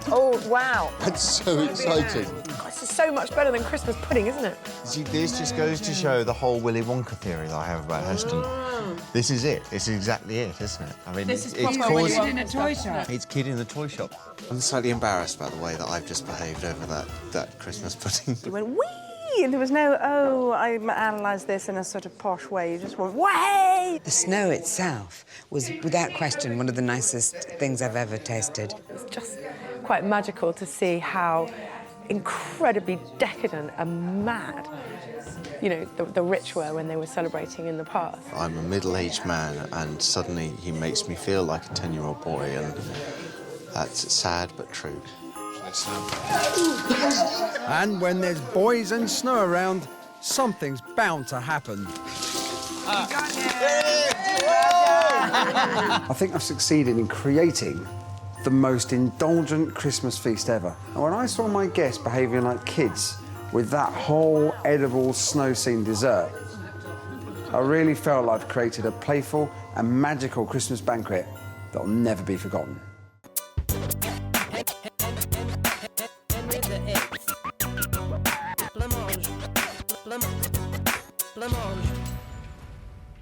Oh, wow. That's so exciting. God, this is so much better than Christmas pudding, isn't it? See, this just goes to show the whole Willy Wonka theory that I have about Heston. This is it. This is exactly it, isn't it? I mean, This is it's proper Willy Wonka in a toy shop. It's kid in the toy shop. I'm slightly embarrassed about the way that I've just behaved over that Christmas pudding. You went, wee! And there was no, oh, I analysed this in a sort of posh way. You just went, way! The snow itself was, without question, one of the nicest things I've ever tasted. It's just quite magical to see how incredibly decadent and mad, you know, the rich were when they were celebrating in the past. I'm a middle-aged man, and suddenly he makes me feel like a 10-year-old boy, and that's sad but true. And when there's boys and snow around, something's bound to happen. I think I've succeeded in creating the most indulgent Christmas feast ever. And when I saw my guests behaving like kids with that whole edible snow scene dessert, I really felt I've created a playful and magical Christmas banquet that will never be forgotten.